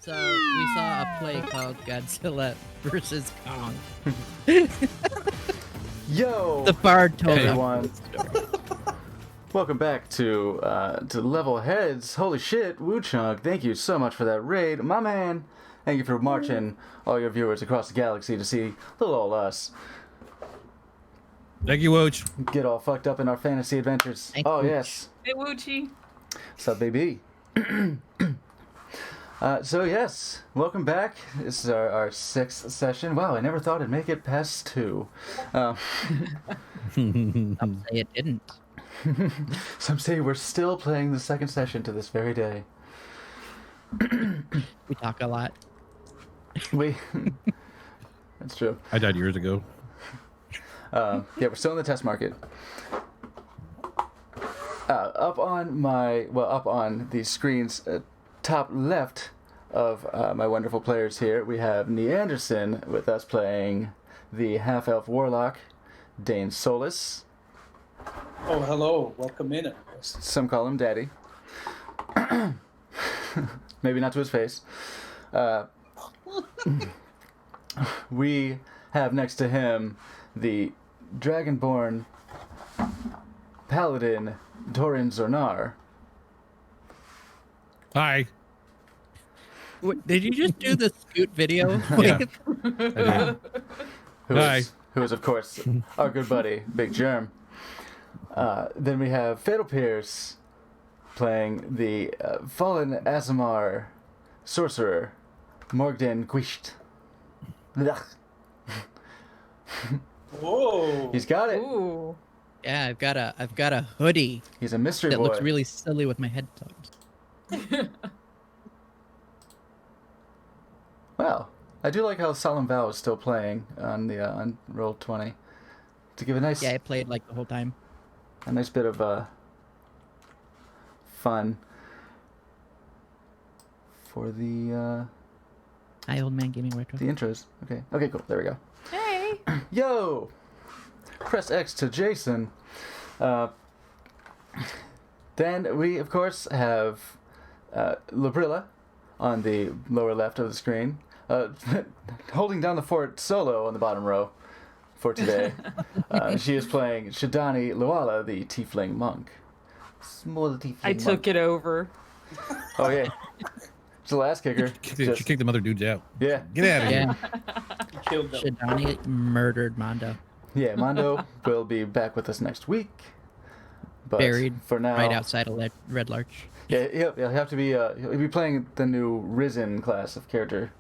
So we saw a play called Godzilla versus Kong. Yo, The bard told everyone. us the story. Welcome back to Level Heads. Holy shit, Woo Chunk, thank you so much for that raid, my man. Thank you for marching all your viewers across the galaxy to see little old us Thank you, Wooch. get all fucked up in our fantasy adventures. Thank Oh you. yes, Hey, Woochie. sup baby. So yes, welcome back. This is our sixth session. Wow, I never thought I'd make it past 2. Some say it didn't. Some say we're still playing the second session to this very day. We talk a lot. That's true. I died years ago. Yeah, we're still in the test market. Up on the screen's top left of my wonderful players here, we have Neanderson with us playing the half-elf warlock, Dane Solus. Oh, hello. Welcome in. Some call him Daddy. Maybe not to his face. We have next to him the Dragonborn Paladin Doran Zornar. Hi. What, did you just do the Scoot video? Yeah. Who Hi. is, of course, our good buddy, Big Germ. Then we have Fatal Pierce playing the fallen Azamar sorcerer, Morgden Quisht. Whoa. He's got it. Ooh. Yeah, I've got a hoodie He's a mystery that boy. looks really silly with my headphones. Well, I do like how Solemn Vow is still playing on the on Roll20 to give a nice Yeah, I played like the whole time. a nice bit of fun for the Hi, old man gaming retro. intros. Okay, cool. There we go. Hey. Yo, press X to Jason. Then we of course have Labrilla on the lower left of the screen, holding down the fort solo on the bottom row for today. She is playing Shadani Luala, the Tiefling monk. Small Tiefling I monk. took it over. Oh yeah, it's a ass kicker. She Just- kicked the mother dudes out. yeah, Get out of here. Yeah, Killed them. Shadani murdered Mondo. yeah. Mondo will be back with us next week. But Buried for now, right outside of Red Larch. Yeah, he'll have to be. He'll be playing the new Risen class of character,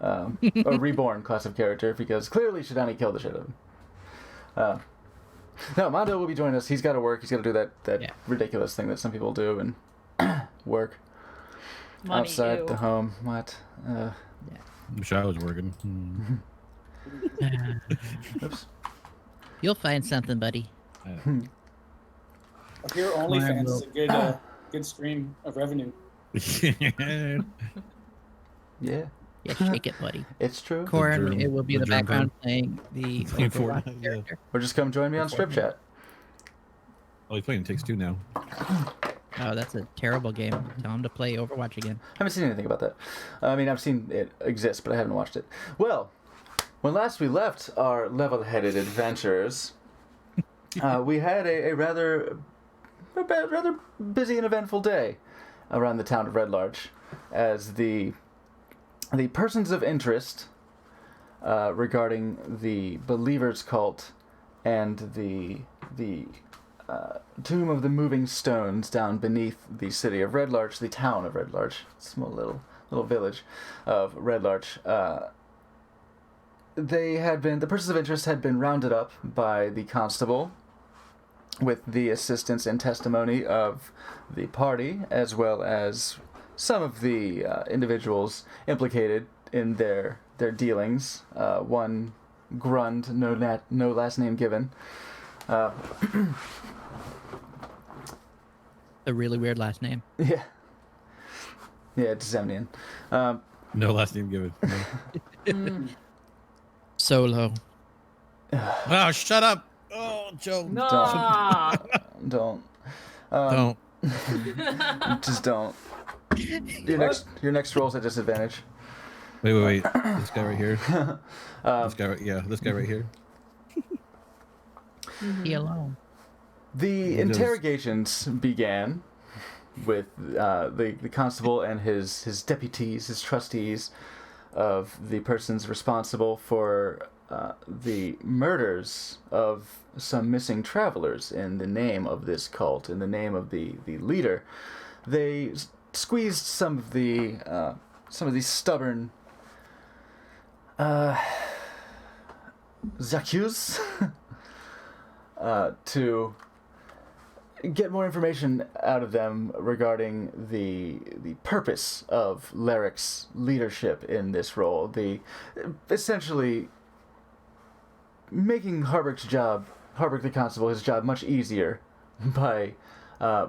or Reborn class of character, because clearly Shadani killed the shit out of him. No, Mondo will be joining us. He's got to work. He's got to do that Yeah. ridiculous thing that some people do and work Money outside you. the home. What? Wish I was working. Oops. You'll find something, buddy. I hear OnlyFans is a good stream of revenue. Yeah, Yeah, shake it, buddy. it's true. Corn, germ- it will be the the germ background playing the Playing Overwatch Fortnite, yeah. character. Or just come join me on Strip Chat. Oh, he's playing Takes Two now. Oh, that's a terrible game. Tell him to play Overwatch again. I haven't seen anything about that. I mean, I've seen it exist, but I haven't watched it. Well, when last we left our level-headed adventures, we had a rather busy and eventful day around the town of Red Larch, as the persons of interest regarding the Believers cult and the Tomb of the Moving Stones down beneath the city of Red Larch, the town of Red Larch, small little village of Red Larch. The persons of interest had been rounded up by the constable with the assistance and testimony of the party, as well as some of the individuals implicated in their dealings. One Grund, no last name given. A really weird last name. Yeah, it's Zemnian. No last name given. No. Solo. Oh, shut up. Oh, Joe. Nah. Don't. Don't. Just don't. Your next roll's at disadvantage. Wait. This guy right here. This guy right here. He alone. The does. interrogations began with the constable and his deputies, his trustees, of the persons responsible for the murders of some missing travelers in the name of this cult, in the name of the leader. They squeezed some of these stubborn Zacus to get more information out of them regarding the purpose of Larrick's leadership in this role. Essentially making Harburg the constable, his job much easier by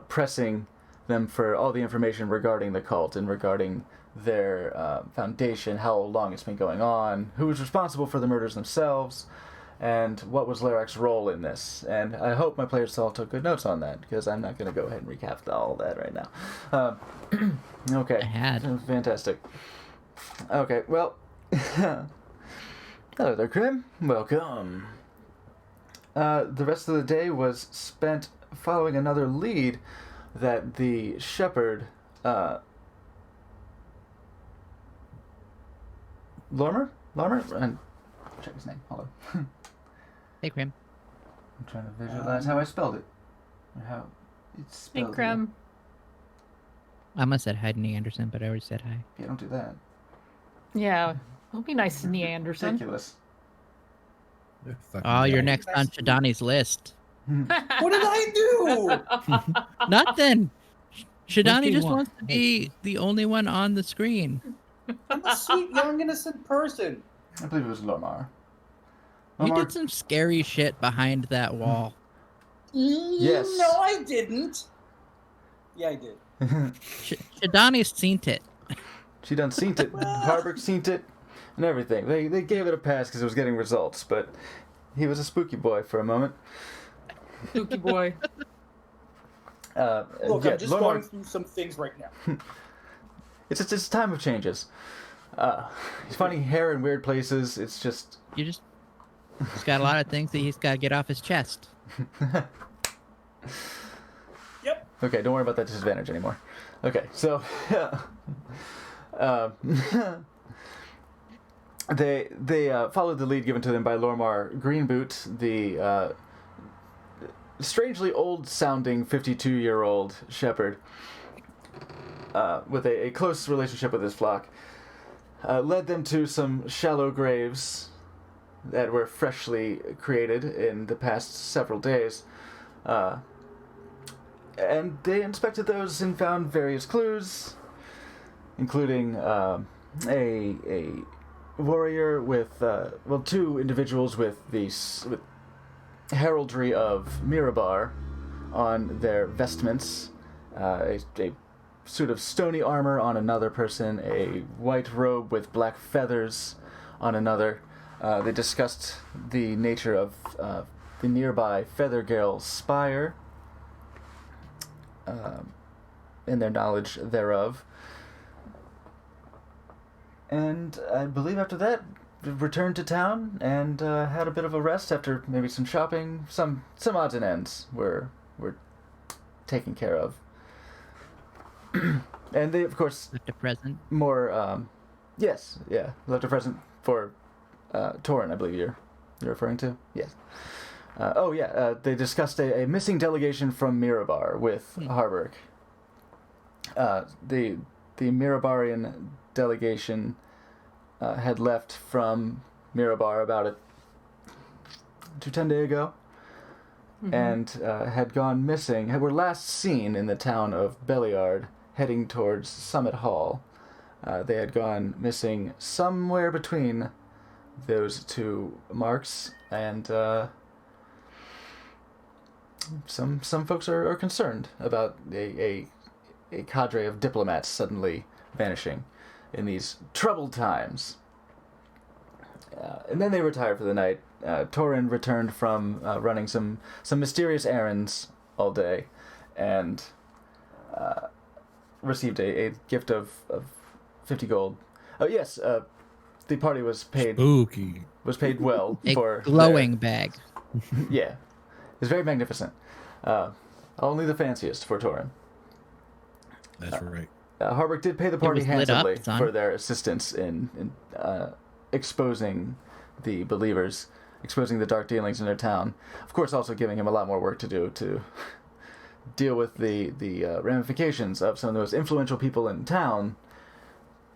pressing them for all the information regarding the cult and regarding their foundation, how long it's been going on, who was responsible for the murders themselves, and what was Larrick's role in this. And I hope my players all took good notes on that, because I'm not going to go ahead and recap all that right now. Okay. I had. Fantastic. Okay, well... Hello there, Krim. Welcome. The rest of the day was spent following another lead that the shepherd... Lormer? And check his name. Hold on. Hey, Grim. I'm trying to visualize how I spelled it. Or how it's Hey, spelled. Crumb. I almost said hi to Anderson, but I already said hi. Yeah, don't do that. Yeah. Don't be nice to me, Anderson. Ridiculous. Oh, you're next on Shadani's list. What did I do? Nothing. Shadani Whiskey just one. wants to be the only one on the screen. I'm a sweet, young, innocent person. I believe it was Lomar. You did some scary shit behind that wall. Yes. No, I didn't. Yeah, I did. Shadani's seen it. She done seen it. Harburg seen it, and everything. They gave it a pass because it was getting results, but he was a spooky boy for a moment. Spooky boy. Look, yeah, I'm just Lomar- going through some things right now. It's a time of changes. He's finding hair in weird places. It's just... He's got a lot of things that he's got to get off his chest. Yep. Okay, don't worry about that disadvantage anymore. Okay, so... They followed the lead given to them by Lormar Greenboot, the strangely old-sounding 52-year-old shepherd with a close relationship with his flock. Led them to some shallow graves that were freshly created in the past several days. And they inspected those and found various clues, including a warrior with, two individuals with heraldry of Mirabar on their vestments, a suit of stony armor on another person, a white robe with black feathers on another. They discussed the nature of the nearby Feathergale spire and their knowledge thereof. And I believe after that, returned to town and had a bit of a rest after maybe some shopping. Some odds and ends were taken care of. And they, of course, Left a present. more, left a present for Torin, I believe you're referring to? Yes. They discussed a missing delegation from Mirabar with Harburg. The Mirabarian delegation had left from Mirabar about 10 days ago, and had gone missing. Were last seen in the town of Belliard, heading towards Summit Hall. They had gone missing somewhere between those two marks, and some folks are concerned about a cadre of diplomats suddenly vanishing in these troubled times. And then they retired for the night. Torin returned from running some mysterious errands all day, and received a gift of 50 gold. Oh yes, the party was paid Spooky. well A for glowing bag. yeah, it's very magnificent. Only the fanciest for Torin. That's right. Harburg did pay the party was lit up, handsomely son. for their assistance in exposing the believers, exposing the dark dealings in their town. Of course, also giving him a lot more work to do to deal with the ramifications of some of the most influential people in town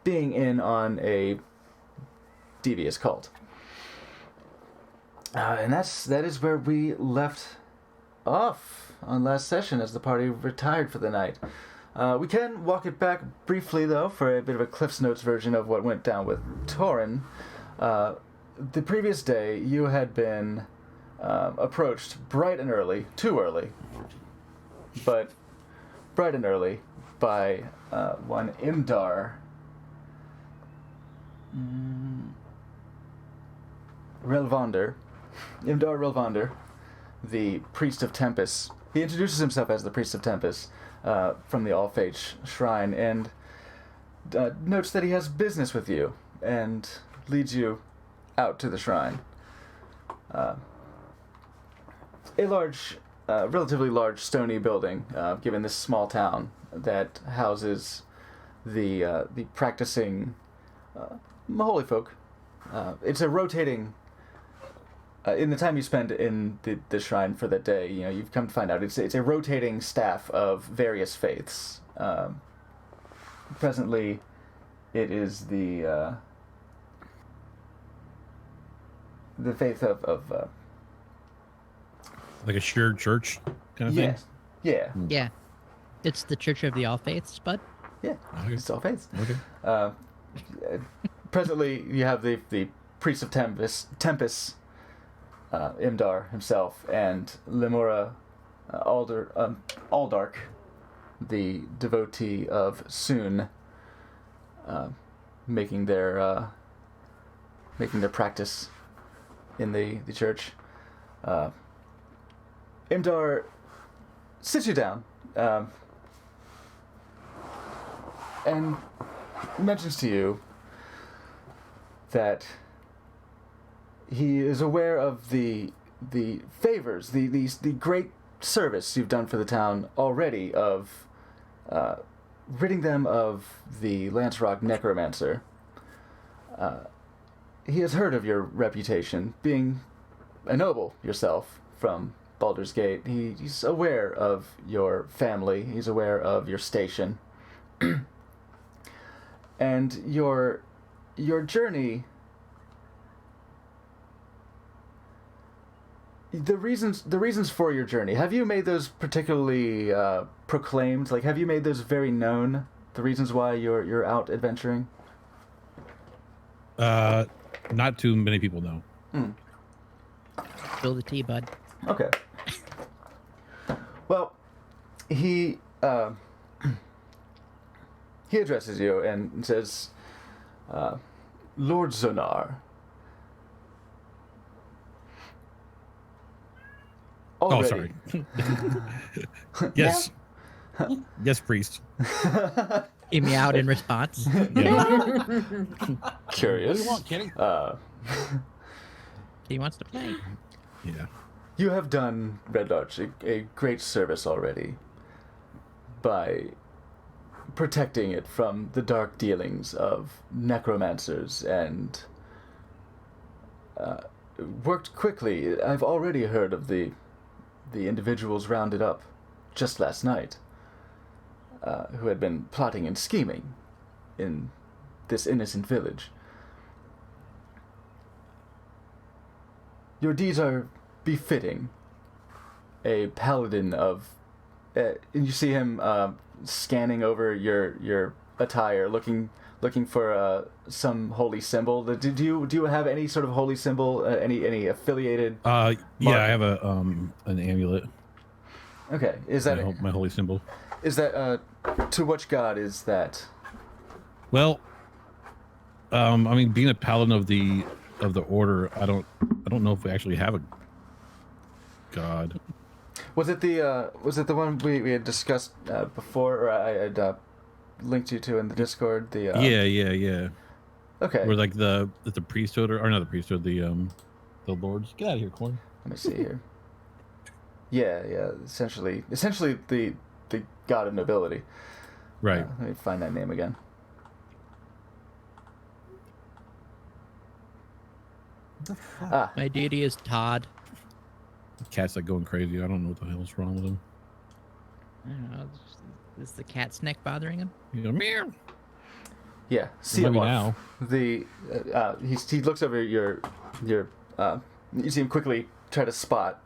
being in on a devious cult. And that is where we left off on last session as the party retired for the night. We can walk it back briefly, though, for a bit of a Cliff's Notes version of what went down with Torin. The previous day, you had been approached bright and early, too early, but bright and early, by one Imdar Relvander. Imdar Relvander, the priest of Tempest. He introduces himself as the priest of Tempest from the All-Fates Shrine, and notes that he has business with you, and leads you out to the shrine. A large, relatively large stony building, given this small town, that houses the practicing holy folk. It's a rotating. In the time you spend in the shrine for that day, you've come to find out it's a rotating staff of various faiths. Presently, it is the faith of Like a shared church kind of thing? yeah, Yeah. It's the Church of the All Faiths, but yeah. Okay. It's all faiths. Okay. Presently, you have the priest of Tempest, Imdar himself, and Lemura Aldark, the devotee of Soon, making their practice in the church. Imdar sits you down and mentions to you that he is aware of the favors, the great service you've done for the town already of ridding them of the Lance Rock necromancer. He has heard of your reputation, being a noble yourself from Baldur's Gate. He's aware of your family. He's aware of your station. And your journey. The reasons for your journey, have you made those particularly proclaimed? Like, have you made those very known? The reasons why you're out adventuring? Not too many people know. spill the tea, bud. Okay. Well, he addresses you and says, Lord Zonar. Oh, sorry. Yes. Yes, priest. He meowed in response. Yeah. Curious. What do you want, Kenny? He wants to play. Yeah. You have done Red Larch a great service already by protecting it from the dark dealings of necromancers and worked quickly. I've already heard of the individuals rounded up just last night who had been plotting and scheming in this innocent village. Your deeds are befitting a paladin of... and you see him scanning over your attire, looking for some holy symbol. Do you have any sort of holy symbol? Any affiliated? Yeah, mark? I have an amulet. Okay, is that my holy symbol? Is that to which god is that? Well, I mean, being a paladin of the order, I don't know if we actually have a god. Was it the one we had discussed before, or I had linked you to in the Discord. The yeah. Okay. Where like the priesthood or not the priesthood, the lords. Get out of here, corn. Let me see here. Yeah. Essentially the god of nobility. Right. Let me find that name again. My deity is Todd. The cat's like going crazy. I don't know what the hell's wrong with him. I don't know. Is the cat's neck bothering him? You go meow. Yeah, see Maybe him now. The he looks over your you see him quickly try to spot.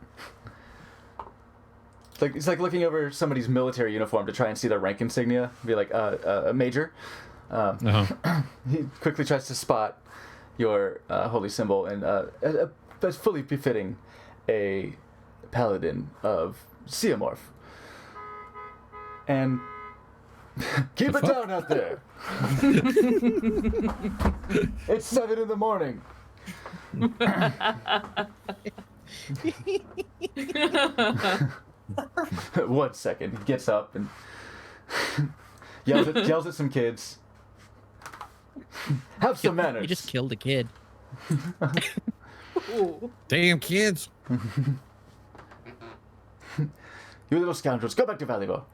Like it's like looking over somebody's military uniform to try and see their rank insignia. Be like a major. He quickly tries to spot your holy symbol, and that's fully befitting a paladin of Seamorph. And keep it down out there. It's 7 a.m. 1 second. He gets up and yells at some kids. Have some manners. You just killed a kid. Damn kids. You little scoundrels, go back to Valleyville.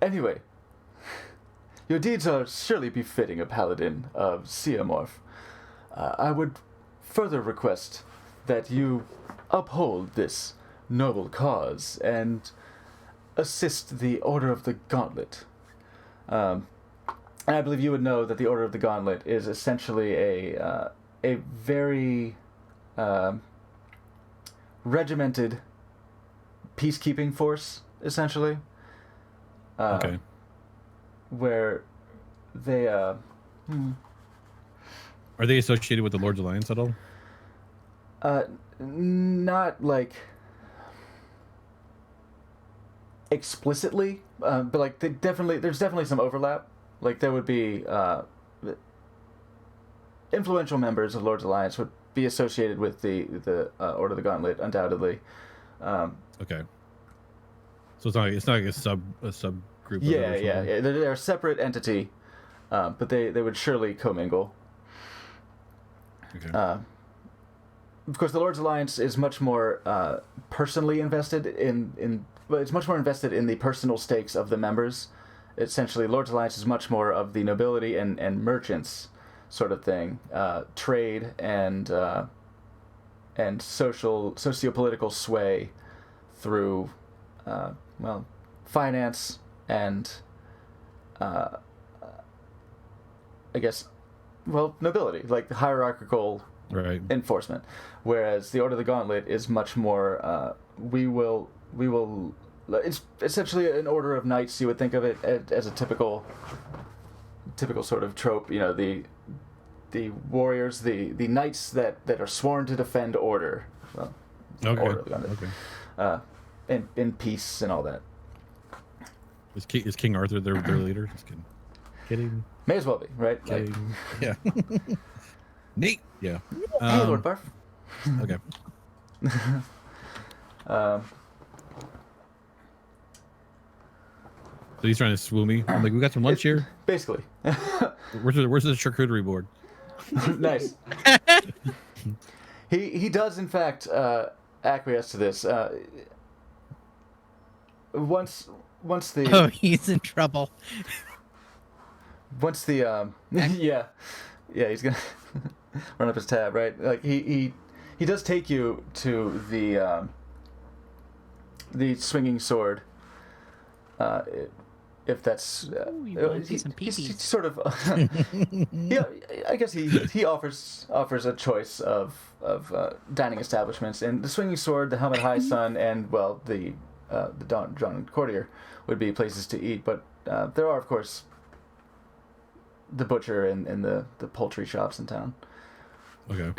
Anyway, your deeds are surely befitting a paladin of Seamorph. I would further request that you uphold this noble cause and assist the Order of the Gauntlet. And I believe you would know that the Order of the Gauntlet is essentially a very regimented peacekeeping force, essentially. Okay. Where they Are they associated with the Lord's Alliance at all? not like explicitly, but like there's definitely some overlap. Like there would be influential members of Lord's Alliance would be associated with the Order of the Gauntlet, undoubtedly. Okay. So it's not like a subgroup. Yeah. They're a separate entity, but they would surely commingle. Okay. Of course, the Lord's Alliance is much more personally invested but it's much more invested in the personal stakes of the members. Essentially, Lord's Alliance is much more of the nobility and merchants sort of thing, trade and socio-political sway through finance and I guess nobility, like hierarchical Right. enforcement. Whereas the Order of the Gauntlet is much more we will it's essentially an order of knights. You would think of it as a typical sort of trope, the warriors, the knights that are sworn to defend order. Well, Okay. Order of the Gauntlet. Okay. In peace and all that. Is King Arthur their leader? Just kidding. May as well be, right? Like, Kidding. Yeah. Neat. Yeah. hey, Lord Barf. Okay. So he's trying to swoo me. I'm like, we got some lunch here. Basically. Where's the charcuterie board? Nice. He does in fact acquiesce to this. Once the Oh, he's in trouble. once the yeah he's gonna run up his tab, right? Like he does take you to the swinging sword. If that's Ooh, you wanna see some he's pee-pees. sort of yeah, I guess he offers a choice of dining establishments, and the swinging sword, the Helmet High Sun, and the John and Courtier would be places to eat. But there are of course the butcher and the poultry shops in town. Okay.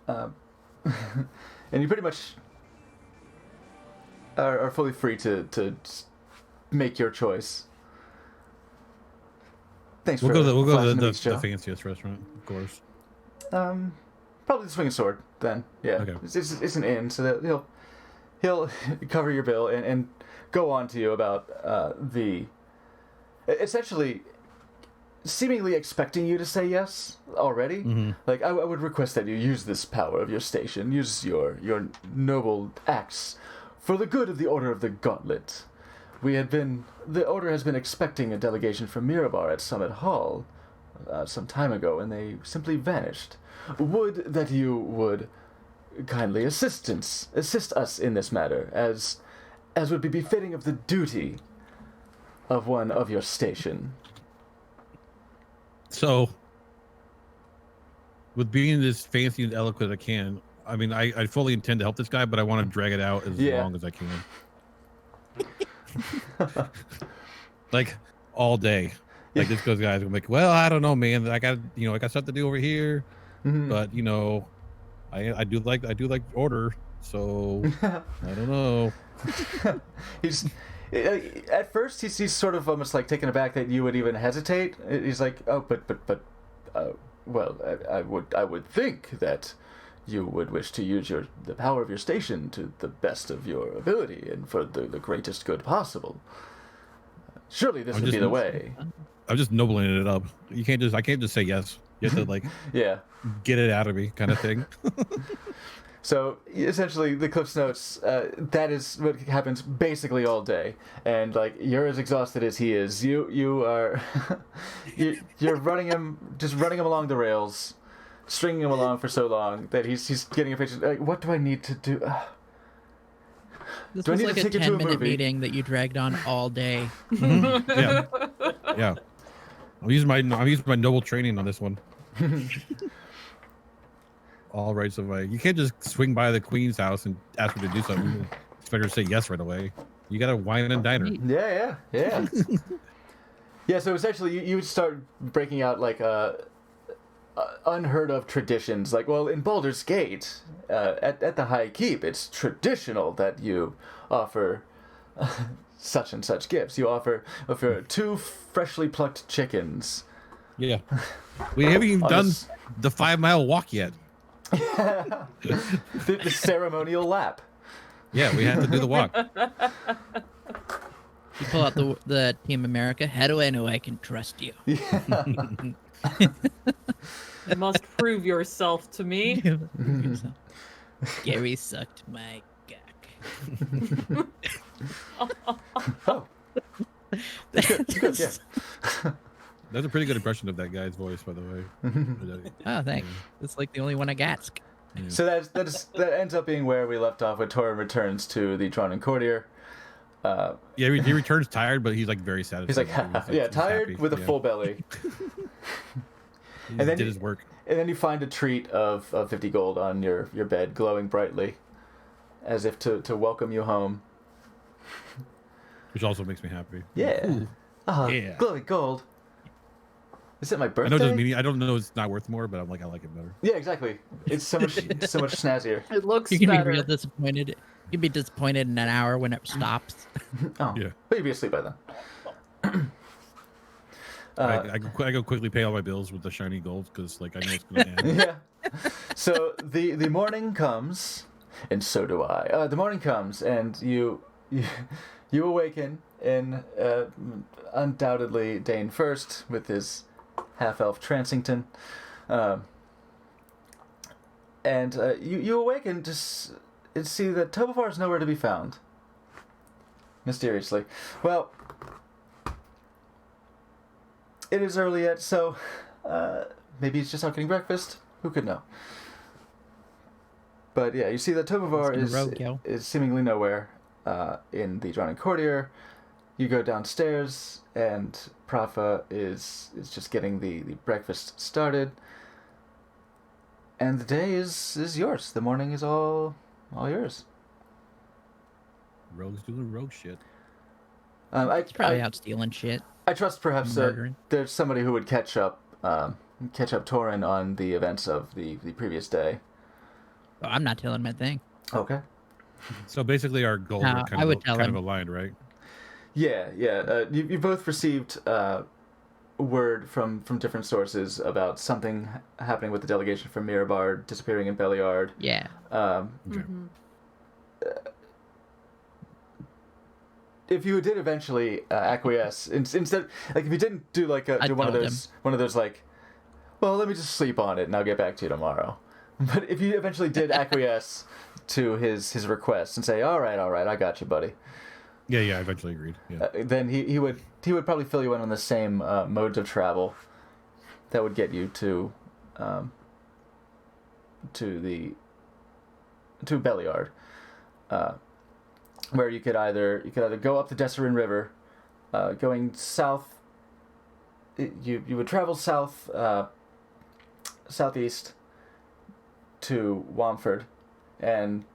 And you pretty much are fully free to make your choice. Thanks We'll for go to flashing the week's show. fanciest restaurant, of course. Probably the swinging sword then. Yeah. Okay. It's an inn, so that he'll cover your bill and go on to you about essentially seemingly expecting you to say yes already. Mm-hmm. Like, I would request that you use this power of your station, use your noble acts for the good of the Order of the Gauntlet. The Order has been expecting a delegation from Mirabar at Summit Hall some time ago, and they simply vanished. Would that you would kindly assist us in this matter, as would be befitting of the duty of one of your station. So, with being as fancy and eloquent as I can, I mean, I fully intend to help this guy, but I want to drag it out as long as I can. Like, all day. Like, this goes, guys, I'm like, well, I don't know, man. I got stuff to do over here. Mm-hmm. But, I do like order, so I don't know. He's at first he's sort of almost like taken aback that you would even hesitate. He's like, oh, but well, I would think that you would wish to use the power of your station to the best of your ability and for the greatest good possible. Surely this would be the way. I'm just nobling it up. I can't just say yes. You have to like get it out of me, kind of thing. So essentially, the Cliff's Notes, that is what happens basically all day, and like you're as exhausted as he is. You are, you're running him along the rails, stringing him along for so long that he's getting impatient. Like, what do I need to do? This Do I was need like to a take you to a 10-minute movie? meeting that you dragged on all day. Yeah. I'm using my noble training on this one. All rights of way. You can't just swing by the queen's house and ask her to do something. You expect her to say yes right away. You gotta wine and dine her. Yeah. Yeah. So essentially, you start breaking out like unheard of traditions. Like, well, in Baldur's Gate, at the High Keep, it's traditional that you offer such and such gifts. You offer 2 freshly plucked chickens. Yeah. We haven't even done the 5-mile walk yet. the ceremonial lap. Yeah, we have to do the walk. You pull out the Team America. How do I know I can trust you? You must prove yourself to me. Gary sucked my cock. Oh. Good, yeah. That's a pretty good impression of that guy's voice, by the way. Oh, thanks. It's like the only one I got. Yeah. So that ends up being where we left off when Torin returns to the Dronin Courtier. Yeah, he returns tired, but he's like very satisfied. He's like, he's tired happy. with a full belly. He And then did his work. And then you find a treat of 50 gold on your bed, glowing brightly, as if to welcome you home. Which also makes me happy. Yeah. Yeah. Glowing gold. Is it my I birthday? know it doesn't mean I don't know it's not worth more, but I'm like I like it better. Yeah, exactly. It's so much snazzier. It looks You can be better. real disappointed. You'd be disappointed in an hour when it stops. Oh, Yeah. but you'd be asleep by then. I go quickly pay all my bills with the shiny gold because like I know it's gonna end. Yeah. So the morning comes, and so do I. The morning comes, and you awaken in undoubtedly Dane First with his half-elf Transington, and you awaken to see that Tobovar is nowhere to be found. Mysteriously. Well, it is early yet, so maybe he's just out getting breakfast. Who could know? But yeah, you see that Tobovar is seemingly nowhere in the Dronin Courtier. You go downstairs, and Prafa is just getting the breakfast started. And the day is yours. The morning is all yours. Rogues doing rogue shit. He's probably out stealing shit. I trust perhaps Murdering. there's somebody who would catch up Torin on the events of the previous day. Oh, I'm not telling my thing. Okay. So basically, our goals No, are I would tell kind him. of aligned, right? Yeah. You both received word from different sources about something happening with the delegation from Mirabar disappearing in Beliard. Yeah. Okay. if you did eventually acquiesce, instead, like if you didn't do like I do one of told those like, well, let me just sleep on it and I'll get back to you tomorrow. But if you eventually did acquiesce to his request and say, all right, I got you, buddy. Yeah, I eventually agreed. Yeah. Then he would probably fill you in on the same modes of travel that would get you to Belliard, where you could either go up the Desserin River, going south. You would travel south southeast to Wamford, and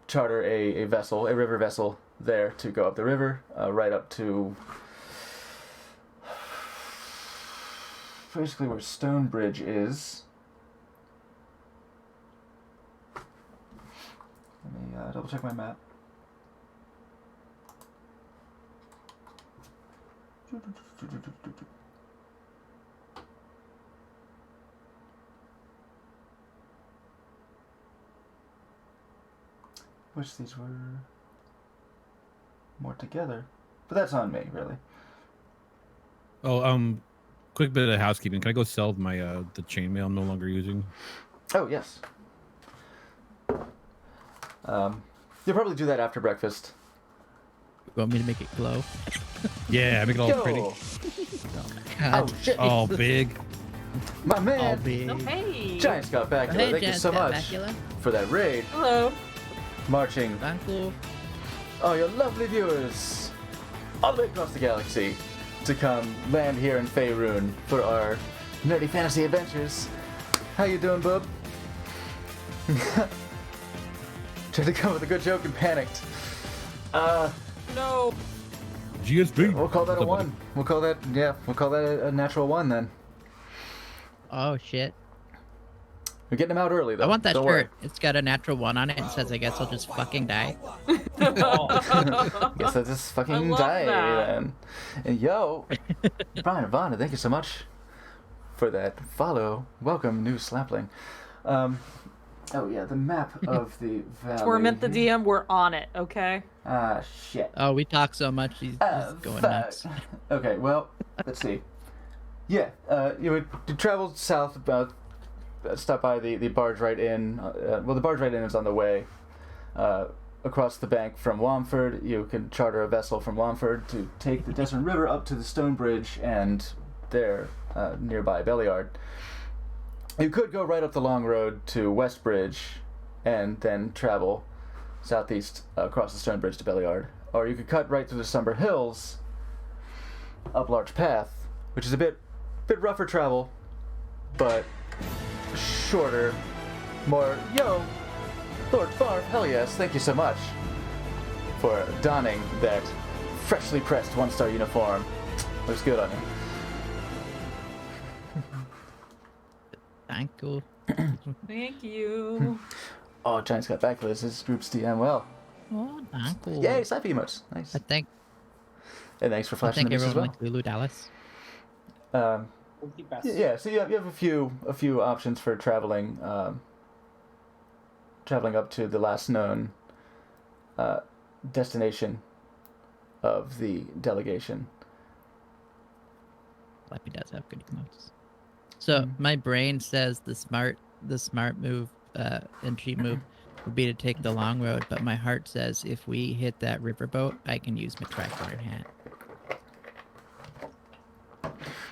charter a river vessel there to go up the river, right up to basically where Stonebridge is. Let me double check my map. Wish these were more together, but that's on me, really. Oh, quick bit of housekeeping. Can I go sell my the chainmail I'm no longer using? Oh yes. You'll probably do that after breakfast. You want me to make it glow? Yeah, make it all Yo! pretty. God. Oh shit! All big. My All man, big. Oh, hey. Giant Scott Bacula. Hey, Thank you so much Bacula. for that raid. Hello. Marching Uncle. all your lovely viewers all the way across the galaxy to come land here in Faerun for our nerdy fantasy adventures. How you doing, bub? Tried to come with a good joke and panicked. No. GSP. We'll call that a What's up, 1. We'll call that a natural 1 then. Oh shit. We're getting him out early though. I want that Don't shirt. worry. It's got a natural 1 on it and says I guess I'll just fucking die. Guess I'll just I fucking love die that. then. And yo, Brian Ivana, thank you so much for that follow. Welcome, new Slapling. Oh yeah, the map of the valley. Torment the DM, we're on it, okay? Ah, shit. Oh, we talk so much. He's going Fuck. nuts. Okay, well, let's see. Yeah, you travel south about, stop by the Barge Right Inn. Well, the Barge Right Inn is on the way. Across the bank from Wamford, you can charter a vessel from Wamford to take the Desert River up to the Stonebridge and there, nearby Belliard. You could go right up the long road to Westbridge and then travel southeast across the Stonebridge to Belliard. Or you could cut right through the Somber Hills up Larch Path, which is a bit rougher travel, but shorter, more, yo, Lord Barf, hell yes, thank you so much for donning that freshly pressed 1-star uniform. Looks good on you. Thank you. Thank you. Oh, Giant Scott Bacula is his group's DM. Well, Oh, thank you. yay, slap emotes. Nice. I think And thanks for flashing the everyone as well. likes Lulu Dallas. We'll keep asking. Yeah, so you have a few options for traveling up to the last known destination of the delegation. Flappy does have good emotes. So my brain says the smart move and cheap move would be to take the long road, but my heart says if we hit that riverboat, I can use my tricorn hat.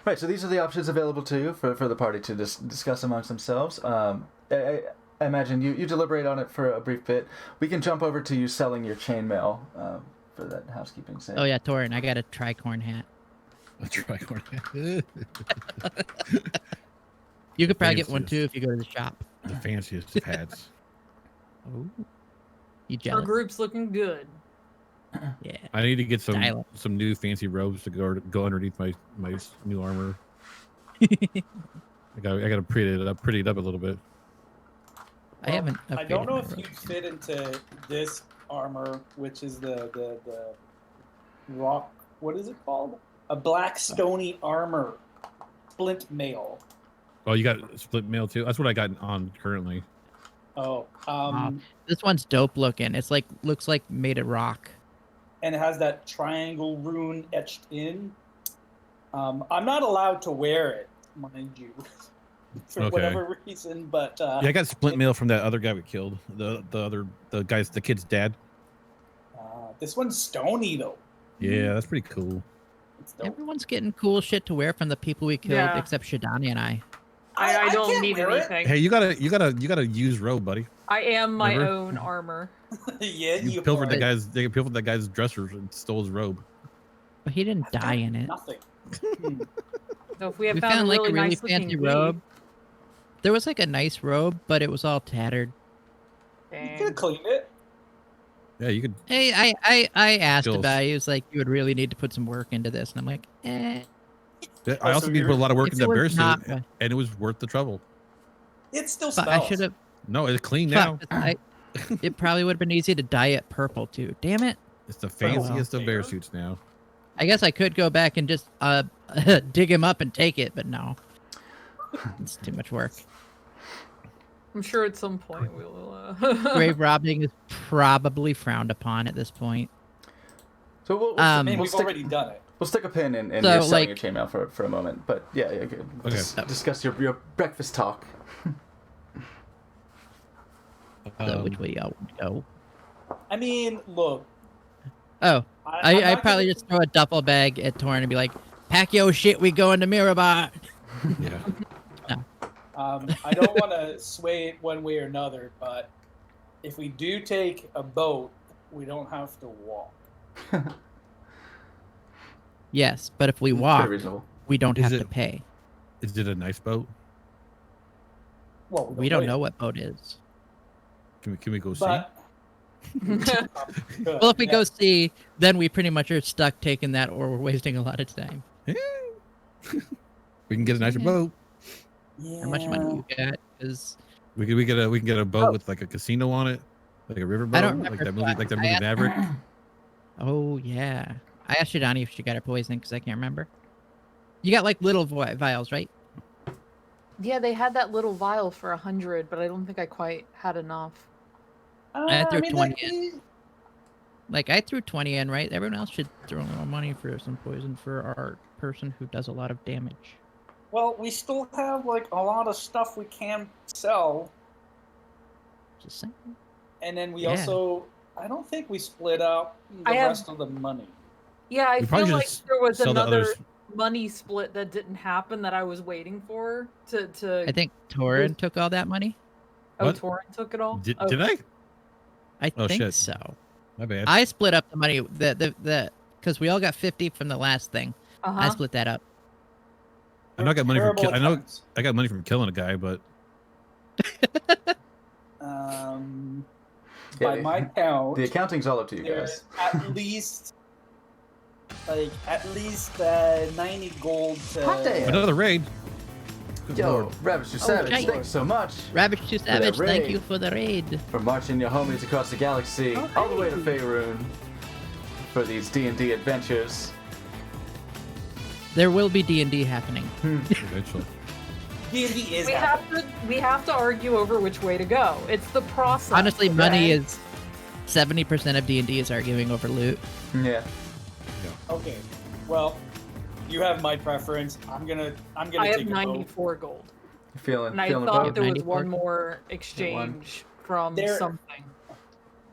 Right, so these are the options available to you for the party to discuss amongst themselves. I imagine you deliberate on it for a brief bit. We can jump over to you selling your chainmail for that housekeeping sake. Oh yeah, Torin, I got a tricorn hat. A tricorn. You could probably get one Fanciest. too if you go to the shop. The fanciest of hats. Ooh. You Our jealous? group's looking good. Yeah. I need to get Style. some new fancy robes to go underneath my new armor. I gotta pretty it up a little bit. I haven't. I don't know upgraded if my you robes. fit into this armor, which is the rock. What is it called? A black stony armor, splint mail. Oh, you got split mail too? That's what I got on currently. Oh, This one's dope looking. It's like looks like made of rock. and it has that triangle rune etched in. I'm not allowed to wear it, mind you, for Okay. whatever reason. But Yeah, I got splint mail from that other guy we killed. The kid's dad. This one's stony though. Yeah, that's pretty cool. It's dope. Everyone's getting cool shit to wear from the people we killed, Yeah. except Shidani and I. I don't can't need wear it. anything. Hey, you gotta use robe, buddy. I am my Remember? own armor. Yeah, You are. pilfered that guy's dresser and stole his robe. But he didn't I've die got in it. Nothing. So if we had We found, found a like really a really nice looking fancy bee, robe. There was like a nice robe, but it was all tattered. You dang. could have cleaned it. Yeah, you could. Hey, I asked Skills. about it. He was like, you would really need to put some work into this. And I'm like, eh. I also so need to put a lot of work If in it that bear was suit, not- and it was worth the trouble. It still But smells. I should have. No, it's clean now. It probably would have been easy to dye it purple too. Damn it. It's the well. fanciest of bear suits now. I guess I could go back and just dig him up and take it, but no. It's too much work. I'm sure at some point we will. Grave robbing is probably frowned upon at this point. So we'll, I mean, we'll we've stick, already done it. we'll stick a pin in So, your selling like- your chainmail for a moment. But yeah, good. Okay. Discuss your breakfast talk. So which way y'all want to go? I mean, look. Oh, I'm I not probably gonna- just throw a duffel bag at Torrin and be like, pack your shit, we going to Mirabot. Yeah. I don't want to sway it one way or another, but if we do take a boat, we don't have to walk. Yes, but if we Pretty walk, reasonable. we don't Is have to it- pay. Is it a nice boat? Well, We don't know what boat is. Can we go see? But Well, if we go see, then we pretty much are stuck taking that, or we're wasting a lot of time. We can get a nicer boat. yeah. How much money you got? Because We can get a boat with like a casino on it, like a river boat, I don't like remember, that but movie I- Maverick. oh yeah, I asked Shidani if she got her poison because I can't remember. You got like little vials, right? Yeah, they had that little vial for 100, but I don't think I quite had enough. I threw 20 in. Like I threw 20 in, right? Everyone else should throw a little money for some poison for our person who does a lot of damage. Well, we still have like a lot of stuff we can sell, Just saying. and then we Yeah. also. I don't think we split up the I have- rest of the money. Yeah, I We feel probably like just there was sell the another others. money split that didn't happen that I was waiting for to. I think Torrin took all that money. Oh, What? Torrent took it all. Did Oh, I? I Oh, think shit. so. My bad. I split up the money the because we all got 50 from the last thing. I Uh-huh. split that up. I know I got money from Terrible I know accounts. I got money from killing a guy, but By Yeah, my count, The accounting's all up to you there's guys. at least 90 gold to Hot damn. another raid. Good Yo, lord. Ravage your Savage, shite. thanks so much Ravage to Savage, thank raid. you for the raid. for marching your homies across the galaxy, Oh, all the way to hey. Faerun for these D&D adventures. There will be D&D happening. Eventually. D&D is We happening. have to argue over which way to go. It's the process. Honestly, money okay? is 70% of D&D is arguing over loot. Yeah. Okay. Well, you have my preference. I'm gonna I take have a vote. 94 gold, Feeling and I feeling thought about there was 94? one more exchange from There- something.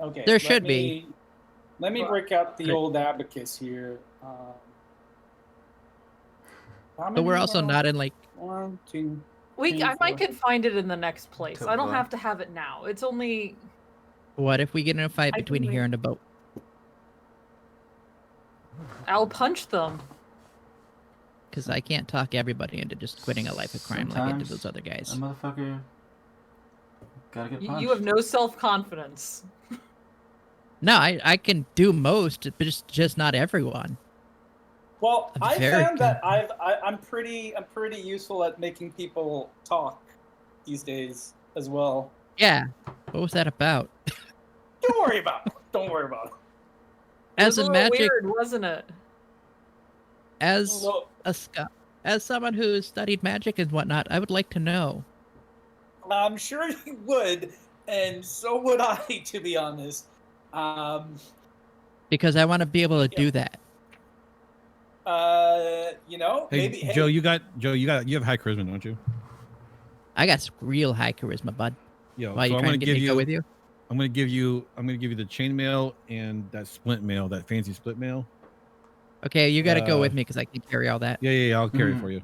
Okay. There let should me- Let me break out the Great. old abacus here. How But we're many also were- not in like 1, 2. I might Painful. can find it in the next place. I don't Totally. have to have it now. It's only what if we get in a fight I between can here wait. and a boat? I'll punch them. Because I can't talk everybody into just quitting a life of crime like I did Sometimes those other guys. A motherfucker gotta get You punched. have no self-confidence. No, I can do most, but just not everyone. Well, I'm I very found that I'm pretty useful at making people talk these days as well. Yeah. What was that about? Don't worry about it. Don't worry about it. It As was a little magic, weird, wasn't it? as Look, as someone who studied magic and whatnot, I would like to know. I'm sure you would, and so would I, to be honest. Because I want to be able to do that. You know, Hey, maybe Joe, you have high charisma, don't you? I got real high charisma, bud. Yo, Why, so you I'm trying gonna to get give me to you. go with you? I'm gonna give you the chainmail and that splint mail, that fancy split mail. Okay, you got to go with me because I can carry all that. Yeah, I'll carry it Mhm. for you.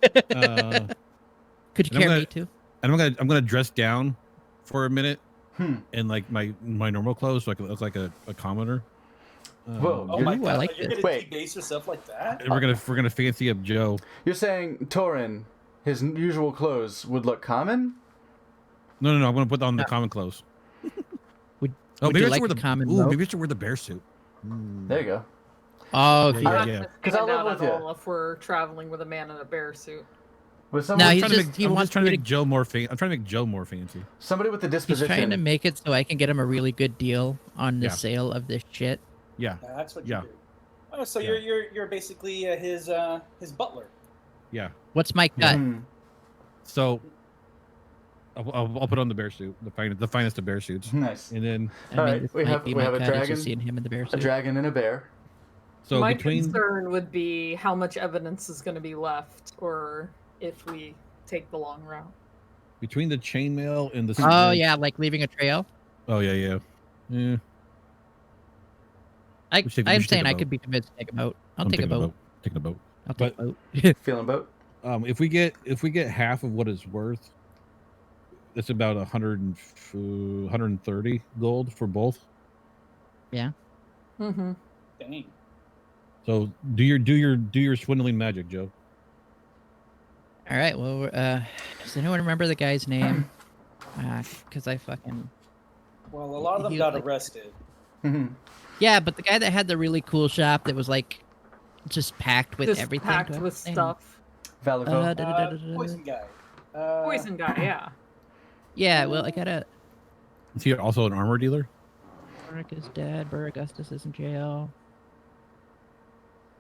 Could you and I'm carry gonna- me too? And I'm gonna dress down for a minute Hmm. in like my normal clothes, so I can look like a commoner. Whoa, Oh You're- my Ooh, I god! like You're this. gonna Wait. debase yourself like that? And we're gonna fancy up Joe. You're saying Torin, his usual clothes would look common? No, I'm gonna put on the No. common clothes. Would Oh, you maybe I like should wear a the common Ooh, robe? maybe I should wear the bear suit. There you go. Oh, Yeah, yeah. I'm yeah. not 'Cause gonna I'll stand live out with at ya. all if we're traveling with a man in a bear suit. With No, someone, he's I'm just- he I'm wants just trying me to to- make Joe more I'm trying to make Joe more fancy. somebody with the He's disposition. trying to make it so I can get him a really good deal on the Yeah. sale of this shit. Yeah, That's what Yeah. you do. Oh, so Yeah. you're basically his butler. yeah. What's my cut? Mhm. So I'll put on the bear suit, the finest of bear suits, Nice. and then I mean, Alright, this we might have- be we my have a cut, is dragon, just seeing him in the bear A suit. dragon and a bear. so My between concern would be how much evidence is going to be left, or if we take the long route. the chainmail and the Oh splint- yeah, like leaving a trail. Oh yeah. I'm We should take saying a I boat. could be convinced to take a boat. I'll I'm take a taking boat. Taking a boat. I'll take But- a boat. Feeling boat? If we get half of what it's worth, it's about 130 gold for both. Mm-hmm. Dang. So do your swindling magic, Joe. All right. Well, does anyone remember the guy's name? Because I fucking Well, a lot of them He was got like- arrested. Mhm. yeah, but the guy that had the really cool shop that was like just packed with Just everything. packed to with everything. stuff. Valivo. Poison guy. Poison guy, yeah. Yeah. Well, I gotta. Is he also an armor dealer? Mark is dead. Burr Augustus is in jail.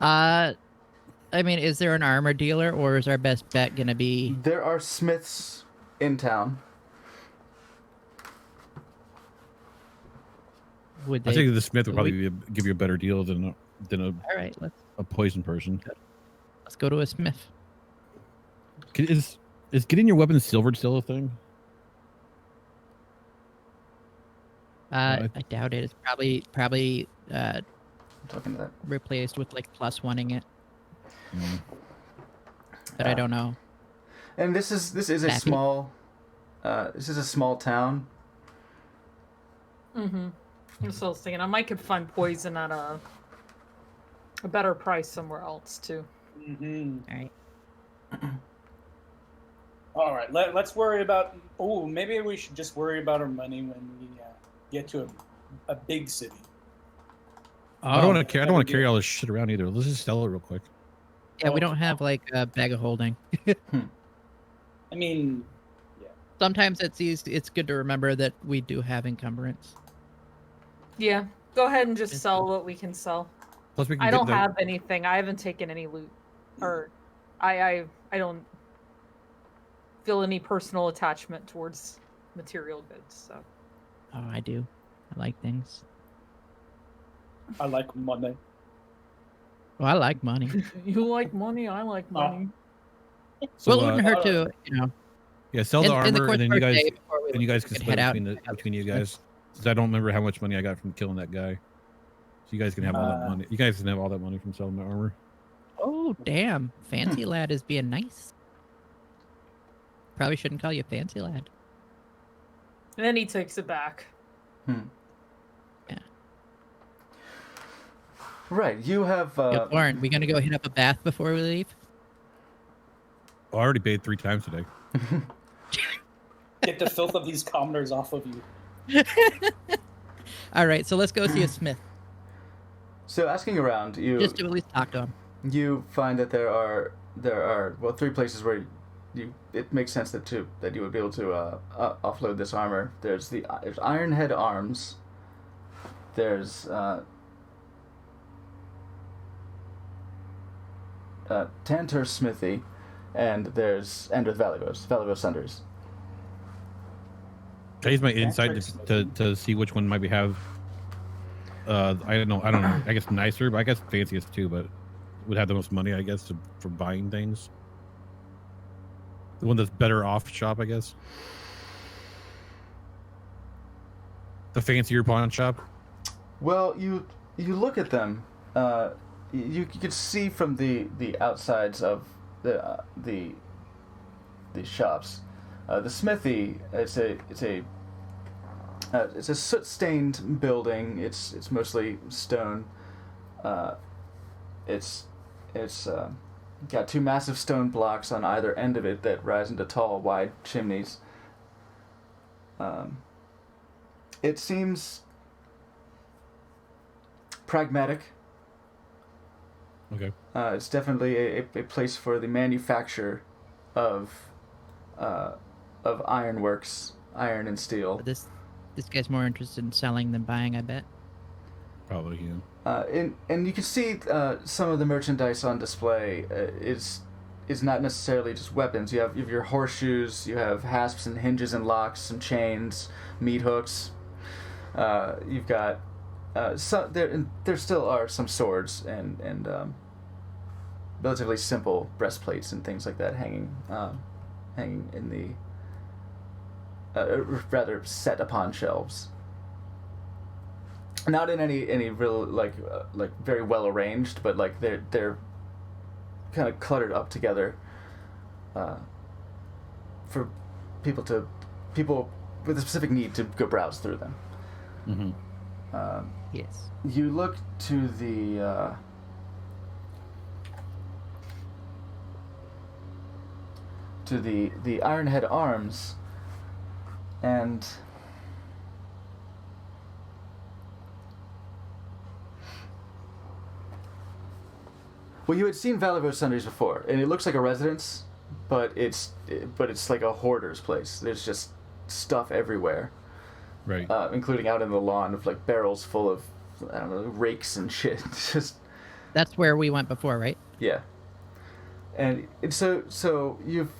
I mean, is there an armor dealer, or is our best bet gonna be? There are smiths in town. Would I they? think the smith would would probably give you a better deal than All right. a poison person. Let's go to a smith. Is getting your weapon silvered still a thing? I doubt it. It's probably I'm talking to that. replaced with like +1ing it, Mm. but I don't know. And this is a Back it. small town. Mm-hmm. So I was thinking I might could find poison at a better price somewhere else too. Mm-hmm. All right. All right. Let's worry about. Oh, maybe we should just worry about our money when we get to a big city. I don't want to yeah, I don't want to we carry do. all this shit around either. Let's just sell it real quick. Yeah, we don't have like a bag of holding. I mean, Sometimes it's good to remember that we do have encumbrance. Yeah. Go ahead and just Just sell what we can sell. Plus, we can I get don't the- have anything. I haven't taken any loot, or I don't feel any personal attachment towards material goods. So Oh, I do. I like things. I like money. Oh, I like money. you like money, I like money. So, well, it wouldn't hurt to, yeah, sell the in the armor, course and then of you our guys day before we and you guys can could split head out between and have between you some guys. Since I don't remember how much money I got from killing that guy, so you guys can have all that money. You guys can have all that money from selling the armor. Oh, damn. Fancy lad is being nice. Probably shouldn't call you fancy lad. And then he takes it back. Right. You have. Yo, Lauren, we gonna go hit up a bath before we leave? Oh, I already paid 3 times today. Get the filth of these commoners off of you. All right, so let's go see a smith. So asking around, Just to at least talk to him. you find that there are 3 places where it makes sense that you would be able to offload this armor. There's Ironhead Arms. There's Tantor Smithy, and there's Endrith Valigos Sunders. Can I use my That's insight pretty to see which one might have I don't know. I guess nicer, but I guess fanciest too. But would have the most money, I guess, for buying things. The one that's better off shop, I guess. The fancier pawn shop. Well, you look at them. You could see from the outsides of the shops. The smithy. It's a soot-stained building. It's mostly stone. It's got two massive stone blocks on either end of it that rise into tall, wide chimneys. It seems pragmatic. Okay. It's definitely a place for the manufacture of ironworks, iron and steel. This guy's more interested in selling than buying, I bet. Probably, yeah. And you can see some of the merchandise on display is not necessarily just weapons. You have your horseshoes, you have hasps and hinges and locks, some chains, meat hooks. You've got some there still are some swords and relatively simple breastplates and things like that hanging in the rather set upon shelves. Not in any real like very well arranged, but like they're kind of cluttered up together for people with a specific need to go browse through them. Mm-hmm. Yes. You look to the Ironhead Arms, and well, you had seen Valivos Sundries before, and it looks like a residence, but it's like a hoarder's place. There's just stuff everywhere, Right. Including out in the lawn of like barrels full of, I don't know, rakes and shit. Just That's where we went before, right? yeah, and so you've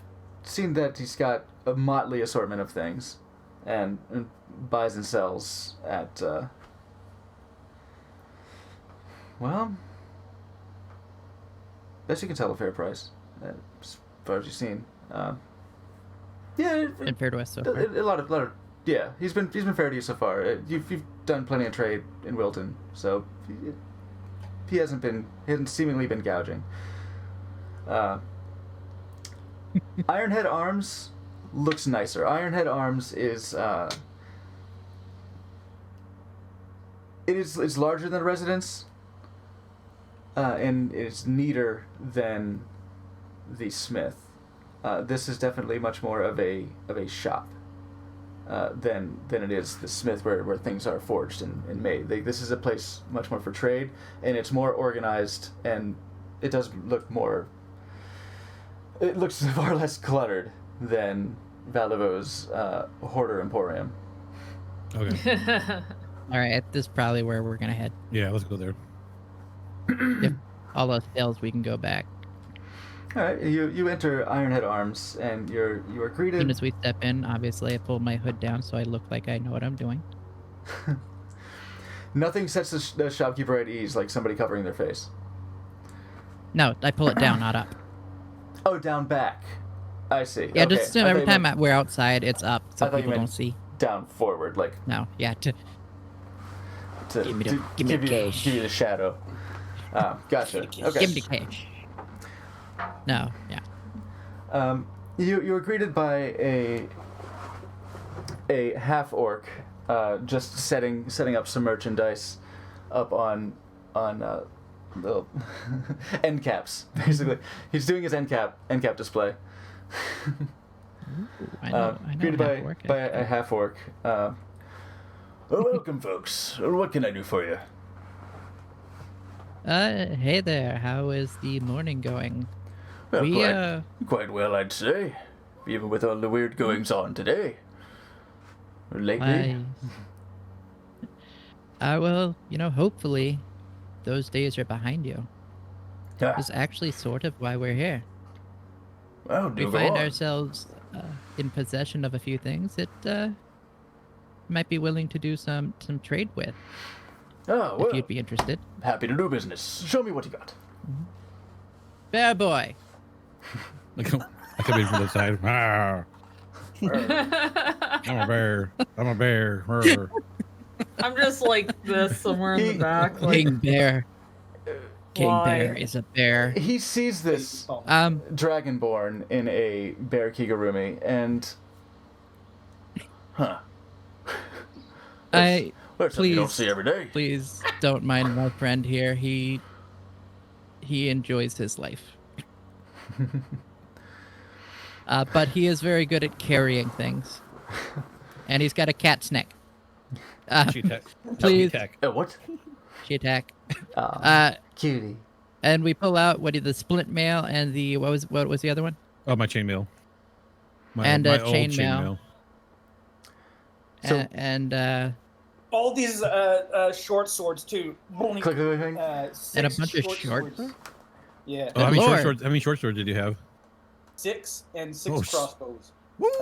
seen that he's got a motley assortment of things, and buys and sells at well, best you can tell, a fair price, as far as you've seen. Yeah, Been fair to us so far. a lot of yeah. He's been fair to you so far. You've done plenty of trade in Wilton, so he hasn't seemingly been gouging. Ironhead Arms looks nicer. Ironhead Arms is it's larger than a residence, and it's neater than the Smith. This is definitely much more of a shop than it is the Smith, where things are forged and made. This is a place much more for trade, and it's more organized, and it does look more. It looks far less cluttered than Valivos' Hoarder Emporium. Okay. All right, this is probably where we're gonna head. Yeah, let's go there. If all else fails, we can go back. All right, you enter Ironhead Arms, and you are As soon greeted. as we step in, obviously, I pull my hood down so I look like I know what I'm doing. Nothing sets the shopkeeper at ease like somebody covering their face. No, I pull it down, not up. Oh, down back. I see. Yeah, Okay. just I thought every you time meant we're outside, it's up so I thought you people meant- don't see. down forward, like No, yeah, to Give me the- to give me give the you cash. give you the shadow. Gotcha. Okay. give me the cash. No, yeah. You were greeted by a half orc, just setting up some merchandise up on the end caps. Basically, he's doing his end cap display. Ooh, I know Greeted how to work by it. a half orc. Welcome, folks. What can I do for you? Hey there. How is the morning going? Well, We quite well, I'd say. Even with all the weird goings on today. Or lately. Well, hopefully those days are behind you. Ah, It's actually sort of why we're here. well, We do go find on. ourselves in possession of a few things that might be willing to do some trade with. Oh, if well, you'd be interested. happy to do business. Show me what you got. Bear boy. I come in from the side. "Arr, I'm a bear. I'm a bear. Arr." I'm just like this somewhere in the back. Like, King Bear. King why? Bear is a bear. He sees this Dragonborn in a bear kigurumi, and I that's something you don't please- see every day. please don't mind my friend here. He enjoys his life. But he is very good at carrying things. And he's got a cat's neck. She attack. Please. Attack. What? She attack. Aw, cutie. And we pull out the splint mail and the what was the other one? Oh, my chainmail. And my a old chainmail. So- And All these short swords too. Click, click, click. And a Six bunch of short swords. Yeah, Oh, how many Lord. short swords did you have? 6 and 6 Oh, crossbows.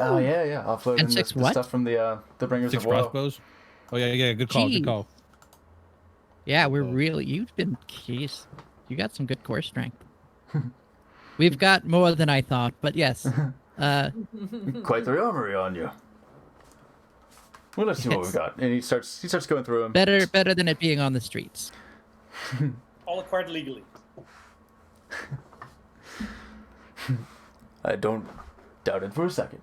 Oh yeah. Offloading And the, six the what? stuff from the Bringers 6 of Woe. crossbows. Oh yeah. Good call. Gee. Good call. yeah, jeez, you got some good core strength. We've got more than I thought, but yes. Quite the armory on you. Well, let's see what Yes. we've got. And he starts going through them. Better than it being on the streets. All acquired legally. I don't doubt it for a second.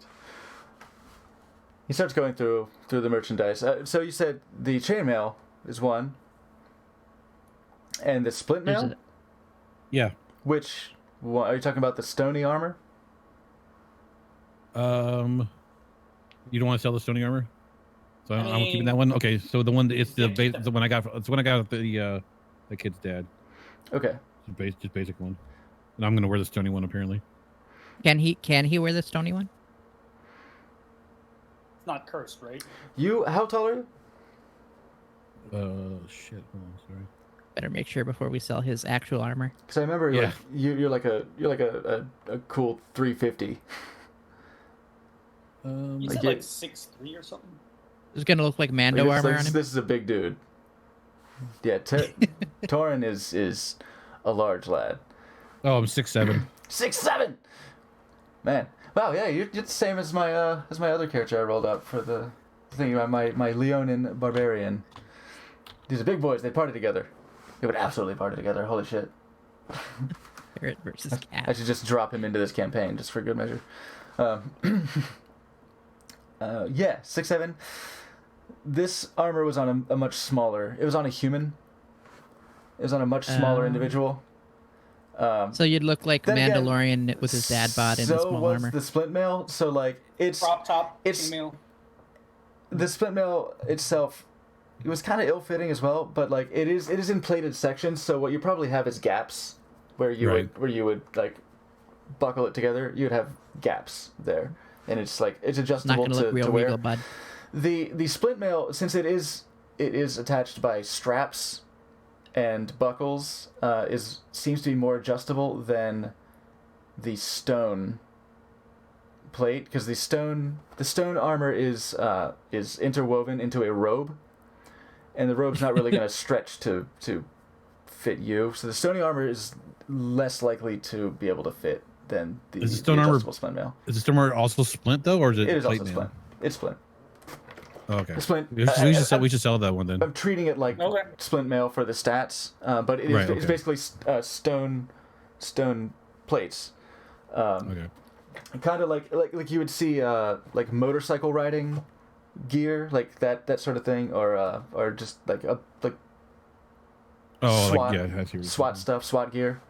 He starts going through the merchandise. So you said the chainmail is one, and the splint There's mail. a- Yeah. Which one, are you talking about? The stony armor? You don't want to sell the stony armor, so I'm keeping mean- that one. Okay, so the one it's the Yeah, keep the one I got. It's the one I got with the kid's dad. Okay. Just basic one. And I'm gonna wear the stony one apparently. Can he wear the stony one? It's not cursed, right? How tall are you? Shit. Hold on, sorry. Better make sure before we sell his actual armor. Because I remember Yeah. you're like a cool 350. You Like said you- like 6'3" or something. It's gonna look like Mando Like, armor on him. this is a big dude. Yeah, Torin is a large lad. Oh, I'm 6'7". 6'7". Man, wow, yeah, you're the same as my other character I rolled up for the thing about my Leonin barbarian. These are big boys. They party together. They would absolutely party together. Holy shit! Ferret versus I cat. should just drop him into this campaign just for good measure. Yeah, 6'7". This armor was on a much smaller. It was on a human. It was on a much smaller individual. So you'd look like Then again, Mandalorian with his dad bod in the so small was armor. the splint mail. So like it's Crop top, it's- female. the splint mail itself. It was kind of ill-fitting as well, but like it is in plated sections. So what you probably have is gaps where you Right. would like buckle it together. You'd have gaps there, and it's like it's Not adjustable gonna look to real wear. regal, bud. The splint mail, since it is attached by straps and buckles, seems to be more adjustable than the stone plate, because the stone armor is interwoven into a robe, and the robe's not really going to stretch to fit you. So the stony armor is less likely to be able to fit than the, Is the stone armor- adjustable splint mail. Is the stone armor also splint though, or is it? It is plate also mail? splint. It's splint. Oh, okay. The splint. We should sell that one then. I'm treating it like Okay. splint mail for the stats, but it is Right, it's okay. basically stone plates. Okay. Kind of like you would see like motorcycle riding gear, like that sort of thing, or just like Oh, SWAT, like, yeah, I see what you're SWAT saying. stuff, SWAT gear.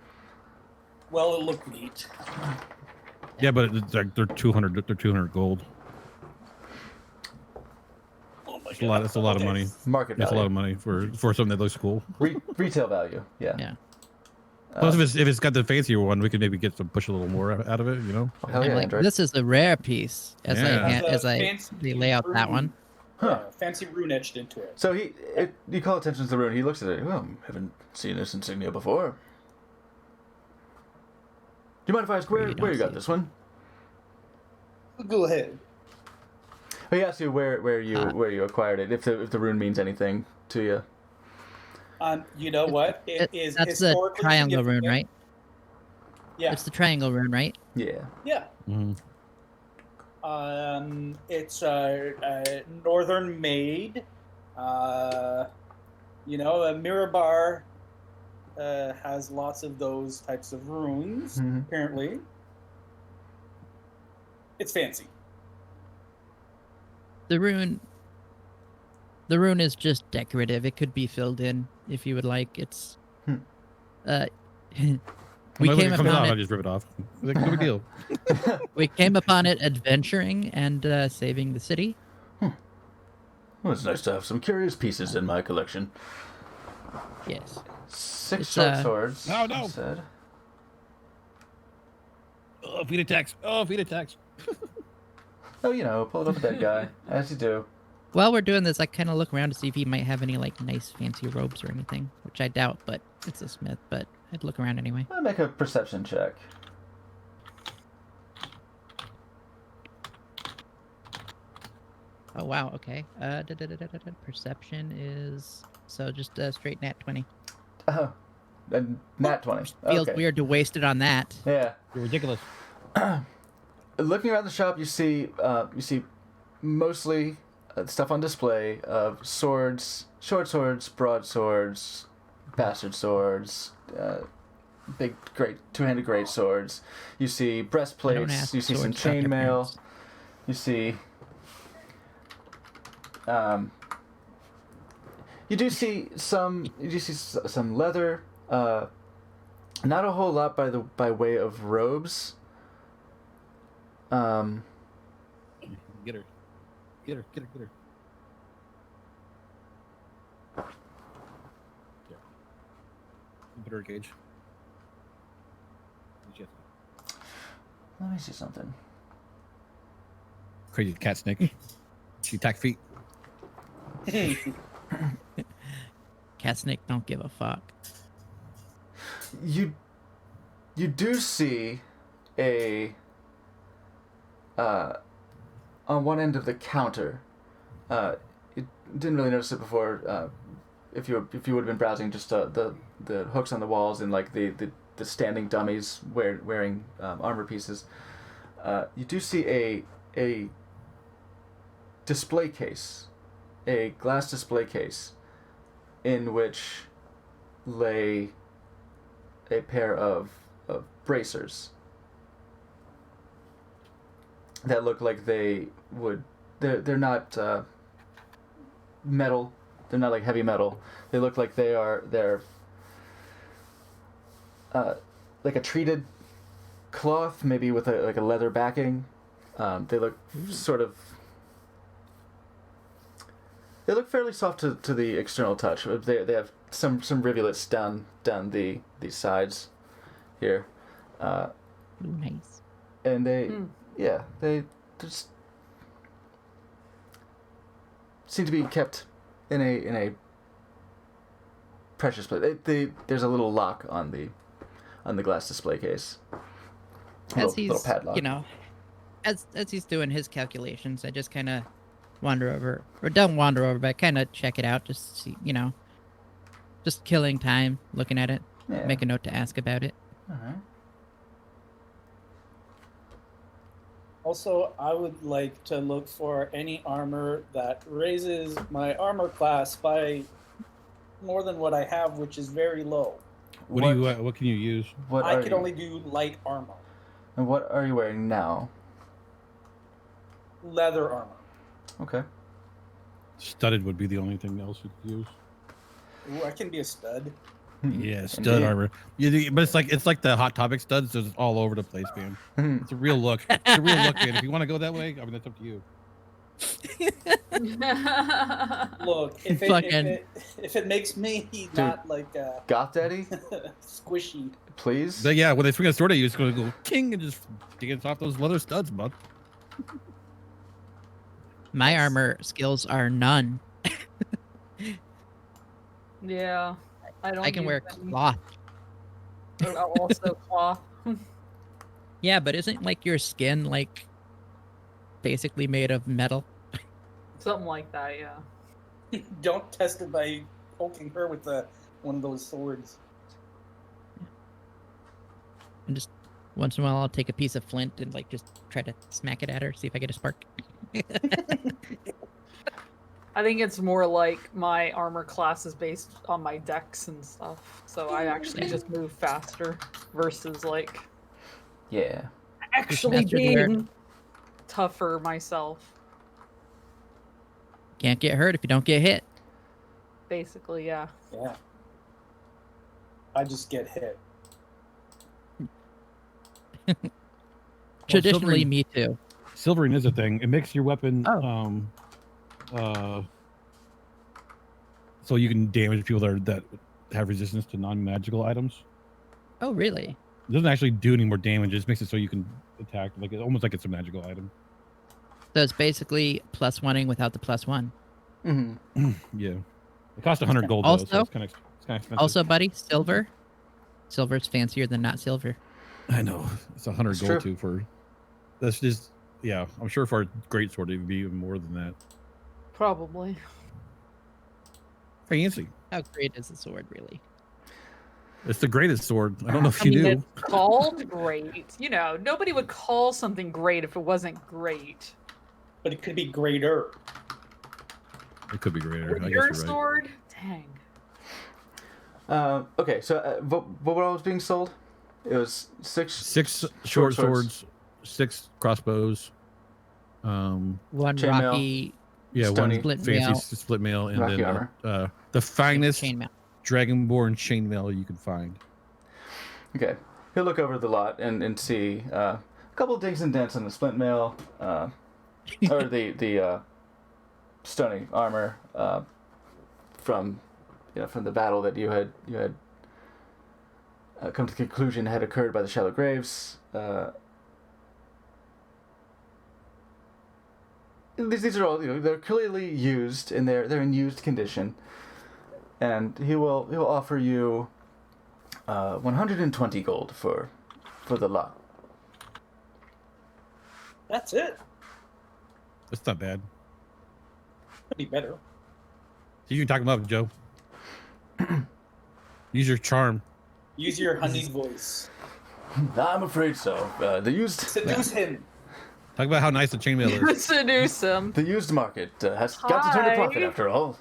Well, it looked neat. Yeah, but it's like they're 200. They're 200 gold. Oh my That's a lot. That's a lot of Okay. money. Market That's a lot of value. money for something that looks cool. Retail value. Yeah. Yeah. Plus, if it's got the fancier one, we could maybe push a little more out of it. You know. Hell I'm yeah, like, Android. this is a rare piece as Yeah. Has a I fancy lay out that rune. one. Huh. Yeah, fancy rune etched into it. So you call attention to the rune. He looks at it. Well, haven't seen this insignia before. Do you mind if I ask Where where you you don't got see this one? Go ahead. He asked you where you acquired it. If the rune means anything to you. You know what? It is That's the historically triangle rune, significant. right? Yeah. It's the triangle rune, right? Yeah. Yeah. Mhm. It's northern made. Mirabar has lots of those types of runes. Mhm. Apparently, it's fancy. The rune is just decorative. It could be filled in if you would like. It's Hmm. we When came it comes upon out, I it. just rip it off. Like, no big deal. We came upon it adventuring and saving the city. Well, it's nice to have some curious pieces in my collection. Yes. 6 It's, short swords. Oh, no. I said. Oh, feet attacks. Oh, feet attacks. Oh, pull it up the dead guy, as you do. While we're doing this, I kind of look around to see if he might have any like nice fancy robes or anything, which I doubt. But it's a smith. But I'd look around anyway. I'll make a perception check. Oh wow. Okay. Perception is so just a straight nat 20. Oh, and nat 20. Feels Okay. weird to waste it on that. Yeah. You're ridiculous. Looking around the shop, you see mostly stuff on display of swords, short swords, broadswords, bastard swords, big great two-handed great swords. You see breastplates. You see some chainmail. You see. You do see some. You do see some leather. Not a whole lot by way of robes. Get her. Get her. Get her. Get her. Yeah. Put her in a cage. Let me see something. Crazy cat snake. She attack feet. Cat snake don't give a fuck. You do see a on one end of the counter. You didn't really notice it before. If you would have been browsing, just the hooks on the walls and like the standing dummies wearing armor pieces. You do see a display case, a glass display case, in which lay a pair of bracers that look like they're not metal. They're not like heavy metal. They look like they're like a treated cloth, maybe with a leather backing. They look sort of. They look fairly soft to the external touch. They have some rivulets down the sides here. Ooh, nice. And they just seem to be kept in a precious place. There's a little lock on the glass display case. As Little he's padlock. as he's doing his calculations, I just kind of wander over, or don't wander over, but I kind of check it out, just see, just killing time, looking at it, Yeah. make a note to ask about it. All right. Also, I would like to look for any armor that raises my armor class by more than what I have, which is very low. What can you use? What I are can you, only do light armor, and what are you wearing now? leather armor. Okay. Studded would be the only thing else you could use. Ooh, I can be a stud. Yeah, stud Indeed. armor. But it's like the Hot Topic studs. Just all over the place, man. It's a real look. It's a real look, man. If you want to go that way, I mean that's up to you. Look, if it makes me not like Goth Daddy, squishy. please. But yeah, when they swing a sword at you, it's going to go king and just get off those leather studs, bud. My armor skills are none. Yeah, I don't. I can use wear any. cloth. Also cloth. Yeah, but isn't like your skin like basically made of metal? Something like that. Yeah. Don't test it by poking her with the one of those swords. And just once in a while, I'll take a piece of flint and like just try to smack it at her, see if I get a spark. I think it's more like my armor class is based on my dex and stuff, so I actually just move faster versus like Yeah. actually mastered the art. being tougher myself. Can't get hurt if you don't get hit. Basically, yeah. Yeah. I just get hit. Traditionally, silvering- me too. Silvering is a thing. It makes your weapon Oh. so you can damage people that have resistance to non-magical items. Oh, really? It doesn't actually do any more damage. It just makes it so you can attack almost like it's a magical item. So it's basically +1ing without the +1. Mm-hmm. Yeah. It costs 100 gold though, so Also- it's kind of expensive. Also, buddy, silver. Silver's fancier than not silver. I know it's 100 That's gold true. too for. That's just yeah. I'm sure for a great sword it would be even more than that. Probably. Fancy. How great is the sword, really? It's the greatest sword. I don't know if I you mean, knew. it's called great. You know, nobody would call something great if it wasn't great. But it could be greater. It could be greater. I guess Your you're right. sword? Dang. Okay, so what was being sold? It was 6 short swords, 6 crossbows. One Chainmail. rocky Yeah, Stony. one Split fancy mail. split mail, and Rocky then armor. the finest chainmail. dragonborn chainmail you can find. Okay. He'll look over the lot and see a couple of dings and dents on the splint mail, or the stony armor from the battle that you had come to the conclusion had occurred by the shallow graves. These are all they're clearly used and they're in used condition, and he'll offer you 120 gold for the lot. That's it. That's not bad. Could be better. You can talk him up, Joe. Use your charm. Use your honeyed voice. I'm afraid so. The used Seduce him. Talk about how nice the chainmail is. Seduce him. the used market has got to turn a profit Hi. after all.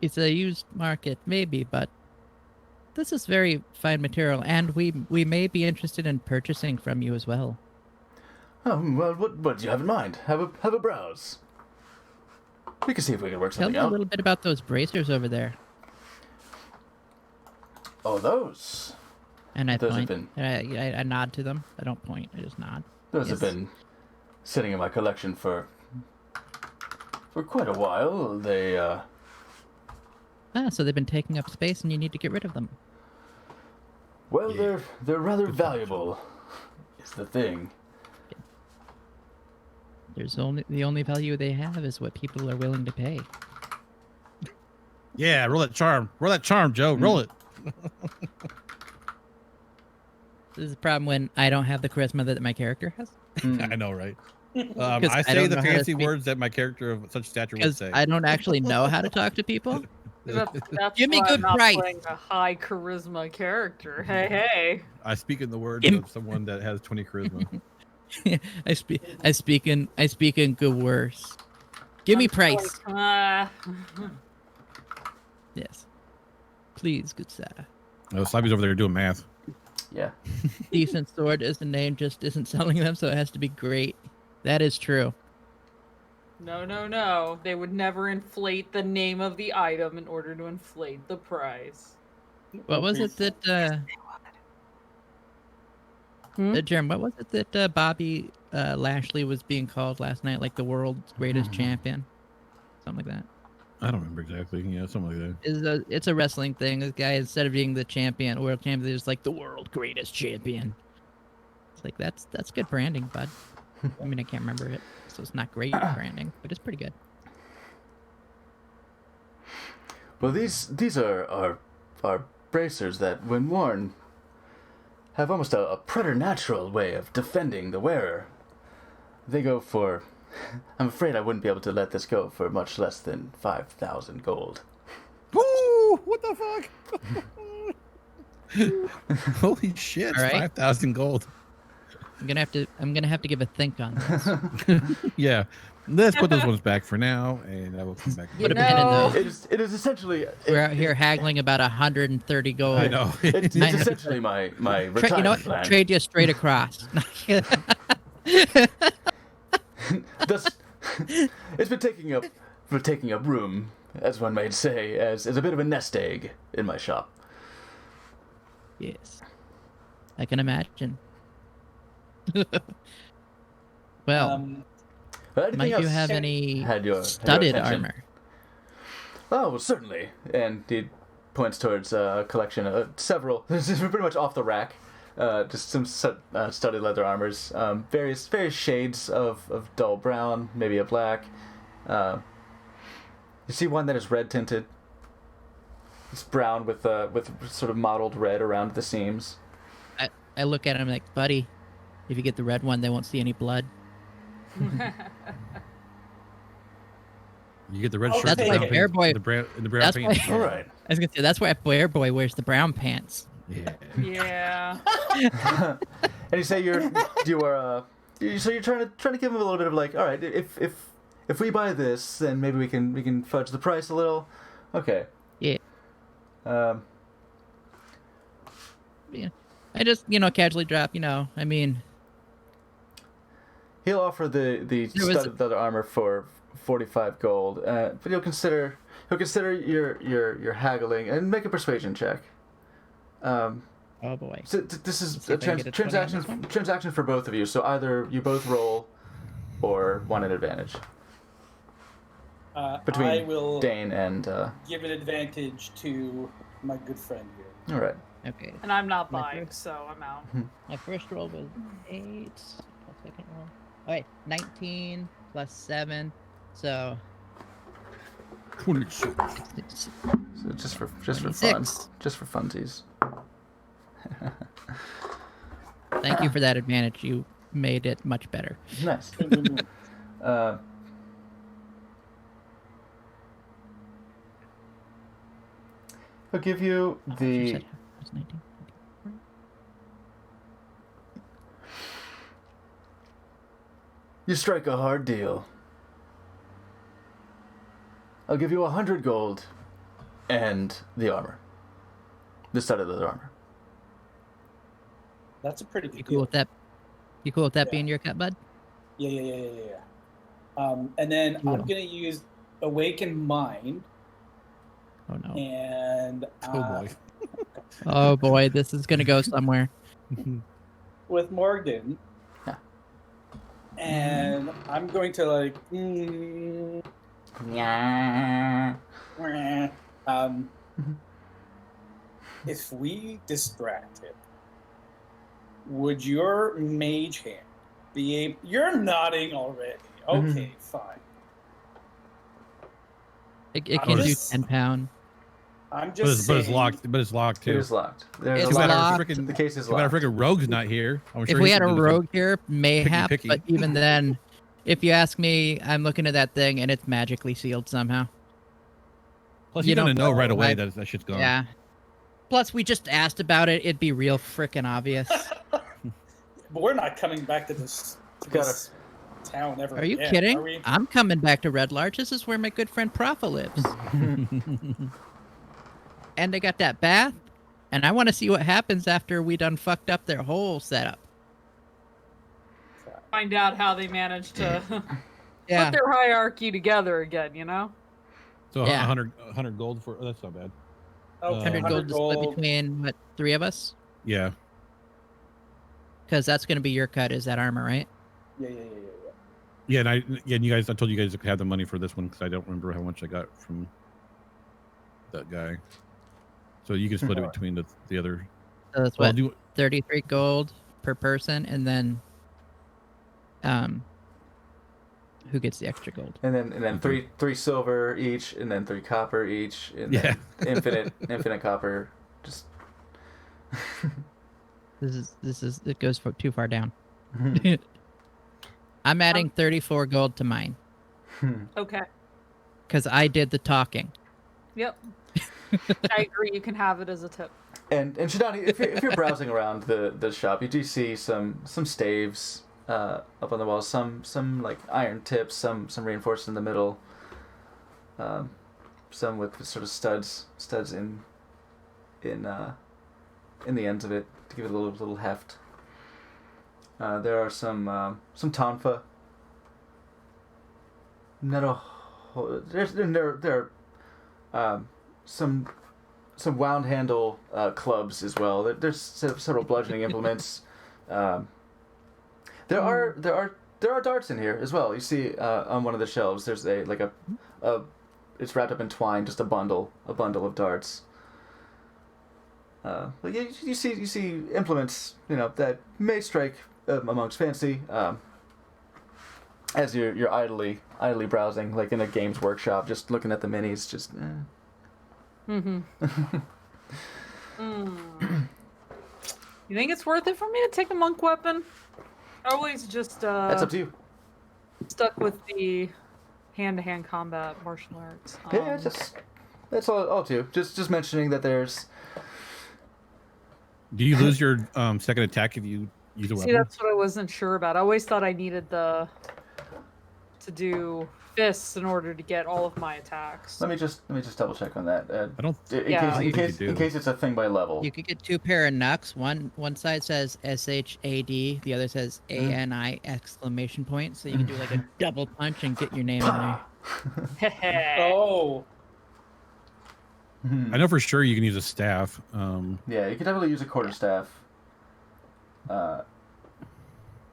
It's a used market, maybe, but this is very fine material, and we may be interested in purchasing from you as well. Oh well, what do you have in mind? Have a browse. We can see if we can work Tell something me a out. little bit about those bracers over there. Oh, those. And I Those have point. I nod to them. I don't point. I just nod. Those Yes. have been sitting in my collection for quite a while. They So they've been taking up space, and you need to get rid of them. well, Yeah. they're rather Good valuable. Is the thing. The only value they have is what people are willing to pay. Yeah, roll that charm. Roll that charm, Joe. Roll it. This is the problem when I don't have the charisma that my character has. I know, right? Because I I say don't the know how to fancy speak. words that my character of such stature would Because say. I don't actually know how to talk to people. That's Give me why good I'm not price. playing a high charisma character. Hey, hey. I speak in the words Im- of someone that has 20 charisma. I speak in good words. Give me I'm price. like, Yes. Please, good sir. Oh, Slappy's over there doing math. Yeah. Decent sword is the name, just isn't selling them, so it has to be great. That is true. no. They would never inflate the name of the item in order to inflate the price. What was it that Jerem, what was it that Bobby Lashley was being called last night, like the world's greatest champion? Something like that. I don't remember exactly. Yeah, something like that. It's a wrestling thing. This guy, instead of being the world champion, they're just like the world greatest champion. It's like that's good branding, bud. I mean, I can't remember it, so it's not great branding, but it's pretty good. Well, these are bracers that, when worn, have almost a preternatural way of defending the wearer. They go for I'm afraid I wouldn't be able to let this go for much less than 5,000 gold. Woo! What the fuck? Holy shit! All right. 5,000 gold. I'm gonna have to give a think on this. Yeah. Let's put those ones back for now, and I will come back. You Put a pin in know- those. It is essentially. We're out here haggling about 130 gold. I know. It's Nine- essentially my retirement You know what? plan. Trade you straight across. Thus, it's been taking up room, as one might say, as a bit of a nest egg in my shop. Yes, I can imagine. Well, Anything might you else have any had your studded attention? armor? Oh, well, certainly. And he points towards a collection of several. This is pretty much off the rack. Just some studded leather armors, various shades of dull brown, maybe a black. You see one that is red tinted. It's brown with sort of mottled red around the seams. I look at him like, buddy, if you get the red one, they won't see any blood. You get the red I'll shirt, take the brown it. Bear Boy- pants, the brown that's pants. why- All right. I was gonna say that's why Bear Boy wears the brown pants. Yeah. Yeah. And you say you are so you're trying to give him a little bit of like, all right, if we buy this, then maybe we can fudge the price a little. Okay. Yeah. Um. Yeah. I just casually drop. I mean, He'll offer the There was- studded leather armor for 45 gold, but he'll consider your haggling and make a persuasion check. oh boy. So this is Let's see a if I can get a 20 on this one. transaction for both of you. So either you both roll, or one at advantage I between will Dane and. give an advantage to my good friend here. All right. Okay. And I'm not My buying, first- so I'm out. My first roll was 8. My second roll. Okay, 19 plus 7. So 26. it's- So just for fun, 26. just for funsies. thank you for that advantage. You made it much better. Nice. Boom, boom, boom. He'll give you I thought you the. said it was 19. You strike a hard deal. I'll give you 100 gold, and the armor. The studded leather armor. That's a pretty You good cool deal. with that? You cool with that Yeah. being your cut, bud? Yeah. And then Cool. I'm gonna use Awaken Mind, Oh no. and Oh boy. Oh boy, this is gonna go somewhere. with Morgan, Yeah. and I'm going to like. If we distract him, would your mage hand be able? You're nodding already. Okay, fine. It I'm can do just- 10 pound. I'm But just it's, saying. but it's locked. But it's locked too. It is locked. There's It's a lot locked. of Frickin- the case is Too bad our locked. freaking rogue's not here. I'm If sure we he had a could do rogue here, mayhap, picky. but even then, if you ask me, I'm looking at that thing and it's magically sealed somehow. Plus, you you're gonna don't know right away like- that shit's gone. Yeah. Plus, we just asked about it. It'd be real freaking obvious. But we're not coming back to this town ever Are you again, kidding? Are we? I'm coming back to Red Larch. This is where my good friend Profa lives. And they got that bath. And I want to see what happens after we done fucked up their whole setup. Find out how they managed to Yeah. put their hierarchy together again, So Yeah. 100 gold for that's not bad. Okay, 100 gold to split between, what, 3 of us? Yeah. Because that's going to be your cut, is that armor, right? Yeah. Yeah, and I told you guys to have the money for this one because I don't remember how much I got from that guy. So you can split it between the other. So that's Well, what, 33 gold per person, and then who gets the extra gold? And then three silver each, and then 3 copper each, and then infinite copper. Just This is it goes too far down. I'm adding 34 gold to mine Okay. because I did the talking. Yep. I agree. You can have it as a tip. And Shidani, if you're browsing around the shop, you do see some staves up on the walls, some like iron tips, some reinforced in the middle, some with sort of studs in the ends of it to give it a little heft. There are some tonfa. There are some wound handle clubs as well. There's several bludgeoning implements. There are darts in here as well. You see on one of the shelves there's a it's wrapped up in twine, just a bundle of darts. But you see implements, that may strike amongst fancy. As you're idly browsing, like in a games workshop, just looking at the minis, just. You think it's worth it for me to take a monk weapon? I always just That's up to you. stuck with the hand-to-hand combat martial arts. Yeah, that's all to you. Just mentioning that there's. Do you lose your second attack if you use a weapon? See, that's what I wasn't sure about. I always thought I needed to do fists in order to get all of my attacks. Let me just double check on that. I don't. In case it's a thing by level. You could get 2 pair of knucks. One side says SHAD, the other says ANI exclamation point. So you can do like a double punch and get your name in there. Oh. I know for sure you can use a staff. Yeah, you could definitely use a quarterstaff. Not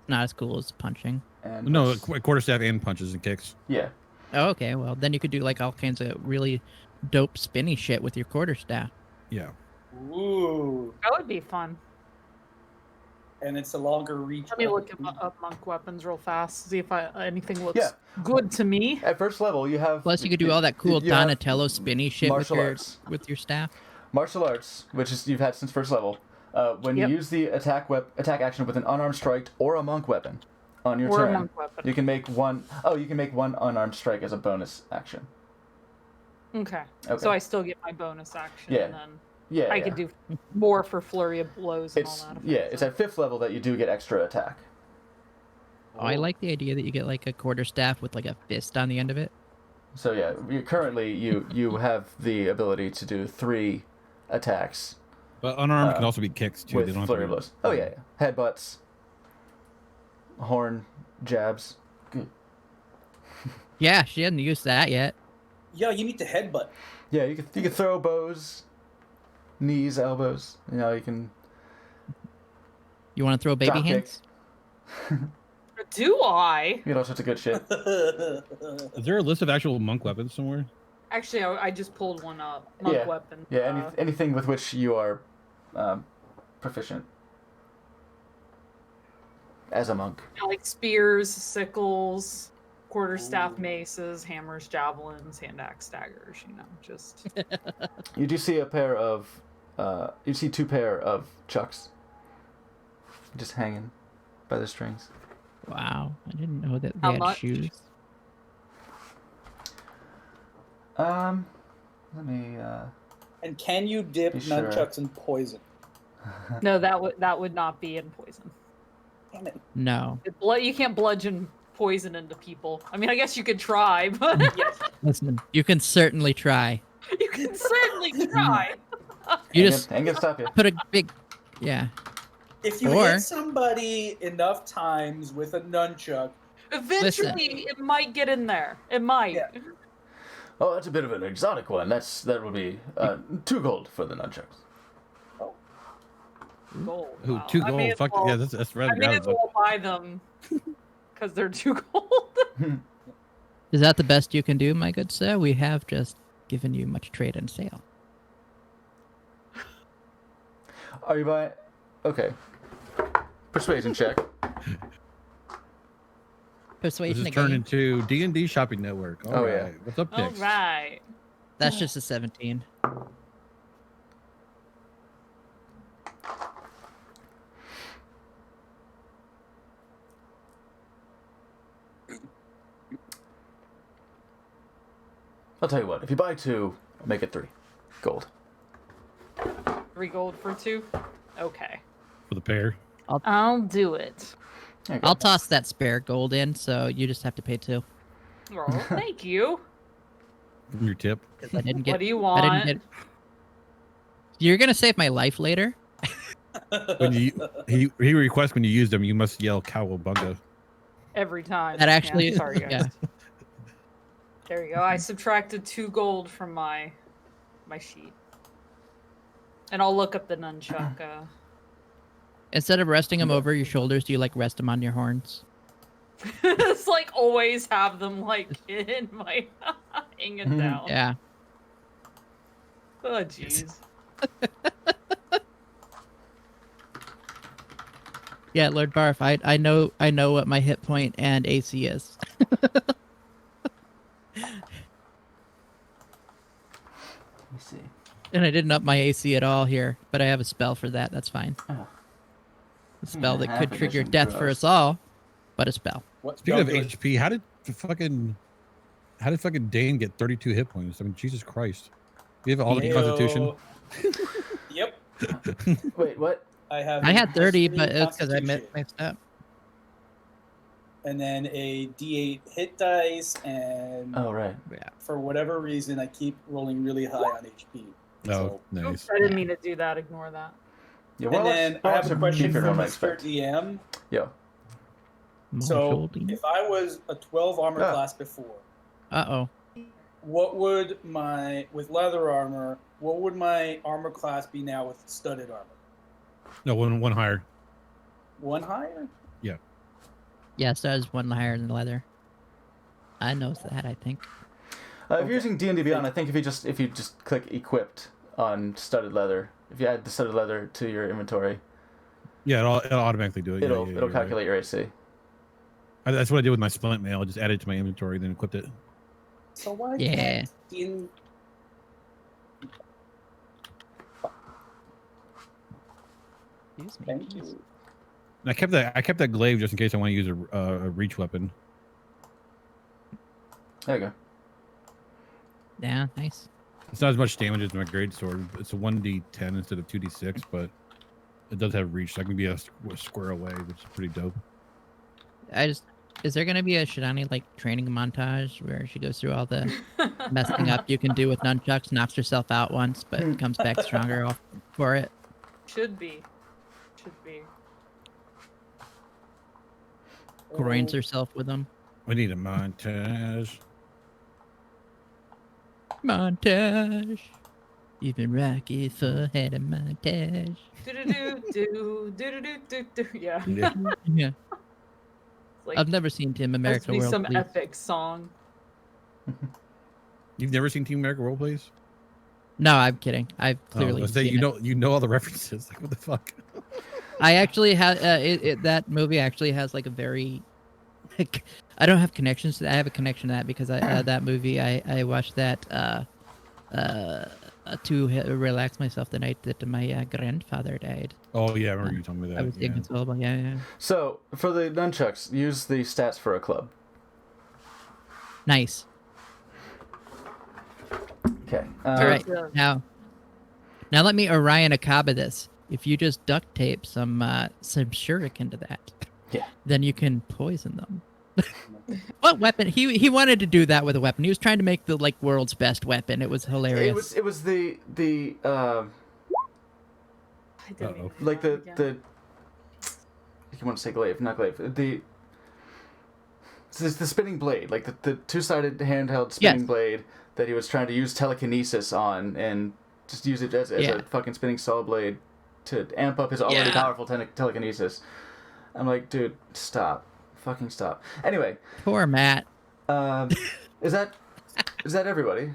as cool as punching. And No, quarterstaff and punches and kicks. Yeah. Oh, okay, well then you could do like all kinds of really dope spinny shit with your quarterstaff. Yeah. Ooh. That would be fun. And it's a longer reach. Let me look up monk weapons real fast. See if anything looks Yeah. good to me. At first level, you have. Plus, you could do all that cool you have Donatello spinny shit martial arts. with your staff. Martial arts, which is you've had since first level. When Yep. you use the attack action with an unarmed strike or a monk weapon on your Or turn, a monk weapon. you can make one. Oh, you can make one unarmed strike as a bonus action. Okay. Okay. So I still get my bonus action, Yeah. and then Yeah. I yeah. could do more for flurry of blows and It's all that. it's at 5th level that you do get extra attack. Oh, I like the idea that you get like a quarterstaff with like a fist on the end of it. So yeah, currently you have the ability to do 3 attacks But unarmed can also be kicks too. They with don't have flurry to of blows. Oh yeah. Headbutts, horn jabs. Good. Yeah, she hasn't used that yet. Yeah, you need to headbutt. Yeah, you can throw bows, knees, elbows. You can. You want to throw baby Drop kick. hands? Do I? You get all sorts of good shit. Is there a list of actual monk weapons somewhere? Actually, I just pulled one up. Monk Yeah. weapon. Yeah, anything with which you are proficient as a monk. Like spears, sickles, quarterstaff maces, hammers, javelins, hand axe, daggers. Just. You do see a pair of, you see 2 pair of chucks, just hanging by the strings. Wow, I didn't know that they How had much? shoes. Let me. And can you dip Be sure. nunchucks in poison? No, that would not be in poison. Damn it. No. You can't bludgeon poison into people. I mean, I guess you could try, but Listen, you can certainly try. you can certainly try. You just ain't gonna stop you. put a big, yeah. If you Or- hit somebody enough times with a nunchuck, Eventually, it might get in there. It might. Yeah. Oh, that's a bit of an exotic one. That would be 2 gold for the nunchucks. Gold. Ooh, wow. 2 I gold. may as Fuck well- yeah, that's I rather may as well buy them because they're too gold. Is that the best you can do, my good sir? We have just given you much trade and sale. Are you buying? Okay. Persuasion check. This Persuasion is turned again. into D&D Shopping Network. All Oh, right. yeah. What's up, All Dix? right. That's just a 17. I'll tell you what. If you buy 2, I'll make it 3 gold. 3 gold for 2? Okay. For the pair. I'll do it. There you go. I'll toss that spare gold in, so you just have to pay 2. Oh, thank you. From your tip. 'Cause I didn't get. What do you I want? didn't get. You're gonna save my life later. When he requests when you use them, you must yell "Cowabunga." Every time. That actually- Yeah, sorry, guys. yeah. There you go. I subtracted 2 gold from my sheet. And I'll look up the nunchuck. Instead of resting them over your shoulders, do you like rest them on your horns? It's like always have them like in my hanging down. Yeah. Oh jeez. Yeah, Lord Barf, I know what my hit point and AC is. Let me see. And I didn't up my AC at all here, but I have a spell for that. That's fine. Oh. A spell that half could trigger edition death for gross. us all, but a spell. What Speaking of spell do HP, how did fucking Dane get 32 hit points? I mean, Jesus Christ. You have all the Ew. Constitution. Yep, Wait, what? I have. I a had 30, Destiny but it's because I Constitution, mixed up. and then a D8 hit dice, and Oh, right. Yeah. for whatever reason, I keep rolling really high on HP. Oh, nice. Oops, I didn't mean to do that. Ignore that. Yeah, And then I have a question keep your for normal Mr. expect. DM. Yeah. So, if I was a 12 armor class before, Uh-oh. what would with leather armor, what would my armor class be now with studded armor? No, one higher. 1 higher? Yeah, so is 1 higher than leather. I know that, I think. If you're using D&D Beyond, I think if you just click equipped on studded leather, if you add the studded leather to your inventory, Yeah, it'll automatically do it. it'll you're right. calculate your AC. That's what I did with my splint mail. I just added it to my inventory, then equipped it. So why Yeah. can't in Excuse me. Thank you. And I kept that glaive just in case I want to use a reach weapon. There you go. Yeah, nice. It's not as much damage as my great sword. It's a 1d10 instead of 2d6, but it does have reach, so I can be a square away, which is pretty dope. Is there gonna be a Shidani like training montage where she goes through all the messing up you can do with nunchucks, knocks herself out once, but comes back stronger for it? Should be. Should be. Groins herself with them. We need a montage. Montage. Even Rocky Foot had a montage. Do. Yeah. Yeah. Yeah. Like, I've never seen Team has America to be World some Police. epic song. You've never seen Team America Role Plays? No, I'm kidding. I've clearly say seen it. you know all the references. Like what the fuck? I actually have that movie actually has like a very like I don't have connections to that. I have a connection to that because that movie I watched that to relax myself the night that my grandfather died. Oh yeah, I remember you telling me that. I was yeah. inconsolable. Yeah. So, for the nunchucks, use the stats for a club. Nice. Okay. All right. Yeah. Now let me Orion Akaba this. If you just duct tape some shuriken to that, Yeah. then you can poison them. What weapon? He wanted to do that with a weapon. He was trying to make the like world's best weapon. It was hilarious. It was the I didn't Uh-oh. even like do that the again. you want to say glaive, not glaive. It's the spinning blade, like the two-sided handheld spinning Yes. blade that he was trying to use telekinesis on and just use it as Yeah. a fucking spinning saw blade to amp up his already Yeah. powerful telekinesis. I'm like, dude, stop. Fucking stop. Anyway, Poor Matt. is that everybody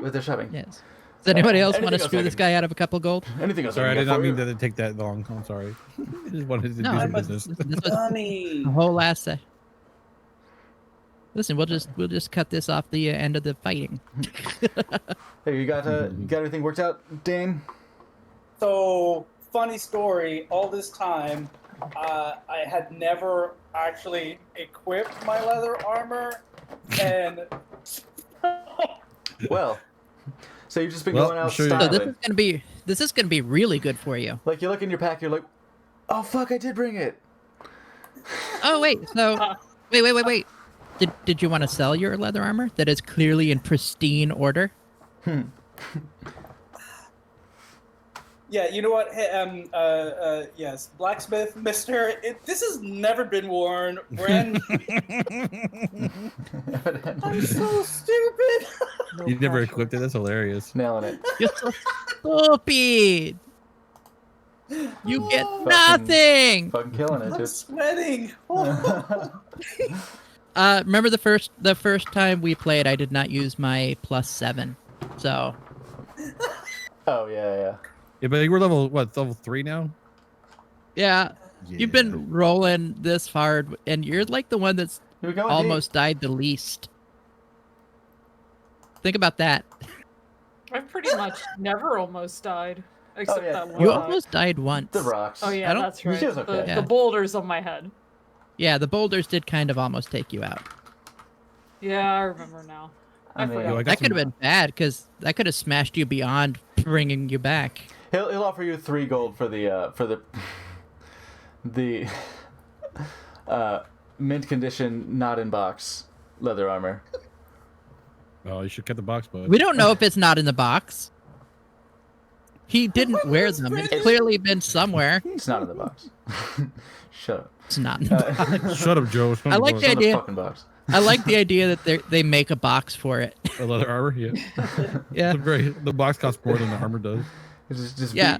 with their shopping? Yes. Does anybody else Anything want to else screw I this can- guy out of a couple gold? Anything else? Sorry, I can did get not for mean you? that to take that long. I'm sorry. I just wanted to No, do some I'm a- business. This was Dummy. the whole last session. Listen, we'll just cut this off the end of the fighting. Hey, you got everything worked out, Dane? So, funny story, all this time, I had never actually equipped my leather armor, and Well, so you've just been Well, going I'm out sure you- So styling. this is gonna be really good for you. Like you look in your pack, you're like, oh fuck, I did bring it. Oh wait, so wait. Did you want to sell your leather armor that is clearly in pristine order? yeah, you know what? Hey, yes, blacksmith, Mister. This has never been worn. Ren, I'm so stupid. No You never pressure. equipped it. That's hilarious. Nailing it. You're so stupid. You get Oh, nothing. Fucking killing it, I'm dude. sweating. Remember the first time we played, I did not use my +7. So Oh yeah. Yeah, but you were level 3 now? yeah, you've been rolling this hard, and you're like the one that's Here we go. almost died the least. Think about that. I've pretty much never almost died. Except yeah. that one You Well, time. almost died once. The rocks. Oh I yeah, don't- that's right. She was okay. Yeah. The boulders on my head. Yeah, the boulders did kind of almost take you out. Yeah, I remember now. I mean, forgot. Yo, I got That could have some- been bad because that could have smashed you beyond bringing you back. He'll offer you 3 gold for the mint condition, not in box leather armor. Oh, you should cut the box, bud. We don't know if it's not in the box. He didn't wear them. It's clearly been somewhere. It's not in the box. Shut up. It's not in the box. Shut up, Joe. It's not I the like box. the It's in the idea. fucking box. I like the idea that they make a box for it. The leather armor, yeah. Yeah. The box costs more than the armor does. It's just Yeah.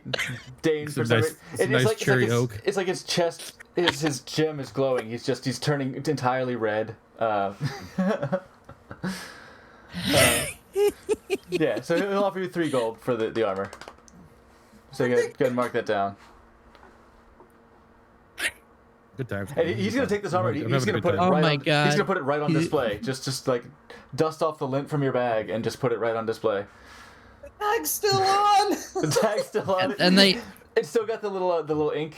Dane It's for a some nice- reason. it's a nice cherry oak. It's like his chest, his gem is glowing. He's turning entirely red. Yeah, so he'll offer you 3 gold for the armor. So go ahead and mark that down. Good times. And he's gonna take this armor. I'm He's having a gonna good put it time. Oh right. my on, God. He's gonna put it right on display. Just like dust off the lint from your bag and just put it right on display. Tag's still on. The tag's still on it. And they It's still got the little ink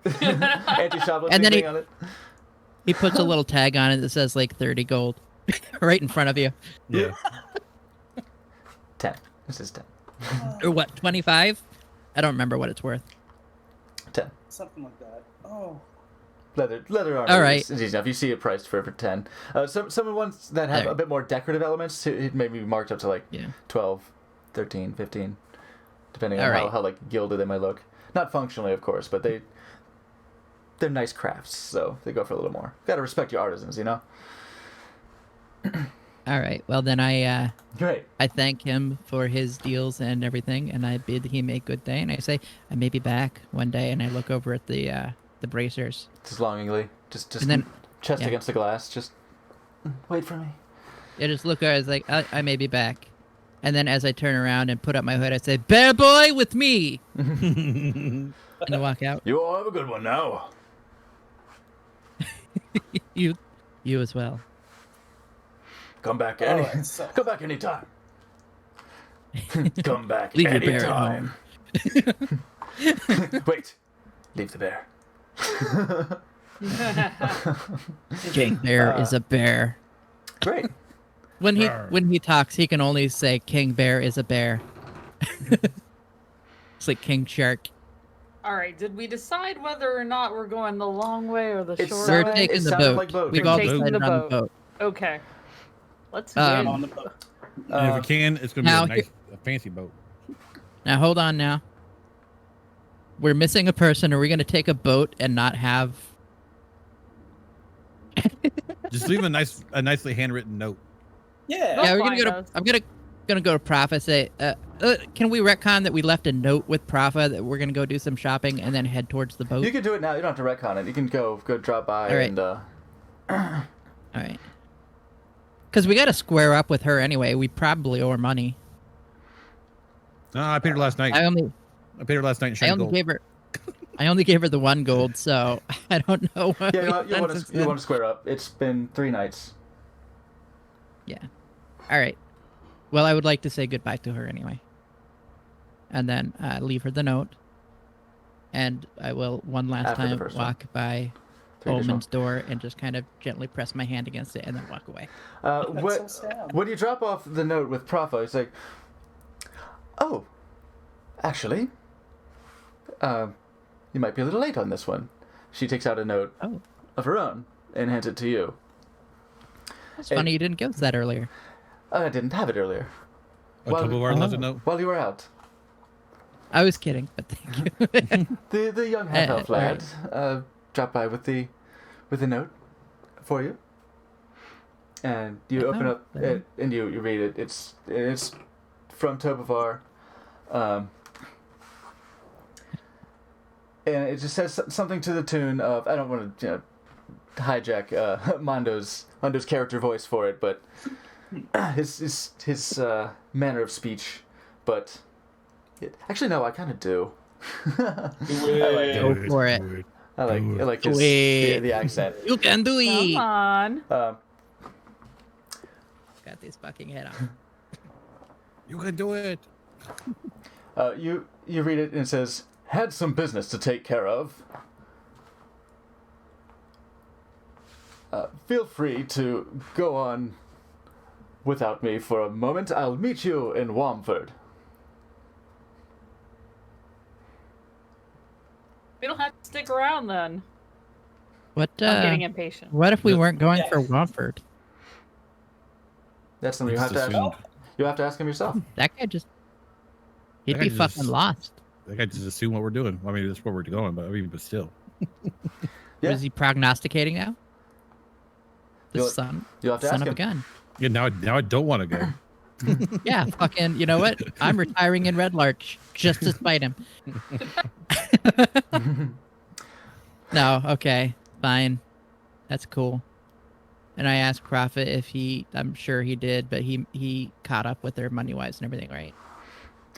anti-shoplifting And then thing on it. he puts a little tag on it that says like 30 gold, right in front of you. Yeah. 10. This is 10. Or what? 25? I don't remember what it's worth. 10. Something like that. Oh. Leather armor. All right. Is easy enough. You see it priced for 10. Some of the ones that have There. a bit more decorative elements, it may be marked up to like Yeah. 12, 13, 15, depending on All right. how like gilded they might look. Not functionally, of course, but they're nice crafts, so they go for a little more. Got to respect your artisans, you know. All right. Well, then I Great. thank him for his deals and everything, and I bid him a good day. And I say I may be back one day, and I look over at the bracers. Just longingly, just And then- chest yeah. against the glass. Just wait for me. I just look. I was like, I may be back. And then as I turn around and put up my hood, I say, "Bear boy with me," and I walk out. You all have a good one now. You as well. Come back All any. right, so- Come back anytime. Come back Leave your bear at anytime. Wait. Leave the bear. King Bear is a bear. Great. When Rawr. he talks, he can only say King Bear is a bear. It's like King Shark. All right. Did we decide whether or not we're going the long way or the It's short We're sounded- way? it taking the sounded boat. like boat. We've We're all taking decided the on the boat. boat. Okay. Let's Um, win. On the boat. And if we can, it's going to now be a fancy boat. Now hold on. Now we're missing a person. Are we going to take a boat and not have? Just leave a nicely handwritten note. Yeah. Yeah, we're fine, gonna go to. guys. I'm gonna go to Profa. Say, can we retcon that we left a note with Profa that we're gonna go do some shopping and then head towards the boat? You can do it now. You don't have to retcon it. You can go drop by All right. and All right. Because we got to square up with her anyway. We probably owe her money. No, I paid her last night. I I only paid her last night in shiny gold. gave her. I only gave her the 1 gold, so I don't know what yeah, we've you done want since to you then. want to square up. It's been 3 nights. Yeah. All right. Well, I would like to say goodbye to her anyway. And then leave her the note. and I will one last After the time first one. walk by 3 additional. Omen's door and just kind of gently press my hand against it and then walk away. What, so sad. when you drop off the note with Profa, it's like, oh, actually, you might be a little late on this one. She takes out a note Oh, of her own and hands it to you. that's funny you didn't give us that earlier. I didn't have it earlier. On top of our left a note. While you were out. I was kidding, but thank you. The young half-elf lad dropped by with the note for you. And you open up it, and you read it. It's from Tobovar. And it just says something to the tune of, I don't want to hijack Mondo's character voice for it, but his manner of speech. But actually, no, I kind of do. I like Go it. for it. I like his, Wait. the accent. You can do it. Come on. Um, Got this fucking head on. You can do it. you read it and it says, "Had some business to take care of. Feel free to go on without me for a moment. I'll meet you in Wamford." We don't have to stick around then. What? I'm getting impatient. What if we weren't going Yeah. for Wamford? That's something you Just have to assumed. ask. You have to ask him yourself. That guy just. He'd That be guy fucking just- lost. That guy just assume what we're doing. I mean, that's where we're going, but I mean, but still. Yeah. What is he prognosticating now? The You'll- son You'll have to son ask of a him. gun. Yeah, now I don't want to go. Yeah, fucking. You know what? I'm retiring in Red Larch just to spite him. No, okay, fine, that's cool. And I asked Prophet if I'm sure he did, but he caught up with her money wise and everything, right?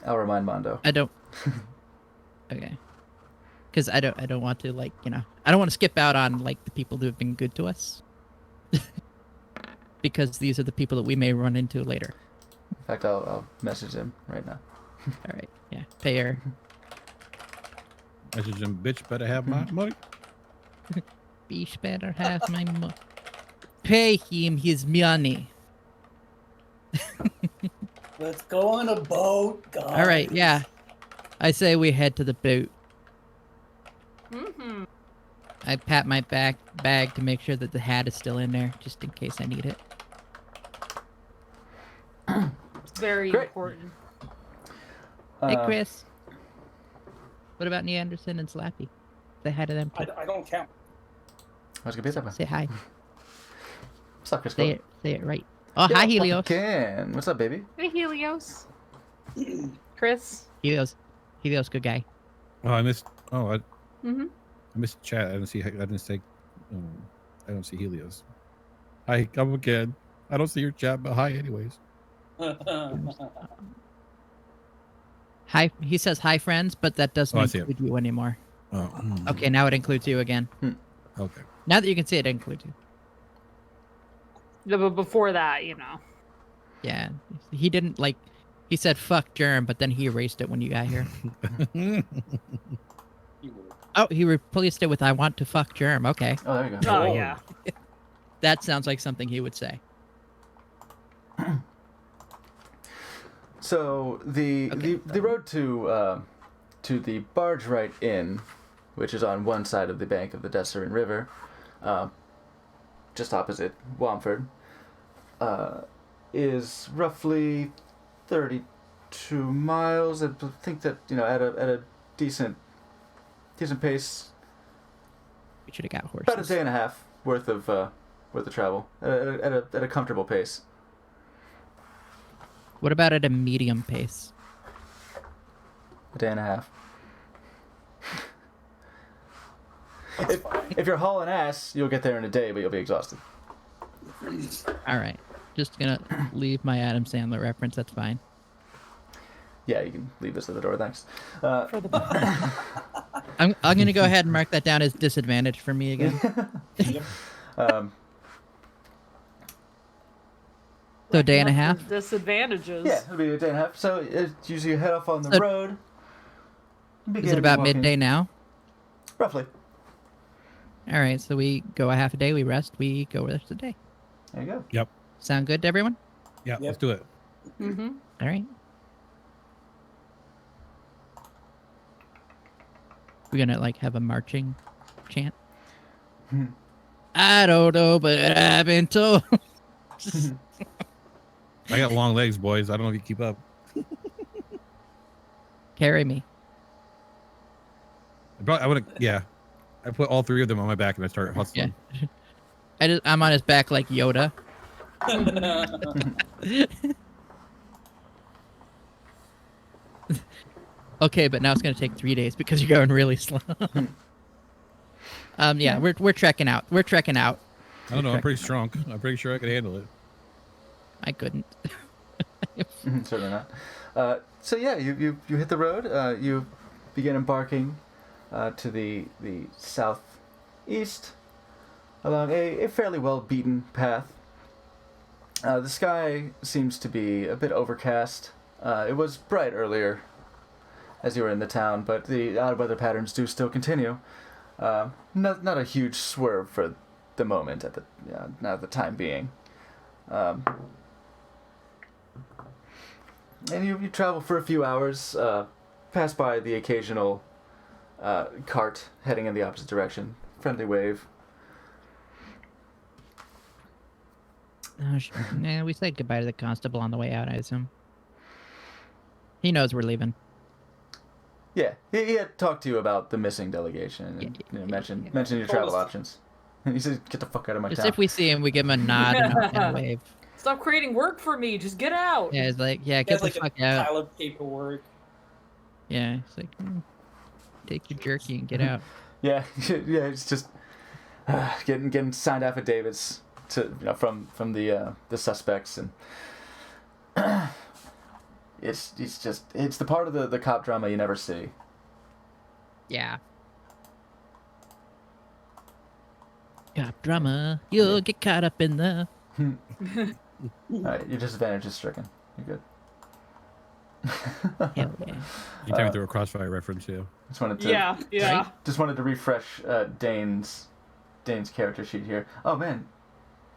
I'll remind Mondo. I don't. Okay. Because I don't want to I don't want to skip out on like the people who have been good to us. Because these are the people that we may run into later. In fact, I'll message him right now. All right, yeah, pay her. Message him, bitch, better have my money. Beach better have my money. Pay him his money. Let's go on a boat, guys. All right, yeah. I say we head to the boat. Mm-hmm. I pat my bag to make sure that the hat is still in there, just in case I need it. It's very Great. important. Hey, Uh, Chris. What about Neanderson and Slappy? Say hi to them too. I don't count. How's it gonna be that way? Say hi. What's up, Chris? Say it right. Oh, hi, Helios. Can. What's up, baby? Hey, Helios. Chris. Helios, good guy. Oh, I missed. Oh, I Mm-hmm. missed chat. I didn't see. I didn't say. I don't see Helios. Hi, come again. I don't see your chat, but hi, anyways. Hi. He says hi, friends, but that doesn't Oh, I see it. include you anymore. Oh, Okay, now it includes you again. okay. Now that you can see it, it includes you. Yeah, but before that, Yeah. He didn't he said fuck germ, but then he erased it when you got here. You would. Oh, he replaced it with I want to fuck germ. Okay. Oh, there you go. Oh, yeah. That sounds like something he would say. So the Okay, the road to the Barge Right Inn, which is on one side of the bank of the Desserin River, just opposite Wamford, is roughly 32 miles. I think that at a decent pace, We should have got horses. about a day and a half worth of travel at a comfortable pace. What about at a medium pace? A day and a half. That's fine. If you're hauling ass, you'll get there in a day, but you'll be exhausted. All right. Just gonna leave my Adam Sandler reference. That's fine. Yeah, you can leave this at the door, thanks. For the I'm gonna go ahead and mark that down as disadvantage for me again. Yep. So day and a half. Disadvantages. Yeah, it'll be a day and a half. So it's usually you head off on the So- road. Is it about midday now? Roughly. All right, so we go a half a day, we rest, we go the rest of the day. There you go. Yep. Sound good to everyone? Yeah. Yep. Let's do it. Mm-hmm. All right. We're gonna like have a marching chant. I don't know, but I've been told. I got long legs, boys. I don't know if you keep up. Carry me. I would. Yeah. I put all 3 of them on my back and I start hustling. Yeah. I'm on his back like Yoda. Okay, but now it's gonna take 3 days because you're going really slow. Yeah, we're trekking out. We're trekking out. I don't know. I'm pretty strong. I'm pretty sure I could handle it. I couldn't. Certainly not. So yeah, you hit the road. You begin embarking to the southeast along a fairly well beaten path. The sky seems to be a bit overcast. It was bright earlier as you were in the town, but the odd weather patterns do still continue. Not a huge swerve for the moment not at the time being. And you travel for a few hours, pass by the occasional cart heading in the opposite direction. Friendly wave. Nah, we said goodbye to the constable on the way out, I assume. He knows we're leaving. Yeah, he had talked to you about the missing delegation and mentioned your travel options. And he said, "Get the fuck out of my Just town." if we see him, we give him a nod and a wave. Stop creating work for me. Just get out. Yeah, it's like, yeah, He get has the like fuck a out. pile of paperwork. Yeah, it's like, take your jerky and get out. Yeah, yeah, it's just getting signed affidavits to from the suspects, and it's the part of the cop drama you never see. Yeah. Cop drama, you'll get caught up in the... All right, your disadvantage is stricken. You're good. Hell yeah. You take me through a Crossfire reference, yeah. Just wanted to Yeah. just wanted to refresh Dane's character sheet here. Oh man.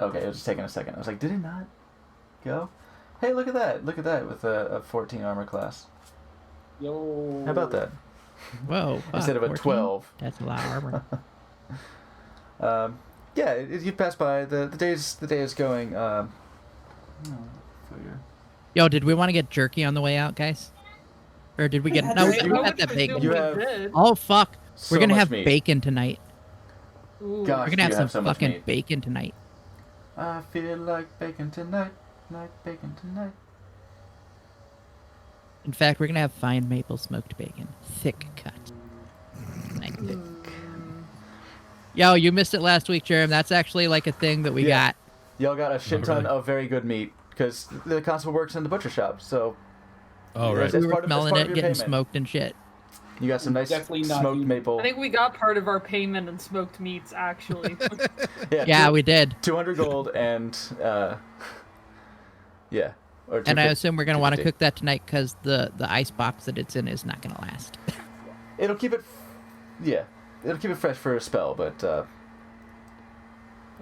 Okay, it was just taking a second. I was like, did it not go? Hey, look at that! Look at that with a 14 armor class. Yo. How about that? Whoa. Fuck, Instead of a 14? 12. That's a lot of armor. Yeah, you pass by the day is going. Yo, did we want to get jerky on the way out, guys? Or did we get... No, we You- got that bacon. You have Oh, fuck. so We're going to much have meat. bacon tonight. Ooh. Gosh, We're going to have you some so much fucking meat. bacon tonight. I feel like bacon tonight, like bacon tonight. In fact, we're going to have fine maple smoked bacon. Thick cut. Like thick. Yo, you missed it last week, Jerem. That's actually like a thing that we Yeah. got. Y'all got a shit Oh, ton really? of very good meat because the constable works in the butcher shop, so Oh, Yeah, right. As We part were of- as smelling part it, of your getting payment. smoked and shit. you got some nice Definitely not smoked you. maple. I think we got part of our payment in smoked meats, actually. Yeah, we did. 200 gold and yeah. Or And I 250. assume we're going to want to 250. cook that tonight because the ice box that it's in is not going to last. It'll keep it. Yeah, it'll keep it fresh for a spell, but a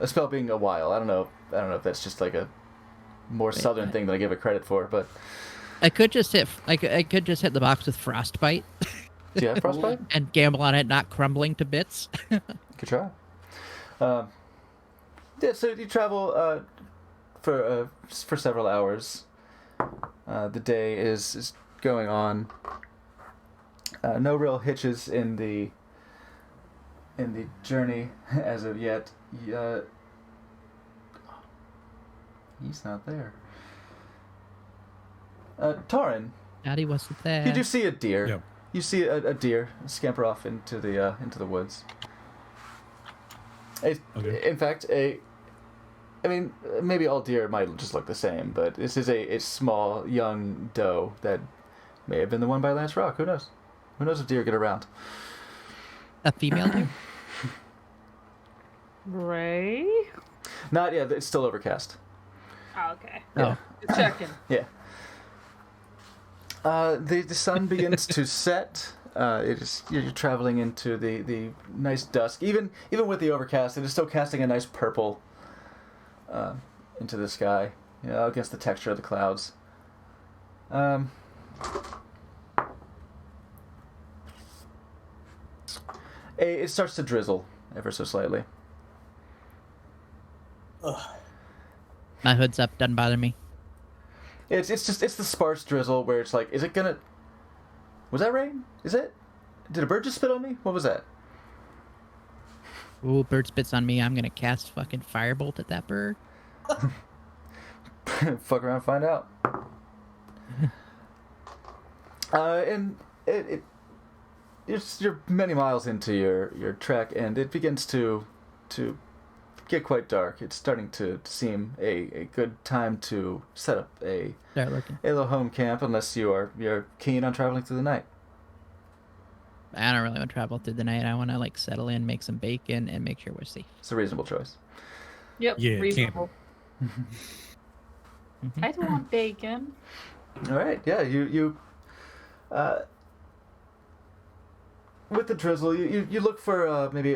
spell being a while. I don't know if that's just like a more southern thing than I give it credit for, but I could just hit the box with frostbite do you have frostbite? and gamble on it not crumbling to bits. Good try. Yeah, so you travel for several hours. The day is going on. No real hitches in the journey as of yet. He's not there. Torin, Daddy wasn't there. you do see a deer. Yeah. You see a deer scamper off into the woods. Okay. In fact, I mean, maybe all deer might just look the same, but this is a small, young doe that may have been the one by Lance Rock. Who knows? Who knows if deer get around? A female deer? Ray? Not yet. It's still overcast. Oh, okay. Oh. Just checking. Yeah. The sun begins to set It is you're traveling into the nice dusk. Even with the overcast, it is still casting a nice purple into the sky, against the texture of the clouds. It starts to drizzle ever so slightly. Ugh. My hood's up. Doesn't bother me. It's the sparse drizzle where it's like, is it gonna? Was that rain? Is it? Did a bird just spit on me? What was that? Ooh, bird spits on me. I'm gonna cast fucking firebolt at that bird. Fuck around, find out. And you're many miles into your trek, and it begins to get quite dark. It's starting to seem a good time to set up a Start looking. little home camp, unless you're keen on traveling through the night. I don't really want to travel through the night. I want to like settle in, make some bacon, and make sure we're safe. It's a reasonable choice. Yep, Yeah, reasonable. Mhm. I don't want bacon. All right, yeah, you with the drizzle, you look for maybe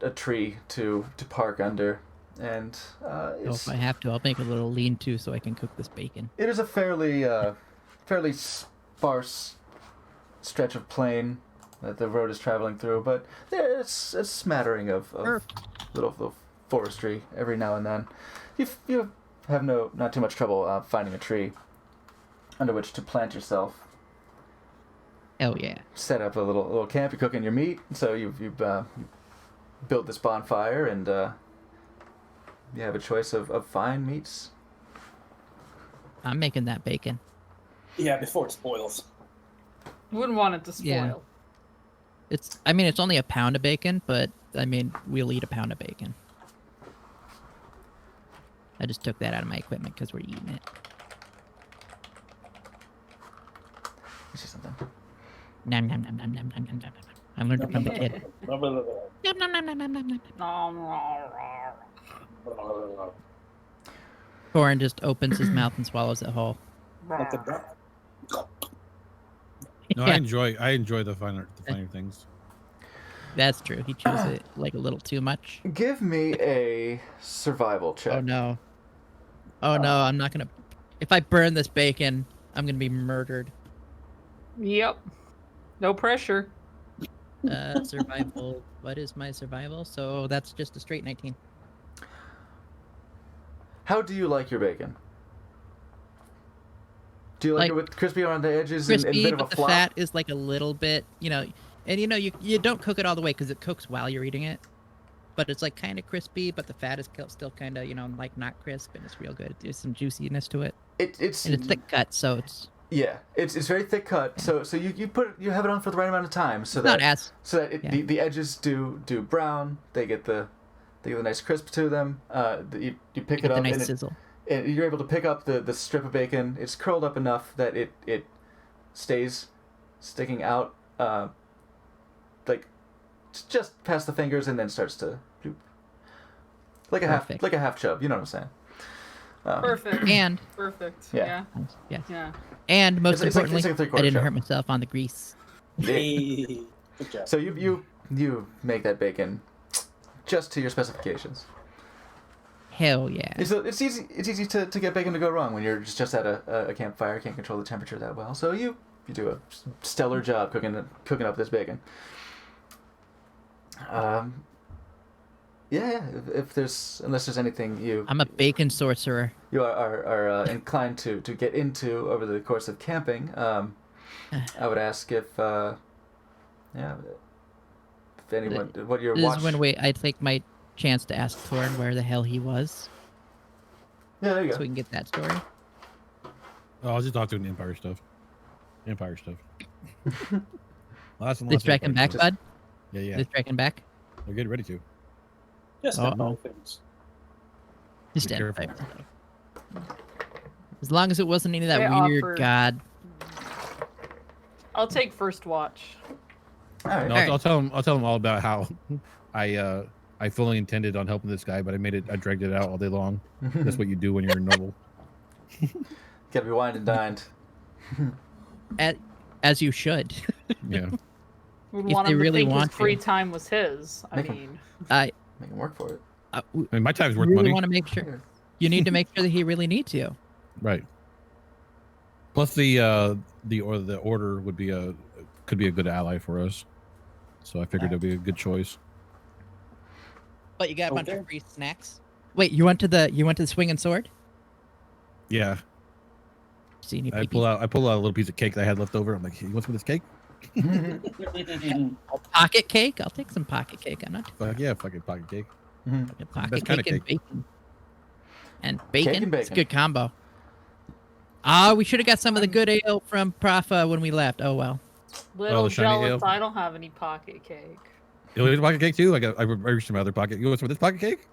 a tree to park under, and So if I have to, I'll make a little lean-to so I can cook this bacon. it is a fairly sparse stretch of plain that the road is traveling through, but there's a smattering of little forestry every now and then. You have not too much trouble finding a tree under which to plant yourself. Oh yeah. Set up a little camp. You're cooking your meat, so you build this bonfire, and you have a choice of fine meats. I'm making that bacon. Yeah, before it spoils. Wouldn't want it to spoil. Yeah. It's only a pound of bacon, but we'll eat a pound of bacon. I just took that out of my equipment because we're eating it. You see something? Nom nom nom nom nom nom nom nom. I learned it from the kid. Nom nom nom nom nom nom nom. Thorin just opens his mouth and swallows it whole. Like the duck. No, Yeah. I enjoy the finer things. That's true. He chews it like a little too much. Give me a survival check. Oh no. Oh no, I'm not gonna. If I burn this bacon, I'm gonna be murdered. Yep. No pressure. Survival. What is my survival? So that's just a straight 19. How do you like your bacon? Do you like it with crispy on the edges and a Crispy, bit of a but the flop? fat is like a little bit, and you don't cook it all the way because it cooks while you're eating it. But it's like kind of crispy, but the fat is still kind of, like not crisp, and it's real good. There's some juiciness to it, It's and it's thick cut, so it's yeah, it's very thick cut. So you have it on for the right amount of time, so not that as the edges do brown. They get the nice crisp to them. You pick it the up nice and sizzle. and you're able to pick up the strip of bacon. It's curled up enough that it stays sticking out, like just past the fingers, and then starts to like a Perfect. half chub. You know what I'm saying? Perfect. And Perfect. Yeah. Yeah. yes, Yeah. and most It's like importantly, a three-quarter I didn't chub. hurt myself on the grease. Hey. Good job. So you make that bacon just to your specifications. Hell yeah. So it's easy to get bacon to go wrong when you're just at a campfire, can't control the temperature that well. So you do a stellar job cooking up this bacon. Yeah. Unless there's anything I'm a bacon sorcerer. you are inclined to get into over the course of camping, I would ask if anyone what your This watch. is when I take my chance to ask Thorin where the hell he was, Yeah, there you so go. we can get that story. Oh, I was just talking doing Empire stuff. Lots and They lots of striking Empire back, stuff. bud? Yeah. They striking back? They're getting ready to. Just Uh-oh. Empire things. Just Be end careful. As long as it wasn't any of that They weird offer- god. I'll take first watch. All right. No, Alright. I'll tell them all about how I fully intended on helping this guy, but I dragged it out all day long. That's what you do when you're a noble. Gotta be wined and dined. As you should. Yeah. Would If want they him to really think his want to. free time was his. I Make him- mean, I Make him work for it. I mean, my time's worth really money. want to make sure. You need to make sure that he really needs you. Right. Plus the order could be a good ally for us. So I figured it'd be a good choice. But you got a bunch Okay. of free snacks. Wait, you went to the swinging sword? Yeah. See any I pee-pee? pull out a little piece of cake that I had left over. I'm like, hey, you want some of this cake? Pocket cake? I'll take some pocket cake. I'm not Fuck yeah, fucking pocket cake. fucking pocket Best cake kinda and cake. bacon. And bacon? and It's a bacon. good combo. Ah, we should have got some of the good ale from Profa when we left. Oh well. little the shiny jealous. ale? I don't have any pocket cake. You want a pocket cake too? I reached in my other pocket. You want some of this pocket cake?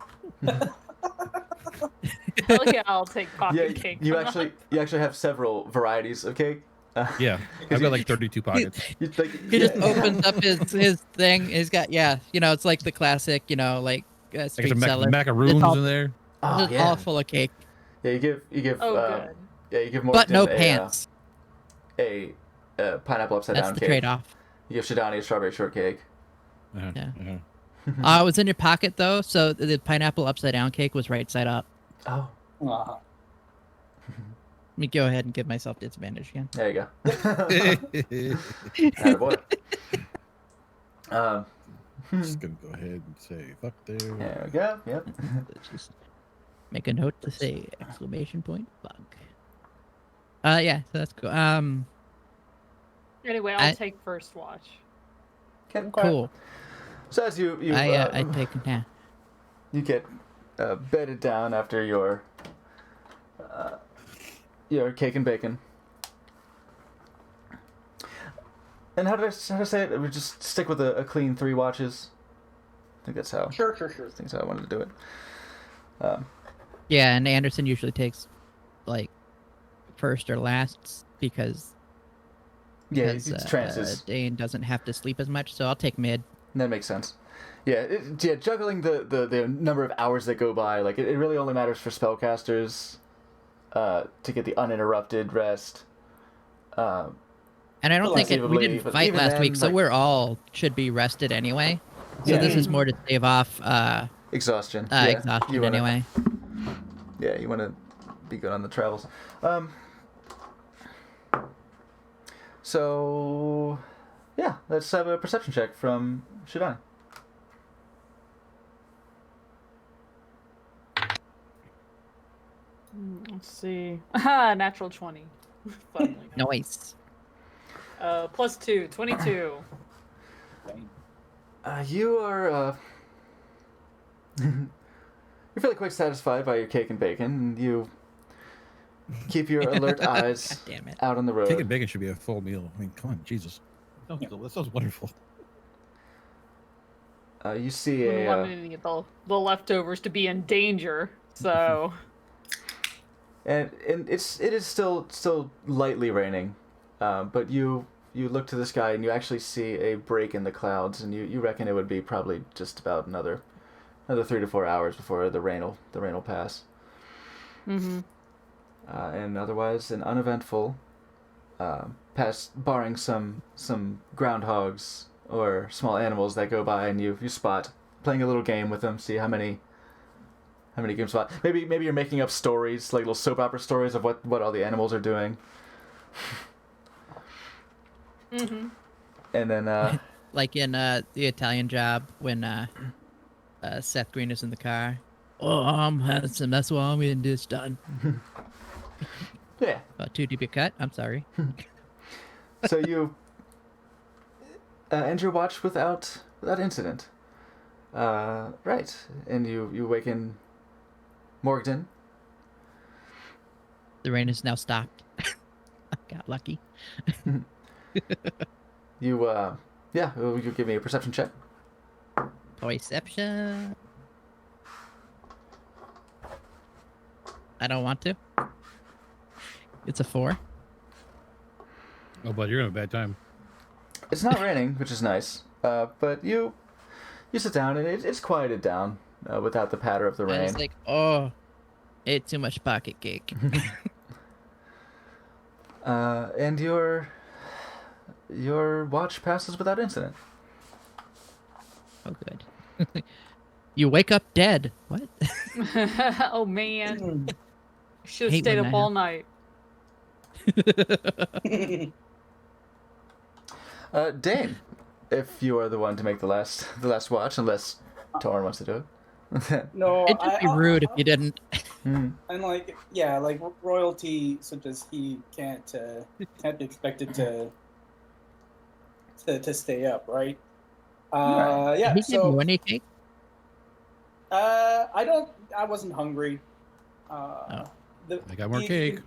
Hell yeah, I'll take Yeah, pocket cake. you I'm not- actually have several varieties of cake. Yeah. I've got like 32 pockets. You think, He just opens up his thing. He's got it's like the classic, like I got street some seller. macaroons It's all- in there. Oh, Just yeah. all full of cake, Yeah, you give Oh, good. you give but no Morgan pants. a pineapple upside That's down the cake. trade-off. You give Shadani a strawberry shortcake. Uh-huh, Yeah. uh-huh. It was in your pocket though, so the pineapple upside down cake was right side up. Oh, Ah. Let me go ahead and give myself disadvantage again. there you go. Attaboy. Just gonna go ahead and say fuck there. There we go. Yep. Let's just make a note to say exclamation point fuck. Yeah, so that's cool. Anyway, I- I'll take first watch. Okay. Cool. So as you I take you get bedded down after your cake and bacon. And how did I say it? We just stick with a clean 3 watches. I think that's how. Sure. I think that's how I wanted to do it. Yeah, and Anderson usually takes like first or last because It's trances. Dane doesn't have to sleep as much, so I'll take mid. That makes sense. Yeah, juggling the number of hours that go by, like it really only matters for spellcasters to get the uninterrupted rest. And I don't Well, think we conceivably, didn't but fight even last then, week, so like- we're all should be rested anyway. So Yeah. this is more to save off Exhaustion. exhaustion you wanna, anyway. Yeah, you want to be good on the travels. So, yeah, let's have a perception check from Shivani. Let's see. Natural 20. Finally. Nice. +2, 22. You are, you're feeling quite satisfied by your cake and bacon, and you keep your alert eyes God damn it. out on the road. Cake and bacon should be a full meal. I mean, come on, Jesus. That sounds wonderful. You see Wouldn't a, want any of the leftovers to be in danger, so... and it is still lightly raining, but you look to the sky and you actually see a break in the clouds, and you reckon it would be probably just about another 3 to 4 hours before the rain will pass. Mm-hmm. And otherwise an uneventful past, barring some groundhogs or small animals that go by and you spot, playing a little game with them, see how many games spot. Maybe you're making up stories, like little soap opera stories of what all the animals are doing. Mm-hmm. And then Like in the Italian Job when Seth Green is in the car. Oh, I'm handsome. That's why I'm getting this done. yeah. About too deep a cut. I'm sorry. So you end your watch without incident. Right. And you waken Morgden. The rain is now stopped. I got lucky. You you give me a perception check. Perception. I don't want to. It's a 4. Oh, but you're having a bad time. It's not raining, which is nice. But you sit down and it's quieted down without the patter of the I rain. was like, oh, ate too much pocket cake. And your watch passes without incident. Oh, good. You wake up dead. What? Oh man, should have Hate stayed when up that all night. Dane, if you are the one to make the last watch, unless Torrin wants to do it. No, It'd just be rude if you didn't. Hmm. And like, yeah, like royalty, such as he can't be expected to stay up, right? Right. Yeah. Did he give So you any cake? I wasn't hungry. Oh. I got more cake.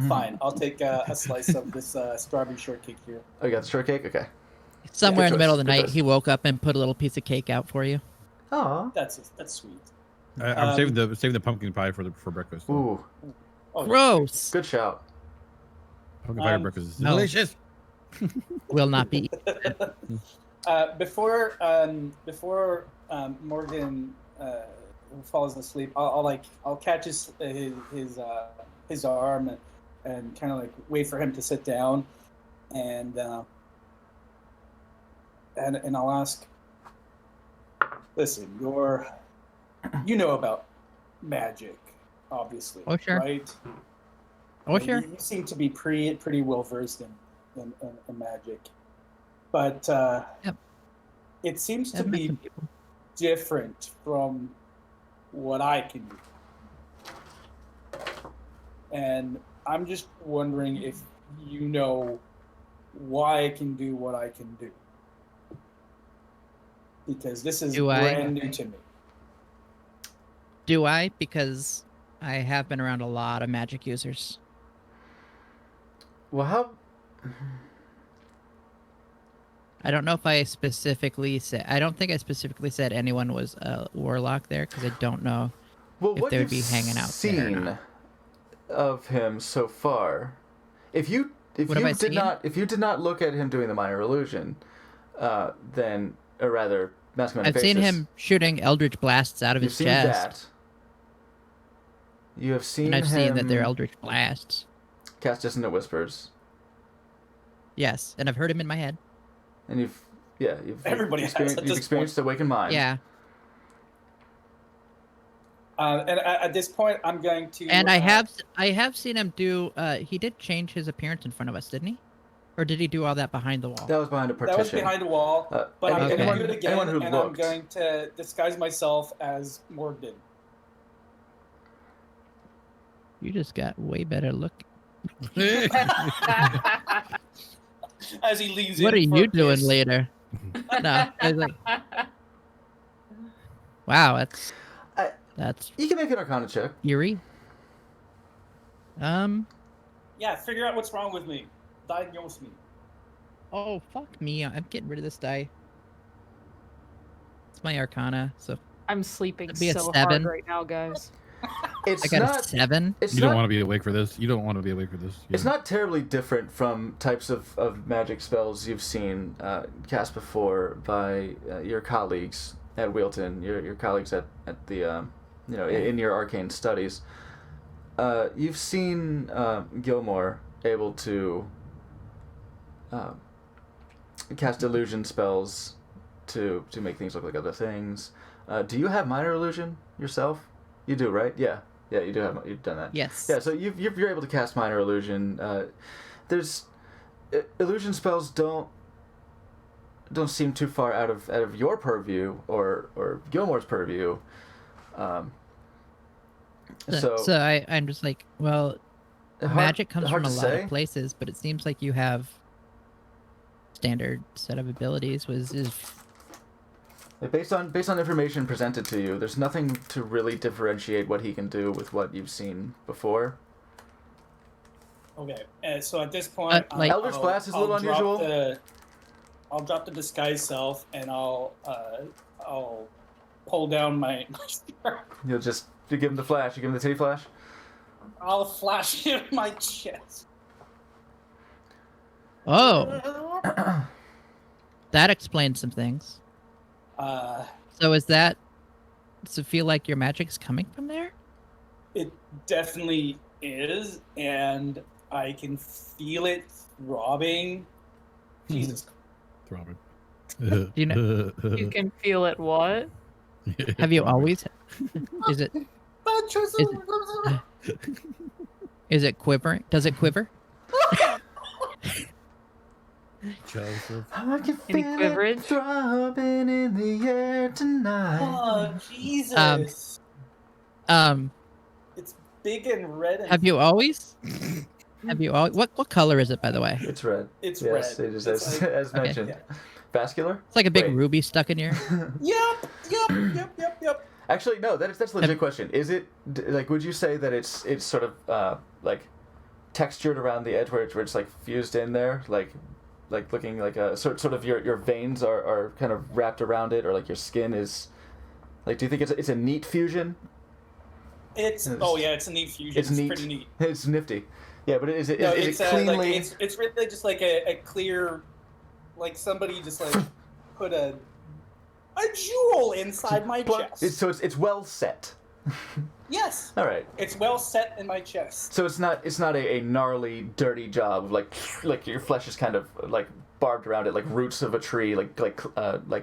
Fine, I'll take a slice of this strawberry shortcake here. Oh, you got the shortcake? Okay. Somewhere in Good the middle of the choice, good night, choice. he woke up and put a little piece of cake out for you. Aw. That's sweet. I'm saving the pumpkin pie for breakfast. though. Ooh. Oh, Gross. Good shout. Pumpkin pie for breakfast is no. delicious. Will not be. Before Morgan falls asleep, I'll catch his arm and kind of like wait for him to sit down, and I'll ask, listen, you know about magic, obviously, Oh, sure. right? Oh, sure. You seem to be pretty well versed in magic, but Yep. it seems to I've met be some people. different from what I can do. And I'm just wondering if you know why I can do what I can do. Because this is Do I? brand new to me. Do I? Because I have been around a lot of magic users. Well, how? I don't know if I specifically said. I don't think I specifically said anyone was a warlock there because I don't know. Well, If what they would you've be hanging out there or seen not. of him so far, if you What have I seen? did not look at him doing the minor illusion, then or rather, masculine I've seen him shooting eldritch blasts out of You've his seen chest, that. You have seen and I've seen that they're him eldritch blasts. cast dissonant whispers, Yes, and I've heard him in my head. and Everybody has experienced, at you've this experienced Awakened Mind. Yeah, And at this point, I'm going to. and I have seen him do. He did change his appearance in front of us, didn't he? Or did he do all that behind the wall? That was behind a partition. That was behind a wall, but I'm Okay. going to do it again, anyone who and looked. I'm going to disguise myself as Morgan. You just got way better look. As he leaves in. What are for you a doing kiss. later? No, I was like, wow, that's You can make an Arcana check. eerie. Yeah, figure out what's wrong with me. Diagnose me. Oh fuck me! I'm getting rid of this die. It's my Arcana, so I'm sleeping That'd be a so 7. hard right now, guys. It's I got not. a 7. It's You not. don't want to be awake for this. You don't want to be awake for this. It's not terribly different from types of magic spells you've seen cast before by your colleagues at Wilton, your colleagues at the in your arcane studies. You've seen Gilmore able to cast illusion spells to make things look like other things. Do you have minor illusion yourself? You do, right? Yeah, you do have. You've done that. Yes. Yeah, so you're able to cast minor illusion. There's illusion spells don't seem too far out of your purview or Gilmore's purview. So I'm just like, well, magic comes hard from a to lot say. of places, but it seems like you have standard set of abilities. Based on information presented to you, there's nothing to really differentiate what he can do with what you've seen before. Okay, so at this point, like- Eldritch Blast is a little unusual. I'll drop the disguise self, and I'll pull down my You'll just you give him the flash. You give him the titty flash. I'll flash him in my chest. Oh, that explains some things. So is that? Does it feel like your magic's coming from there? It definitely is, and I can feel it throbbing. Jesus. Throbbing. Do you know? You can feel it. What? Have you always? Is it? Is it quivering? Does it quiver? Joseph. I can Any feel it quiverage? throbbing in the air tonight. Oh, Jesus. Um. It's big and red and Have you always? Have you all? What color is it, by the way? It's red. It's Yes, red. it is It's as, like- as Okay. mentioned. Vascular? It's like a big Wait. ruby stuck in your. Yep. Actually, no. That's a legit question. Is it like? Would you say that it's sort of like textured around the edge where it's like fused in there, like looking like a sort of your veins are kind of wrapped around it, or like your skin is like? Do you think it's a neat fusion? It's it's a neat fusion. It's neat. Pretty neat. It's nifty. Yeah, but is it No, is it's it cleanly? like it's really just like a clear, like somebody just like put a jewel inside my chest. It's well set. Yes, All right. it's well set in my chest. So it's not a gnarly, dirty job like your flesh is kind of like barbed around it like roots of a tree like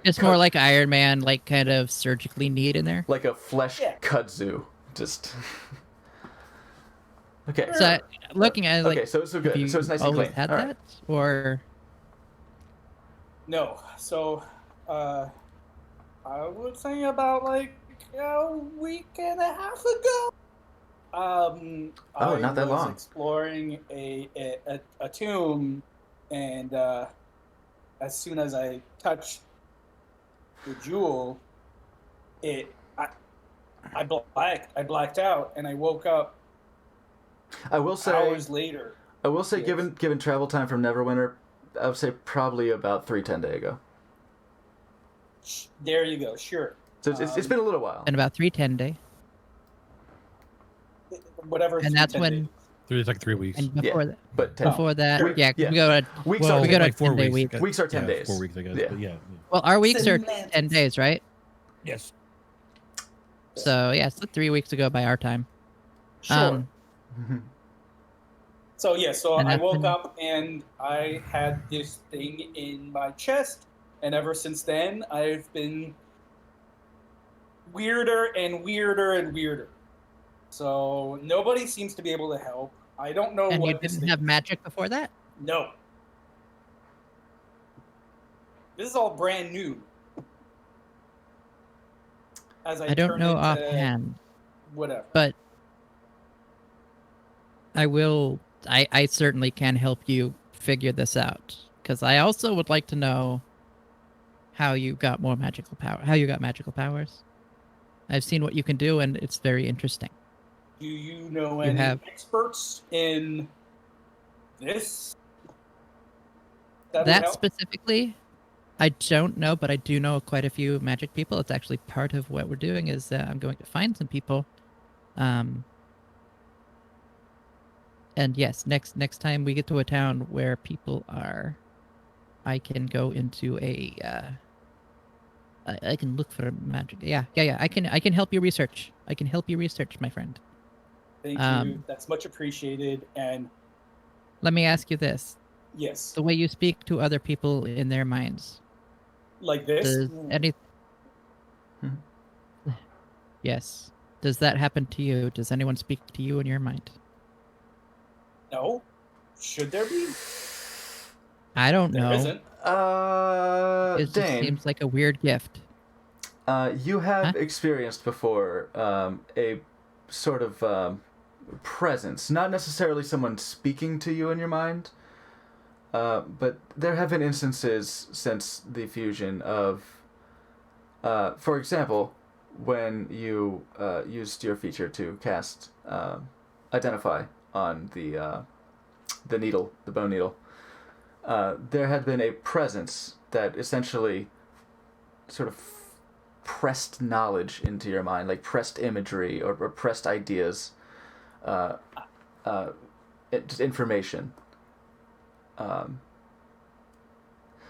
It's cut- more like Iron Man, like kind of surgically neat in there. like a flesh Yeah. kudzu. Just okay. So looking at it, like, okay, so have good. you So it's nice and always clean. had All that, right. or No, so I would say about like a week and a half ago. not that I was long. exploring a tomb, and as soon as I touched the jewel, I blacked out, and I woke up I will say hours later. Yes. given travel time from Neverwinter, I would say probably about 3-10 days ago. There you go. Sure. So it's been a little while. in about 310 day, Whatever. and that's 10 when. days. It's like 3 weeks. And before that, But 10, before that, Week- yeah, 'cause yeah. we go to Weeks well, are we ten go to days. 4 10-day weeks. week. Weeks are 10 Yeah, days. 4 weeks, I guess. Yeah. But yeah. Well, our weeks are Semantics. 10 days, right? Yes. So yeah, so 3 weeks ago by our time. Sure. So And I that's woke when- up and I had this thing in my chest, and ever since then I've been weirder and weirder and weirder. So nobody seems to be able to help. I don't know And what you this didn't thing have is. magic before that? No. This is all brand new. As I don't turn know into offhand, whatever. but I will. I certainly can help you figure this out, because I also would like to know how you got more magical power. How you got magical powers? I've seen what you can do, and it's very interesting. Do you know You any have- experts in this? That would That help? specifically, I don't know, but I do know quite a few magic people. It's actually part of what we're doing. Is I'm going to find some people, and yes, next time we get to a town where people are, I can go into a. I can look for magic. Yeah. I can help you research. I can help you research, my friend. Thank you. That's much appreciated. And Let me ask you this: yes, the way you speak to other people in their minds, like this. does any? Yes. Does that happen to you? Does anyone speak to you in your mind? No. Should there be? I don't There know. isn't. It just Dane, seems like a weird gift. you have Huh? experienced before a sort of presence, not necessarily someone speaking to you in your mind, but there have been instances since the fusion of, for example, when you used your feature to cast Identify on the needle, the bone needle. There had been a presence that essentially sort of pressed knowledge into your mind, like pressed imagery or pressed ideas, just information.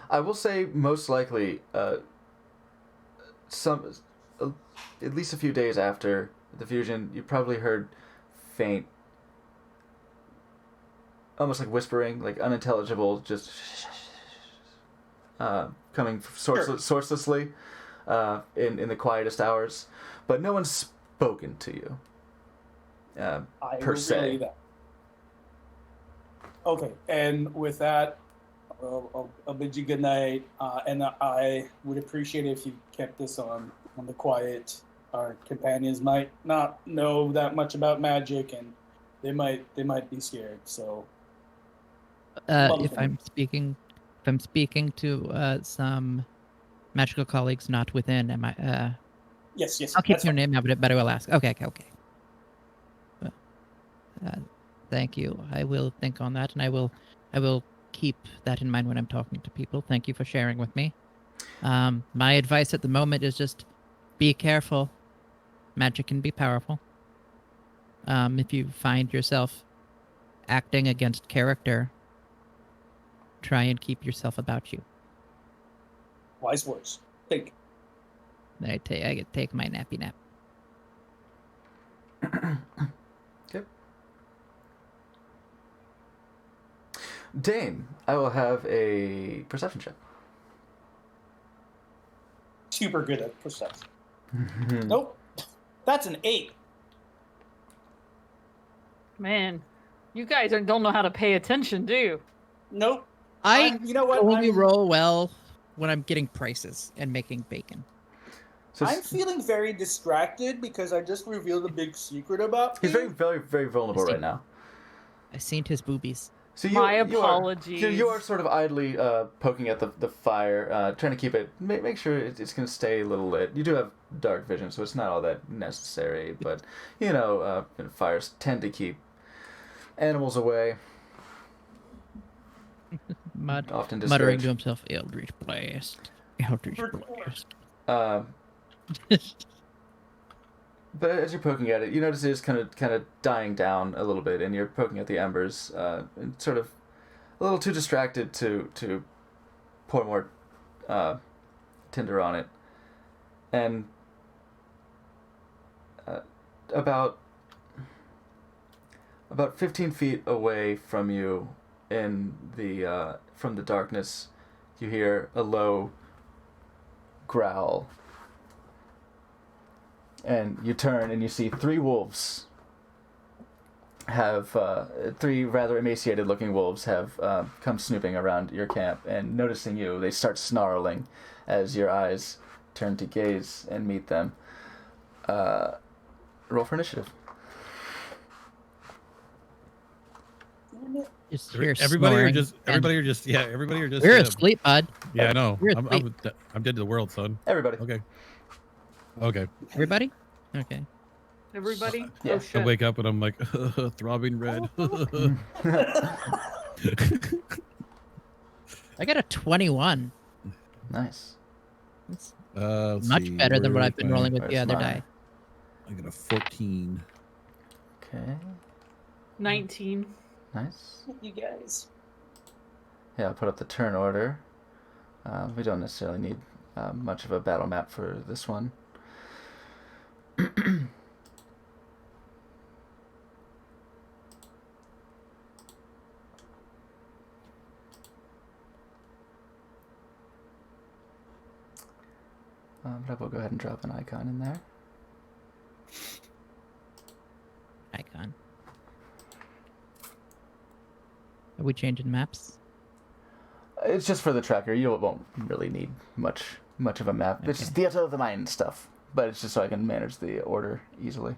I will say most likely at least a few days after the fusion, you probably heard faint, almost like whispering, like unintelligible, just coming sourcelessly in the quietest hours, but no one's spoken to you I per will se. relay that. Okay, and with that, I'll bid you good night, and I would appreciate it if you kept this on the quiet. Our companions might not know that much about magic, and they might be scared. So, If I'm speaking to some magical colleagues not within, am I? yes, I'll keep that's your fine. name out, but I will ask. Okay. Well, thank you. I will think on that, and I will keep that in mind when I'm talking to people. Thank you for sharing with me. My advice at the moment is just be careful. Magic can be powerful. If you find yourself acting against character, try and keep yourself about you. Wise words. Think. I take my nappy nap. Okay. Dane, I will have a perception check. Super good at perception. Nope. That's an 8. Man, you guys don't know how to pay attention, do you? Nope. I you know what? only roll well when I'm getting prices and making bacon. So I'm feeling very distracted because I just revealed a big secret about he's me. very, very vulnerable right now. I seen his boobies. So My you apologies. You are sort of idly poking at the fire, trying to keep it, make sure it's going to stay a little lit. You do have dark vision, so it's not all that necessary, but, fires tend to keep animals away. Often Muttering discouraged. to himself, Eldritch Blast. Eldritch Blast. But as you're poking at it, you notice it's kind of dying down a little bit, and you're poking at the embers, and sort of a little too distracted to pour more tinder on it. And about 15 feet away from you, from the darkness, you hear a low growl. And you turn and you see 3 wolves have, 3 rather emaciated looking wolves have come snooping around your camp, and noticing you, they start snarling as your eyes turn to gaze and meet them. Roll for initiative. Just hear Everybody snoring are just We're asleep, bud. Yeah, I know. We're I'm dead to the world, son. Everybody. Okay. Everybody? Okay. Everybody? Yeah. Oh, I shit. wake up and I'm like, throbbing red. I got a 21. Nice. That's Let's much see, better than what I've been where's rolling with the where's other my- die. I got a 14. Okay. 19. Nice. You guys. Yeah, I'll put up the turn order. We don't necessarily need much of a battle map for this one. But I will go ahead and drop an icon in there. Icon. Are we changing maps? It's just for the tracker. You won't really need much of a map. It's just theater of the mind stuff. But it's just so I can manage the order easily.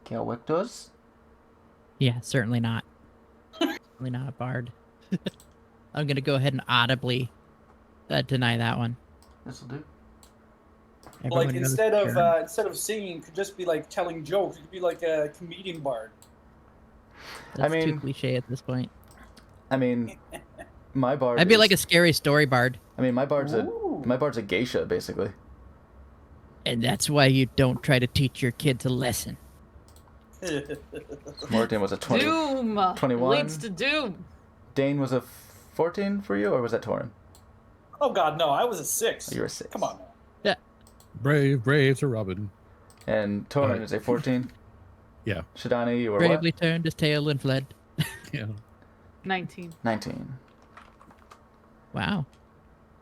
Gale Wictos? Yeah, certainly not. Certainly not a bard. I'm gonna go ahead and audibly deny that one. This'll do. Everyone Like knows instead turn. of singing, it could just be like telling jokes. It could be like a comedian bard. That's too mean- cliche at this point. I mean, my bard. I'd be is- like a scary story bard, I mean, my bard's Ooh. a geisha, basically. and that's why you don't try to teach your kids a lesson. Morgan was a 20. Doom 21. leads to doom. Dane was a 14 for you, or was that Torin? Oh God, no! I was a 6. Oh, you were a 6. Come on. Brave Sir Robin. And Torin Alright. is a 14. Yeah. Shidani, you were Bravely what? turned his tail and fled. Yeah. 19. 19. Wow.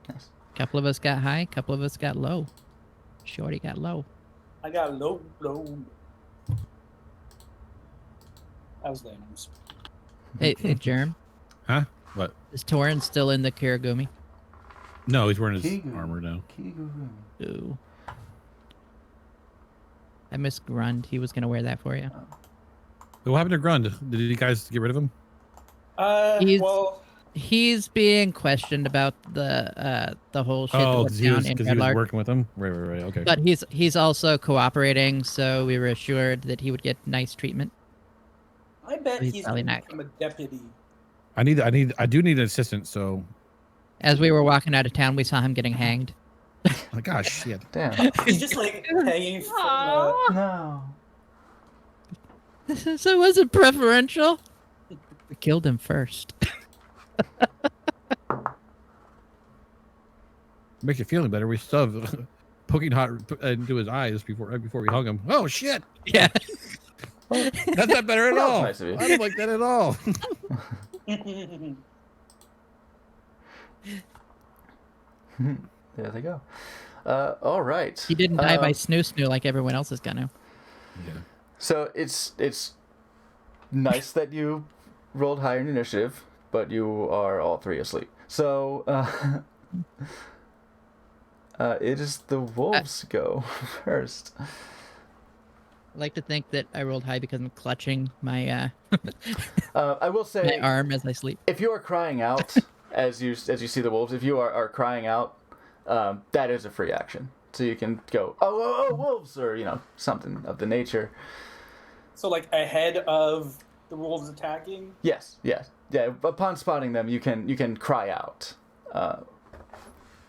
Nice. Couple of us got high, couple of us got low. Shorty got low. I got low. That was lame. Hey, Jerem, Huh? What? is Torin still in the Kirigumi? No, he's wearing his Kigu. armor now. Kigurumi. Ooh. I miss Grund. He was gonna wear that for you. What happened to Grund? Did you guys get rid of him? He's- Well, He's being questioned about the whole shit that Oh, went because he down was in because he was Redlark. working with him. Right. Okay. But he's also cooperating, so we were assured that he would get nice treatment. I bet He's he's probably going to not. become a deputy. I do need an assistant. So, As we were walking out of town, we saw him getting hanged. like, gosh, shit. Damn. He's just like hanging from Aw. No. So it wasn't preferential. We killed him first. Makes you feeling better. We still have poking hot into his eyes right before we hung him. Oh shit! Yeah. That's not better at That was all. nice of you. I don't like that at all. There they go. All right. He didn't die by snoo like everyone else is gonna. Yeah. So it's nice that you rolled higher in initiative, but you are all three asleep. So it is the wolves go first. I like to think that I rolled high because I'm clutching my I will say, my arm as I sleep. if you are crying out as you see the wolves, if you are crying out, that is a free action. So you can go, oh, wolves, or something of the nature. So like ahead of the wolves attacking. Yes. Yeah. Upon spotting them, you can cry out.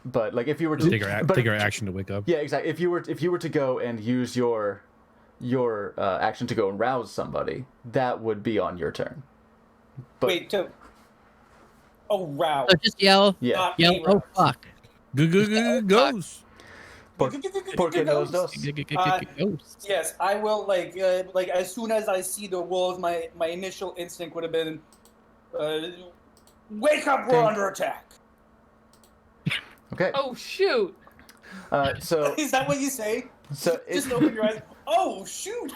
But like if you were to Take our action to wake up. yeah, exactly. If you were to go and use your action to go and rouse somebody, that would be on your turn. But Wait, oh, row. So just yell, yeah, Not yell, a oh row. fuck. Goes. porque nos dos. Ghosts. Yes, I will. Like as soon as I see the wolves, my initial instinct would have been, wake up! We're Okay. under attack. Okay. Oh shoot! So Is that what you say? so Just open your eyes. Oh shoot!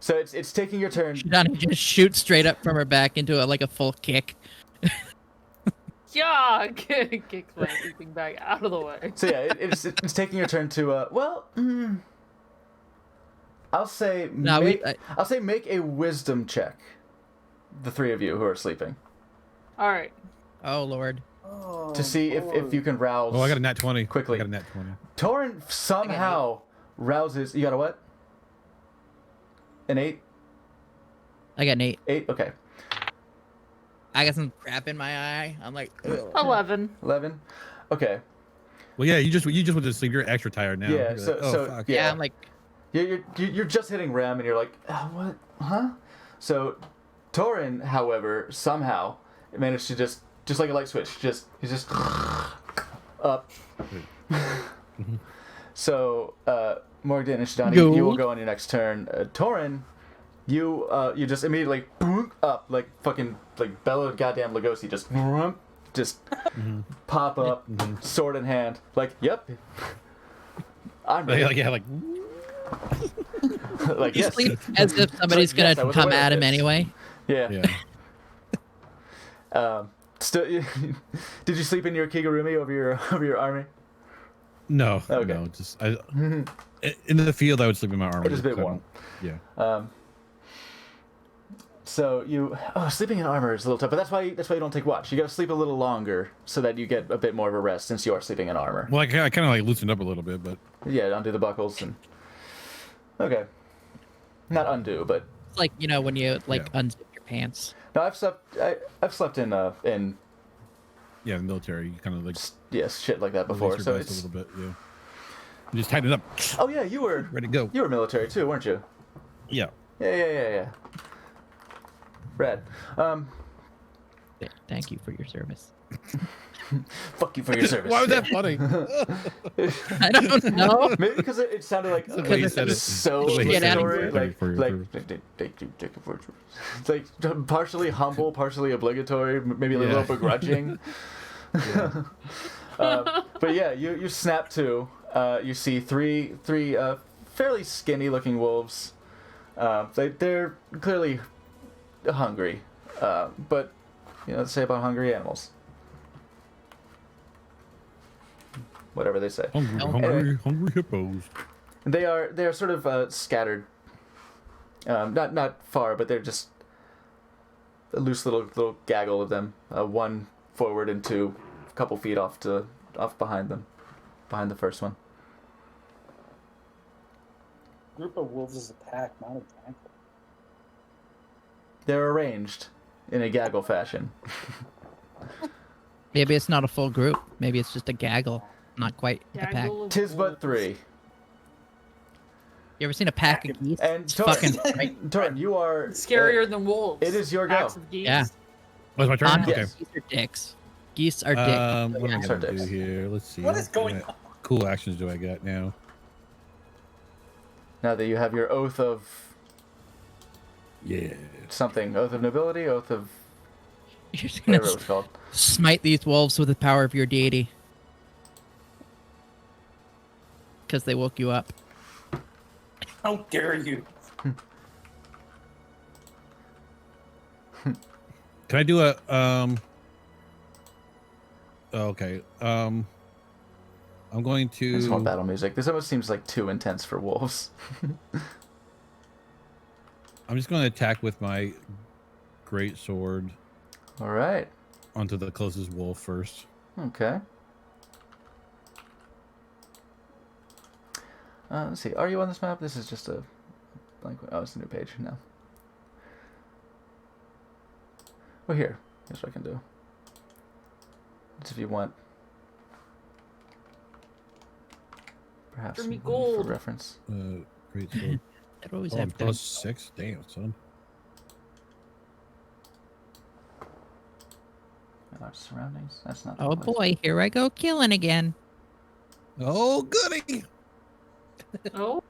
so it's taking your turn. Shidani just shoots straight up from her back into a full kick. Yeah, kick my sleeping bag out of the way. So yeah, it's taking your turn to I'll say No, I'll say make a wisdom check. The three of you who are sleeping, All right. Oh lord. Oh, to see if you can rouse. Oh, I got a nat 20. Quickly. I got a nat 20. Torin somehow rouses. You got a what? An 8? I got an 8. 8? Okay. I got some crap in my eye. I'm like, ugh. 11. 11? Okay. Well, yeah, you just went to sleep. You're extra tired now. Yeah, You're so- like, oh, so- fuck. yeah. Yeah, I'm like, You're just hitting REM and you're like, what? Huh? So Torin, however, somehow managed to just like a light switch, he's just up. So Morgan and Shidani, you will go on your next turn. Torin, you just immediately boom, up like fucking like bellowed goddamn Lugosi, just pop up, sword in hand, like yep, I'm ready. Like like he yes, sleeps as if somebody's Like, yes, I gonna was come aware of at him this. anyway. yeah. yeah. Still, did you sleep in your Kigurumi over your army? No. Okay. No. Just in the field, I would sleep in my armor. It is a bit warm. Yeah. So sleeping in armor is a little tough, but that's why you don't take watch. You got to sleep a little longer so that you get a bit more of a rest since you are sleeping in armor. Well, I kind of like loosened up a little bit, but Yeah, undo the buckles and okay, not undo, but It's like when you Yeah. unzip your pants. no, I've slept in yeah, in the military, you kind of like shit like that before. release So your dice it's a little bit. Yeah. You just tighten it up. oh yeah, you were Ready to go. military too, weren't you? Yeah. Yeah. Rad. Thank you for your service. Fuck you for your service. Why was that funny? I don't know. Maybe because it sounded like The way he said it. so The way he said it. obligatory, it's like partially humble, partially obligatory, maybe a little begrudging. But yeah, you snap to. You see three fairly skinny looking wolves. They're clearly hungry, but let's say about hungry animals. Whatever they say. Hungry hippos. They are sort of scattered. Not far, but they're just a loose little gaggle of them. One forward and two, a couple feet off behind them, behind the first one. Group of wolves is a pack, not a gaggle. They're arranged in a gaggle fashion. Maybe it's not a full group. Maybe it's just a gaggle. Not quite a pack. Gaggle of Tis but wolves. three. You ever seen a pack of geese? And It's Torin, fucking right. Torin, you are It's scarier than wolves. it is your go. Packs of geese. Yeah. Oh, it's my turn? Honestly, Okay. geese are dicks. Geese are dicks. What am I Start gonna do dicks. here? Let's see. What is going What on? cool actions do I got now? Now that you have your oath of Yeah. something, oath of nobility, oath of You're just gonna whatever it was called. smite these wolves with the power of your deity. Because they woke you up. How dare you? Can I do a okay. I'm going I just want to battle music. This almost seems like too intense for wolves. I'm just going to attack with my great sword All right. onto the closest wolf first. Okay. Let's see. Are you on this map? This is just a blank. Oh, it's a new page now. Well, here. Here's what I can do. It's if you want. Perhaps For me for gold. reference. Great sword. I'd always Oh, have to. plus 6. Damn, son. Our surroundings. That's not. Oh the place. boy, here I go killing again. Oh, goody. Oh,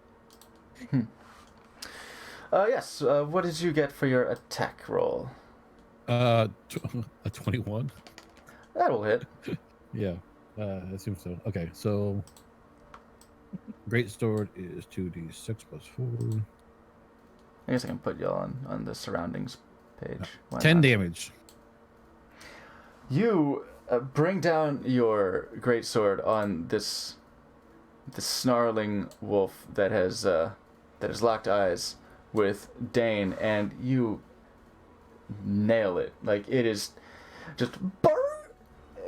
Yes. What did you get for your attack roll? A 21. That'll hit. Yeah, I assume so. Okay, so great sword is 2d6 plus 4. I guess I can put y'all on the surroundings page. Why 10 not? damage. You bring down your greatsword on this snarling wolf that has locked eyes with Dane, and you nail it. Like, it is just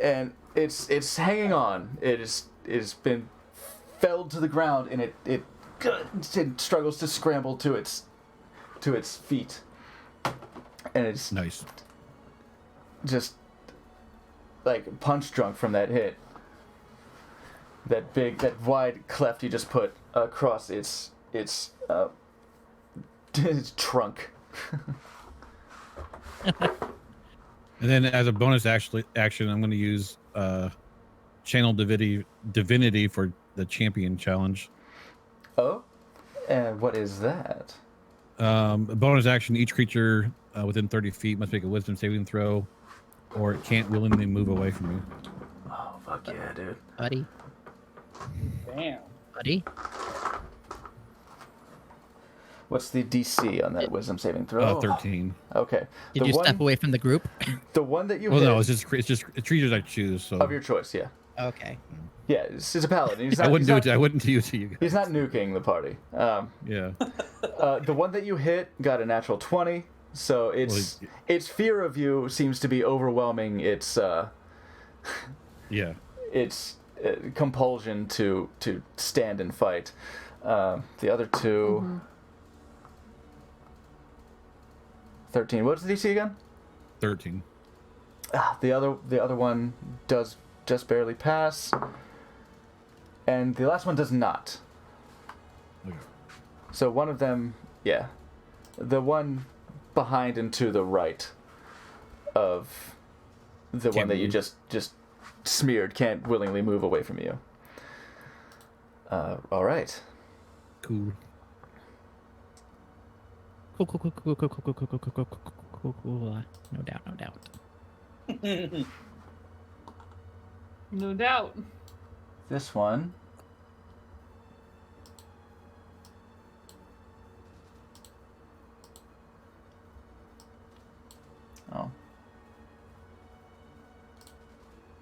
and it's hanging on. It's been felled to the ground, and it struggles to scramble to its feet, and it's Nice. just like punch drunk from that hit. That wide cleft you just put across its its trunk. And then as a bonus action, I'm going to use Channel Divinity for the Champion Challenge. Oh, and what is that? A bonus action, each creature within 30 feet must make a Wisdom saving throw, or it can't willingly move away from you. Oh, fuck yeah, dude. Buddy. Damn. Buddy. What's the DC on that wisdom saving throw? 13. Okay. Did you step away from the group? The one that you Oh hit no, it's just creatures I choose. So of your choice, yeah. Okay. Yeah, it's a paladin. He's I not, wouldn't he's do not, it. I wouldn't do it to you guys. He's not nuking the party. Yeah. The one that you hit got a natural 20, so its fear of you seems to be overwhelming its Yeah. its compulsion to stand and fight. The other two. 13. What's the DC again? 13. The other one does just barely pass, and the last one does not. Okay. So one of them, yeah, the one behind and to the right of the one that you move. just smeared, can't willingly move away from you. All right. Cool. Cool. No doubt. No doubt. This one. Oh.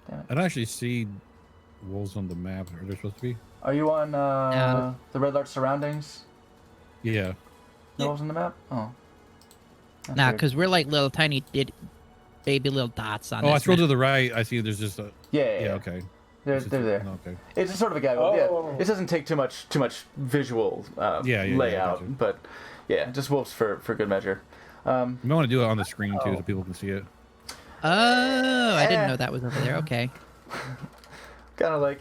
Damn it. I don't actually see wolves on the map. Are there supposed to be? Are you on the red larch surroundings? Yeah. No wolves on the map? Oh. That's Nah, weird. because we're like little tiny baby little dots on Oh, I this scrolled map. to the right. I see there's just a. Yeah. Okay. They're It's just there. Okay. It's just sort of a guy. Oh. Yeah, it doesn't take too much visual Yeah, I layout, gotcha. but yeah, just wolves for good measure. You might want to do it on the screen too, so people can see it. Oh, I didn't know that was over there. Okay. Kind of like,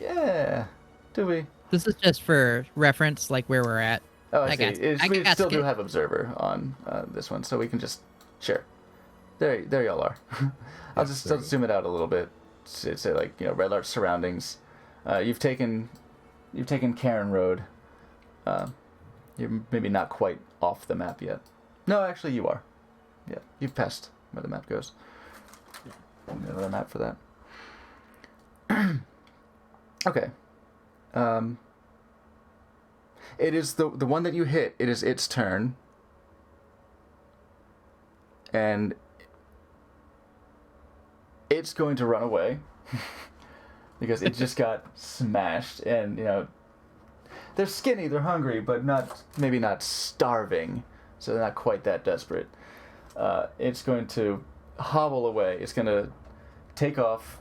do we? This is just for reference, like where we're at. Oh, I I see. got- I We got still do skip. have observer on this one, so we can just share. There y'all are. I'll there just we go. zoom it out a little bit. Say like red larch surroundings. You've taken Karen Road. You're maybe not quite off the map yet. No, actually you are. Yeah, you've passed where the map goes. Another map for that. Okay. It is the one that you hit. It is its turn. And it's going to run away because it just got smashed, and they're skinny, they're hungry, but maybe not starving, so they're not quite that desperate. It's going to hobble away. It's going to take off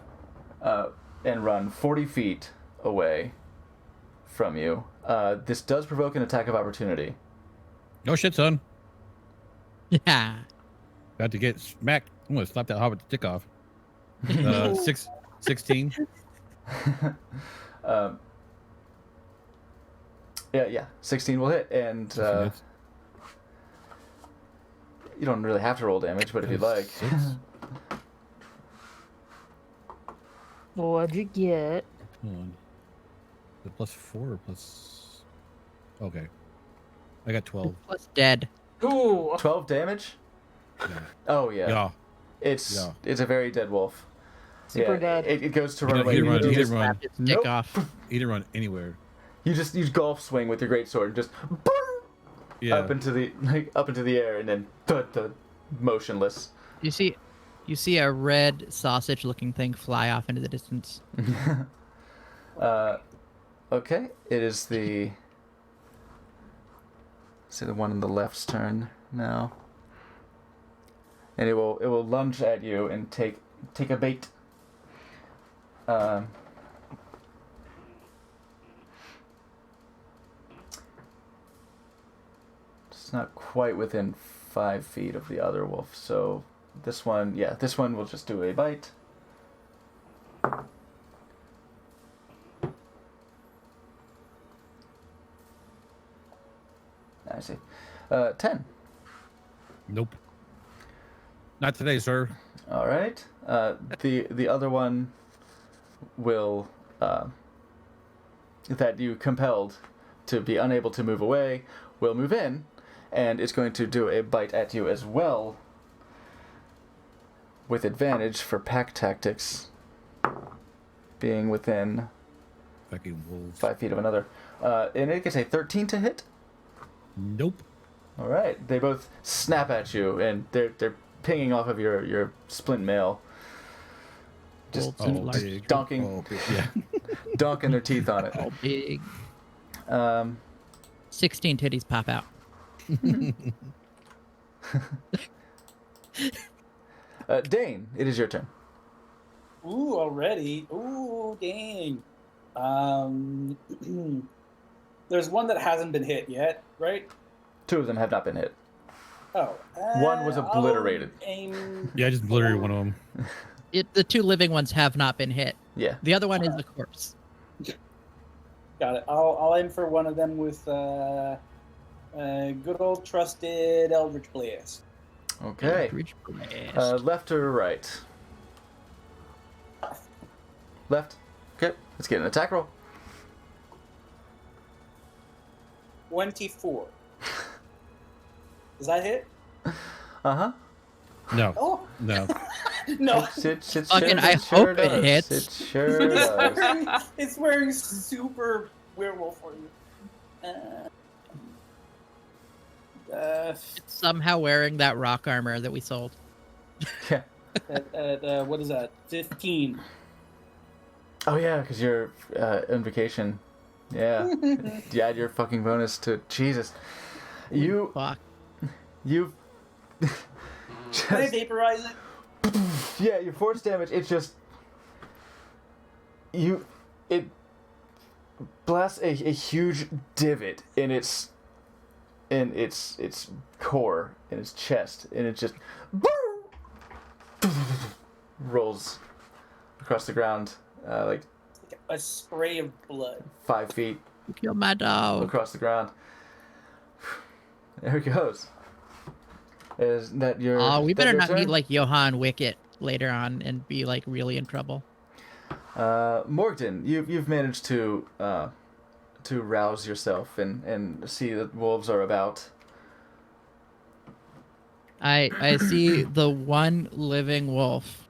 and run 40 feet away from you. This does provoke an attack of opportunity. No shit, son. Yeah. About to get smacked. I'm gonna slap that hobbit's dick off. 16. Yeah, 16 will hit, and you don't really have to roll damage, but if you'd like. Six. What'd you get? Hold on. Is it +4 or plus? Okay. I got 12. Plus dead. Ooh. 12 damage? Yeah. Oh, yeah. Yeah. It's Yeah. it's a very dead wolf. Super dead. It goes to He run don't- away. he don't run- You he just- don't run. Slapped its dick Nope. off. He didn't run anywhere. You just use golf swing with your great sword and just boom, Yeah. up into the air, and then motionless. You see a red sausage-looking thing fly off into the distance. Okay, it is the one on the left's turn now, and it will lunge at you and take a bait. It's not quite within 5 feet of the other wolf, so this one will just do a bite. I see. 10. Nope. Not today, sir. All right. The other one will that you compelled to be unable to move away will move in, and it's going to do a bite at you as well, with advantage for pack tactics, being within Fucking wolves. 5 feet of another. And it gets a 13 to hit. Nope. All right. They both snap at you, and they're pinging off of your splint mail. Just, Wolves Oh, are just big. donking, Oh, big. Yeah. donking their teeth on it. All big. 16 titties pop out. Dane, it is your turn. Ooh, already. Ooh, dang. There's one that hasn't been hit yet, right? 2 of them have not been hit. Oh. One was I'll obliterated. Aim. Yeah, I just obliterated one of them. The 2 living ones have not been hit. Yeah. The other one is a corpse. Got it. I'll aim for one of them with good old trusted Eldritch Blast. Okay. Eldritch Blast. Left or right? Left. Okay, let's get an attack roll. 24. Does that hit? Uh-huh. No. Oh, No. no. Fucking, I hope it hits. It sure does. It's wearing super werewolf for you. It's somehow wearing that rock armor that we sold. Yeah. What is that? 15. Oh, yeah, because you're on vacation. Yeah. You add your fucking bonus to... Jesus. Fuck. You've... Can I vaporize it? Yeah, your force damage, it's just... It blasts a huge divot in its core, in its chest, and it just... rolls across the ground, like A spray of blood. 5 feet Kill my dog. across the ground. There it goes. Is that your... Oh, we that better your not meet turn? like Johann Wicket later on and be like really in trouble. Morgden, you've managed to rouse yourself and see that wolves are about. I see the one living wolf,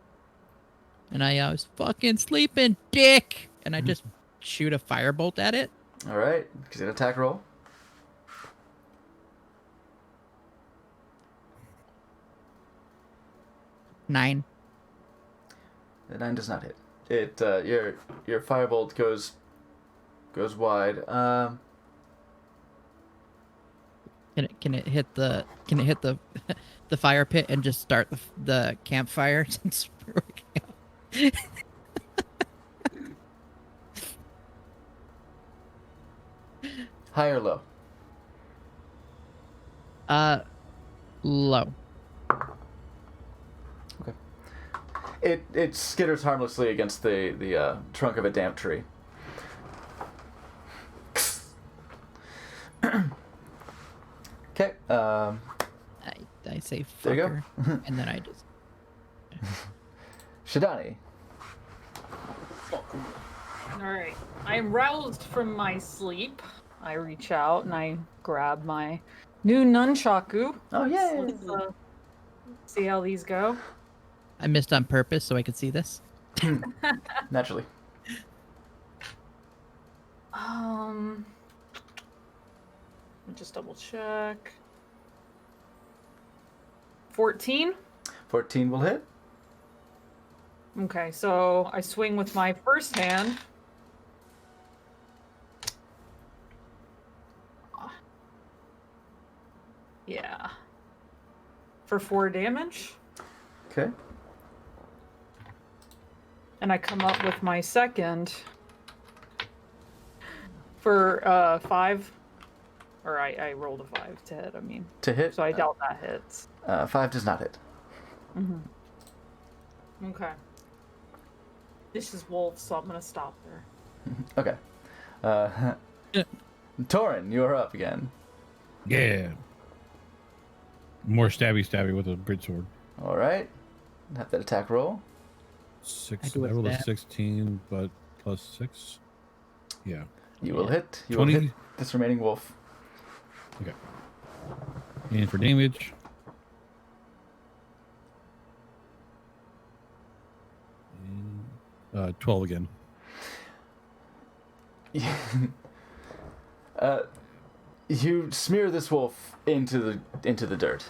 and I was fucking sleeping, dick, and I just shoot a firebolt at it. All right, get an attack roll. Nine. The 9 does not hit. It your firebolt goes wide. Can it hit the the fire pit and just start the campfire since we're working out? High or low? Low. It skitters harmlessly against the trunk of a damp tree. Okay. I say There you fucker, go. and then I just Shidani. All right. I am roused from my sleep. I reach out and I grab my new nunchaku. Oh yeah. Let's see how these go. I missed on purpose so I could see this. Naturally. Let me just double check. 14. 14 will hit. Okay, so I swing with my first hand. Yeah. For 4 damage. Okay. And I come up with my second for 5. Or I rolled a 5 to hit, I mean. To hit. So I doubt that hits. 5 does not hit. Mm-hmm. Okay. This is wolf, so I'm gonna stop there. Okay. Torin, you're up again. Yeah. More stabby with a bridge sword. All right. Have that attack roll. I do a rolled a stab. 16, but plus 6. Yeah. You will hit. You 20. will hit this remaining wolf. Okay. And for damage. And, 12 again. You smear this wolf into the dirt.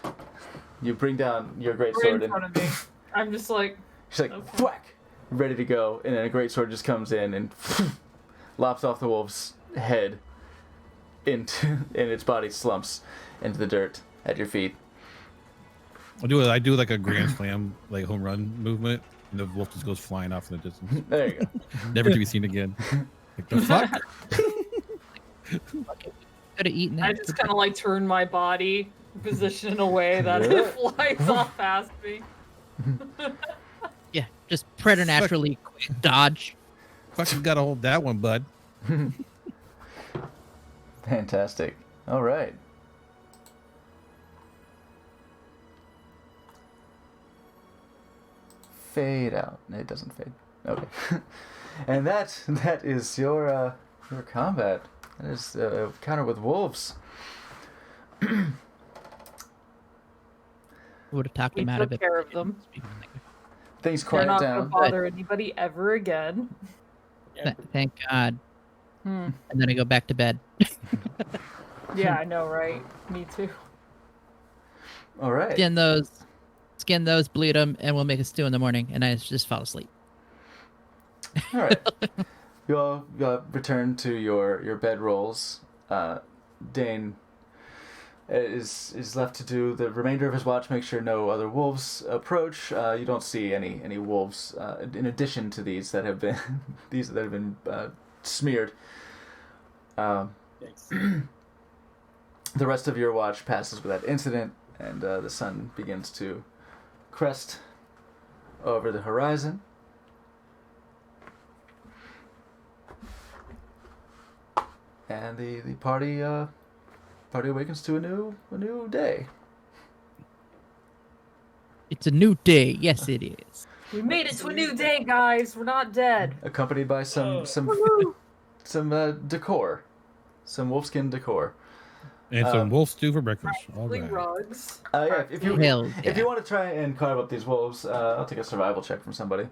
You bring down your great Right sword in front of me. I'm just like, she's like okay. thwack, ready to go, and then a great sword just comes in and lops off the wolf's head and its body slumps into the dirt at your feet. I do like a grand slam, like home run movement, and the wolf just goes flying off in the distance, There you go. never to be seen again. Like the fuck? Could have eaten it. I just kind of like turn my body position in a way that Yeah. it flies off past me. Yeah, just preternaturally quick dodge. Fucking gotta hold that one, bud. Fantastic. All right. Fade out. It doesn't fade. Okay. And that is your combat. That is a counter with wolves. Would have talked We him out took of it. care of them. Things They're quiet not gonna down. bother anybody ever again. Yeah, Thank God. Hmm. And then I go back to bed. Yeah, I know, right? Me too. All right. Skin those, bleed them, and we'll make a stew in the morning. And I just fall asleep. All right. You all return to your bedrolls. Dane is left to do the remainder of his watch. Make sure no other wolves approach. You don't see any wolves in addition to these that have been smeared. Yikes. The rest of your watch passes without incident, and the sun begins to crest over the horizon. And the party awakens to a new day, It's a new day. Yes, it is. We made it to a new day, guys. We're not dead. accompanied by some decor, some wolfskin decor. And some wolf stew for breakfast. All Like right. rugs. Yeah, if you Hell if yeah. you want to try and carve up these wolves, I'll take a survival check from somebody.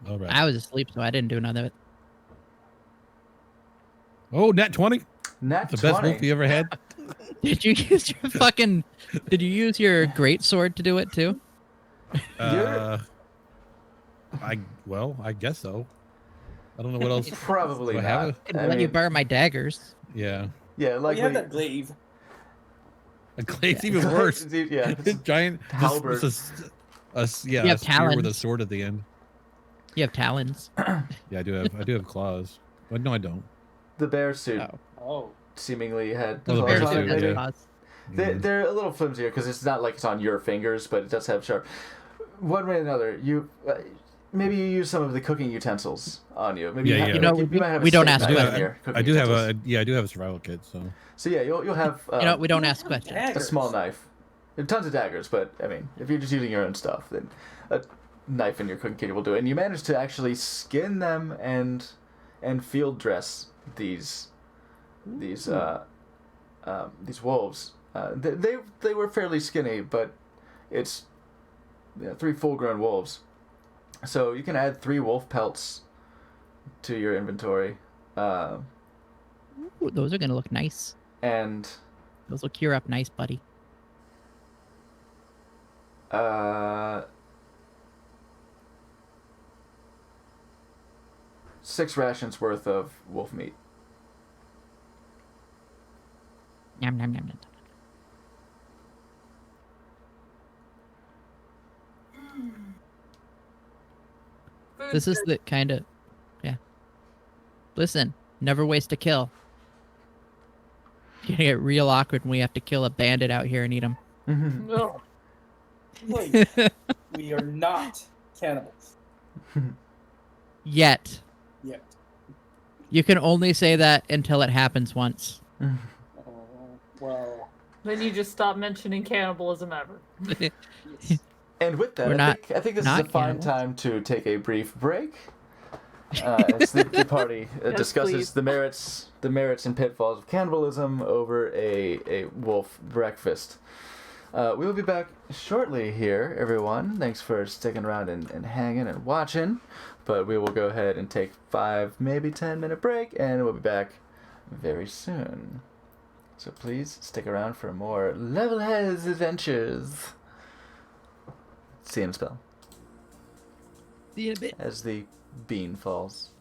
All right. I was asleep, so I didn't do none of it. Oh, nat 20. Nat The best 20. wolf you ever had. Did you use your fucking? Did you use your great sword to do it too? I guess so. I don't know what else. Probably Do I have not. I let you borrow my daggers. Yeah. Yeah, Well, like you have that glaive. A glade's even worse. Yeah, It's giant. halberd. A You have spear with a talons. sword at the end. You have talons. Yeah, I do have claws. But no, I don't. the bear suit Oh. Oh. seemingly had Oh, the claws bear on suit, it, Has maybe. yeah. claws. They're a little flimsier because it's not like it's on your fingers, but it does have sharp. One way or another, maybe you use some of the cooking utensils on you. Maybe Yeah, you, have, yeah. You know, you might have we a don't steak ask knife in questions. your cooking I do have utensils. I do have a survival kit. So So yeah, you'll have You know, we don't ask questions. a Daggers. small knife. There are tons of daggers, but I mean, if you're just using your own stuff, then a knife in your cooking kit will do it. And you manage to actually skin them and field dress these wolves. They were fairly skinny, but it's 3 full-grown wolves. So you can add 3 wolf pelts to your inventory, Ooh, those are gonna look nice. and Those will cure up nice, buddy. 6 rations worth of wolf meat. Yum, yum, yum, yum. This is the kind of, yeah. Listen, never waste a kill. It's gonna get real awkward when we have to kill a bandit out here and eat him. No. Wait, we are not cannibals Yet. yet. You can only say that until it happens once. Oh, well, Then you just stop mentioning cannibalism ever. yes. And with that, We're not- I think this is a not fine cannibals. time to take a brief break. As the party Yes, discusses please. the merits and pitfalls of cannibalism over a wolf breakfast. We will be back shortly here, everyone. Thanks for sticking around and hanging and watching. But we will go ahead and take 5, maybe 10-minute break, and we'll be back very soon. So please stick around for more Level Heads adventures. See you in a spell. See you in a bit. As the bean falls.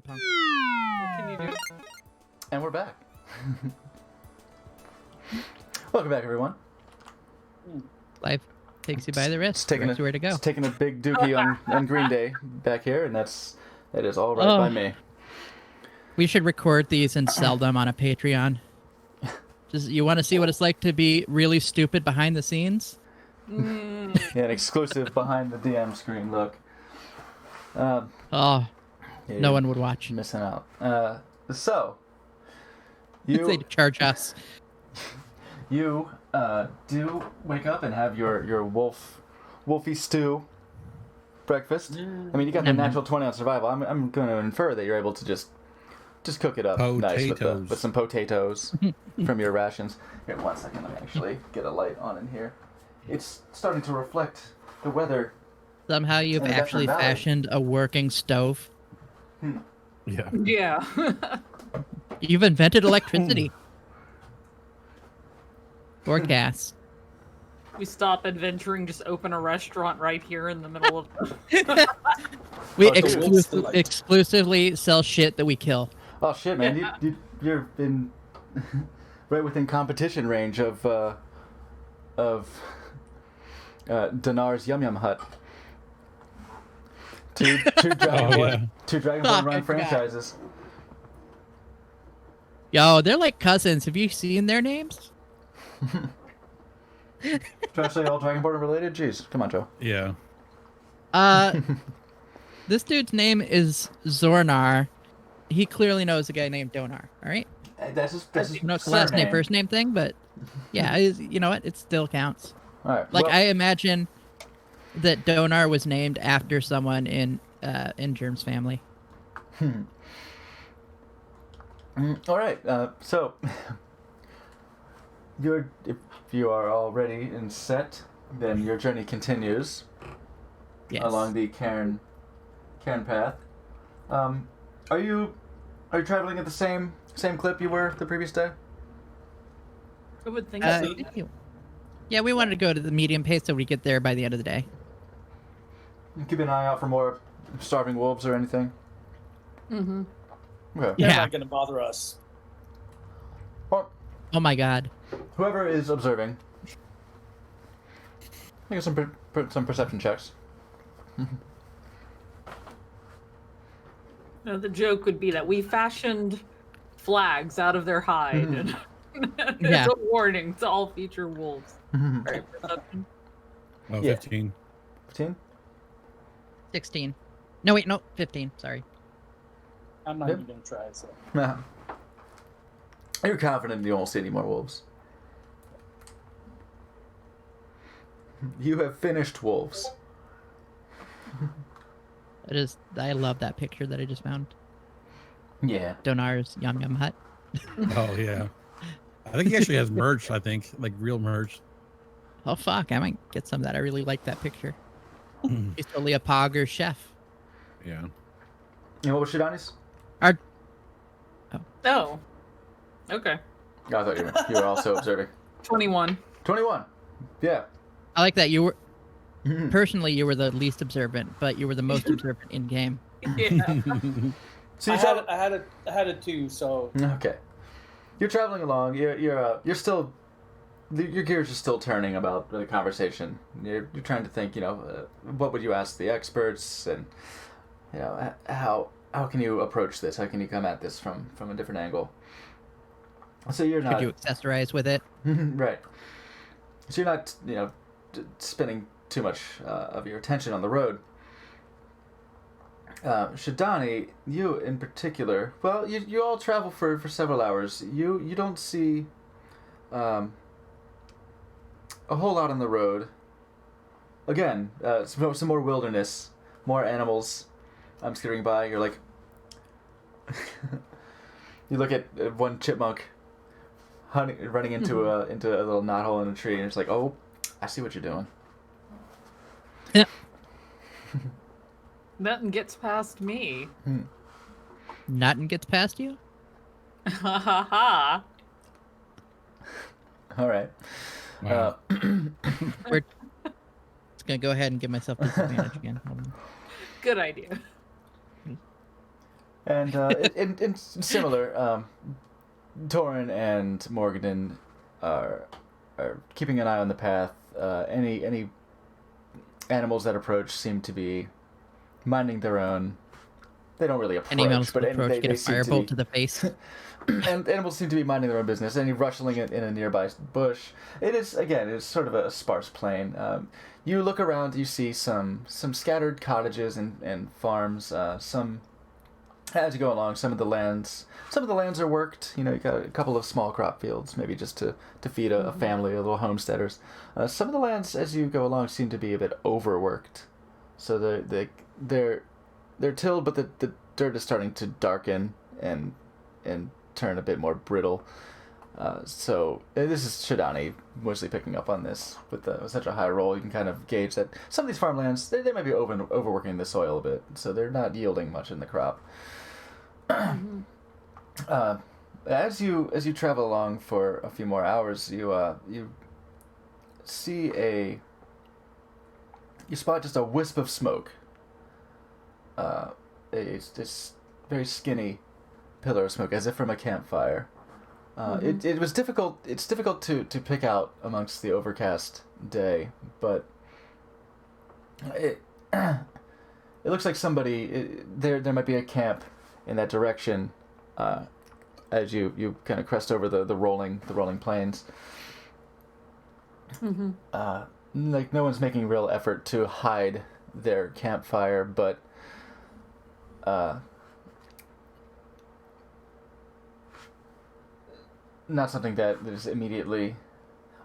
punk. What can you do? And we're back. Welcome back, everyone. Life takes you by the wrist. It's taking Directs you where to go. It's taking a big dookie on Green Day back here, and that is all right by me. We should record these and sell them on a Patreon. Just you want to see what it's like to be really stupid behind the scenes? Yeah, an exclusive behind the DM screen look. Oh, Yeah, no one would watch. missing out. So They you charge us. do wake up and have your wolfy stew breakfast. I mean, you got the natural 20 on survival. I'm going to infer that you're able to just cook it up nice with some potatoes from your rations. Here, 1 second. Let me actually get a light on in here. It's starting to reflect the weather. Somehow you've In the actually Veteran Valley. fashioned a working stove. Yeah. Yeah. You've invented electricity. Or gas. We stop adventuring, just open a restaurant right here in the middle of. We Oh, it's the light. exclusively sell shit that we kill. Oh shit, man! You're in right within competition range of Dinar's Yum Yum Hut. Two Dragonborn Fuck, I run forgot. franchises. Yo, they're like cousins. Have you seen their names? Trying to say all Dragonborn related? Jeez, come on, Joe. Yeah. This dude's name is Zornar. He clearly knows a guy named Donar. All right, That's his I know it's a last name, surname. first name thing, but yeah, you know what? It still counts. All right. Like well, I imagine that Donar was named after someone in Germ's family. all right. So if you are all ready and set, then your journey continues Yes. along the Cairn path. Are you traveling at the same clip you were the previous day? I would think Uh, so. yeah, we wanted to go to the medium pace so we get there by the end of the day. Keep an eye out for more starving wolves or anything. Mm-hmm. Okay. Yeah. They're not going to bother us. Well, Oh my god. whoever is observing, make some perception checks. The joke would be that we fashioned flags out of their hide. And Yeah. it's a warning to all future wolves. Right, perception. Oh, Yeah. 15. 15? 16. No, wait, no, 15. Sorry. I'm not Yep. even going to try. So Nah. You're confident you won't see any more wolves. You have finished wolves. I love that picture that I just found. Yeah. Donar's Yum Yum Hut. Oh, yeah. I think he actually has merch, I think. Like real merch. Oh fuck, I might get some of that. I really like that picture. He's totally a pogger chef. Yeah. And what was Shidani's? Oh. Okay. Oh, I thought you were also observing. 21. 21. Yeah. I like that. You were personally you were the least observant, but you were the most observant in game. Yeah. So I you had a 2, so Okay. You're traveling along. You're still. Your gears are still turning about the conversation. You're trying to think. What would you ask the experts, and how can you approach this? How can you come at this from a different angle? So you're not Could you accessorize with it? right. So you're not spending too much of your attention on the road. Shidani, you in particular, well, you all travel for several hours. You don't see a whole lot on the road. Again, some more wilderness, more animals skittering by. You're like, you look at one chipmunk running into a little knothole in a tree, and it's like, oh, I see what you're doing. Yeah. Nothing gets past me. Nothing gets past you? Ha ha ha. All right. Wow. We're just gonna go ahead and give myself disadvantage again. Hold on. Good idea. And in similar, Torin and Morgan are keeping an eye on the path. Any animals that approach seem to be minding their own. They don't really approach, Any animals but that approach they get a seem to firebolt be, to the face. and animals seem to be minding their own business. Any rustling in a nearby bush. It's sort of a sparse plain. You look around, you see some scattered cottages and farms. Some as you go along, some of the lands are worked. You got a couple of small crop fields, maybe just to feed a family, a little homesteaders. Some of the lands, as you go along, seem to be a bit overworked. So they're tilled, but the dirt is starting to darken and turn a bit more brittle. So this is Shadani mostly picking up on this with such a high roll. You can kind of gauge that some of these farmlands they might be overworking the soil a bit, so they're not yielding much in the crop. As you travel along for a few more hours, you see you spot just a wisp of smoke. It's this very skinny pillar of smoke, as if from a campfire. It was difficult. It's difficult to pick out amongst the overcast day, but it looks like somebody there might be a camp in that direction. As you kind of crest over the rolling plains. Like no one's making real effort to hide their campfire, but not something that is immediately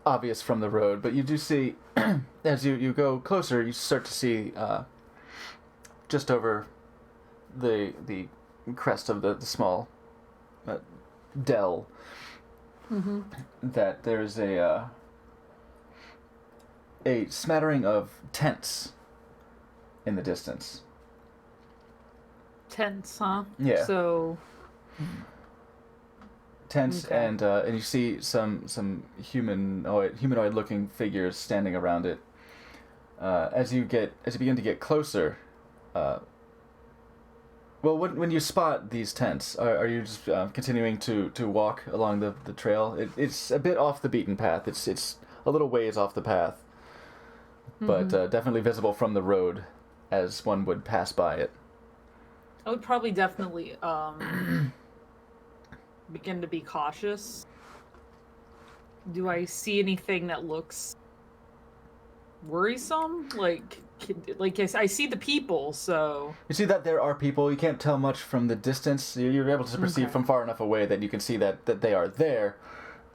obvious from the road. But you do see, as you go closer, you start to see just over the crest of the small dell that there's a smattering of tents in the distance. Tents, huh? Yeah. So Tents, okay. and you see some humanoid looking figures standing around it. As you begin to get closer, well, when you spot these tents, are you just continuing to walk along the trail? It's a bit off the beaten path. It's a little ways off the path, but definitely visible from the road as one would pass by it. I would probably definitely begin to be cautious. Do I see anything that looks worrisome? Like I see the people, so You see that there are people. You can't tell much from the distance. You're able to perceive from far enough away that you can see that they are there.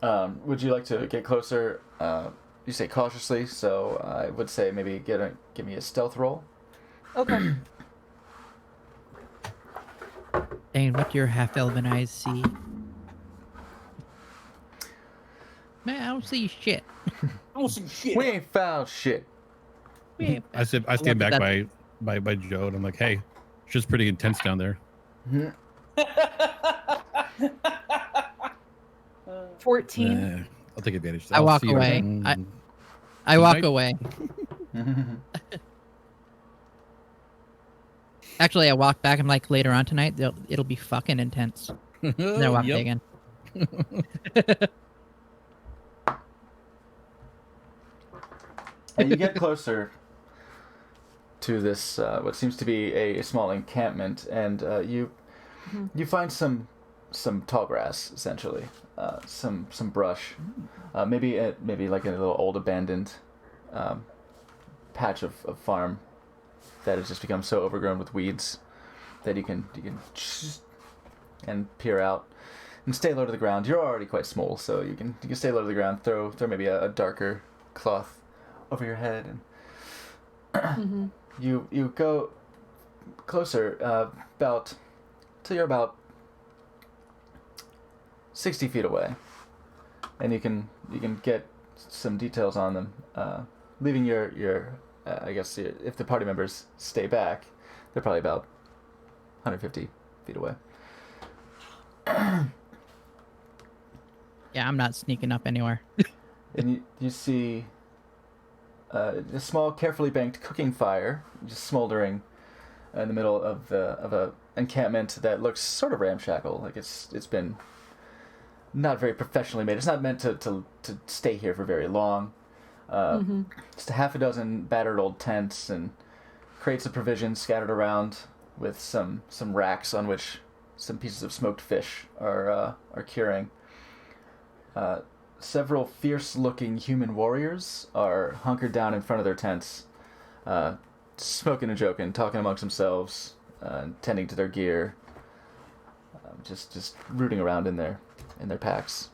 Would you like to get closer? You say cautiously, so I would say maybe give me a stealth roll. okay. And what do your half-elven eyes see? Man, I don't see shit. I don't see shit. We ain't found shit. I stand back by Joe, and I'm like, hey, shit's pretty intense down there. 14. I'll take advantage. I walk away. I walk away. Actually, I walk back. I'm like, later on tonight, it'll be fucking intense. Then I walk away again. And you get closer to this, what seems to be a small encampment, and you find some tall grass, essentially, some brush, maybe like a little old abandoned patch of farm that has just become so overgrown with weeds that you can and peer out and stay low to the ground. You're already quite small, so you can stay low to the ground. Throw maybe a darker cloth over your head, and you go closer about till you're about 60 feet away, and you can get some details on them, leaving your I guess if the party members stay back, they're probably about 150 feet away. Yeah, I'm not sneaking up anywhere. And you see a small, carefully banked cooking fire just smoldering in the middle of encampment that looks sort of ramshackle. Like it's been not very professionally made. It's not meant to stay here for very long. Just a half a dozen battered old tents and crates of provisions scattered around, with some racks on which some pieces of smoked fish are curing. Several fierce-looking human warriors are hunkered down in front of their tents, smoking and joking, talking amongst themselves, tending to their gear, just rooting around in their packs.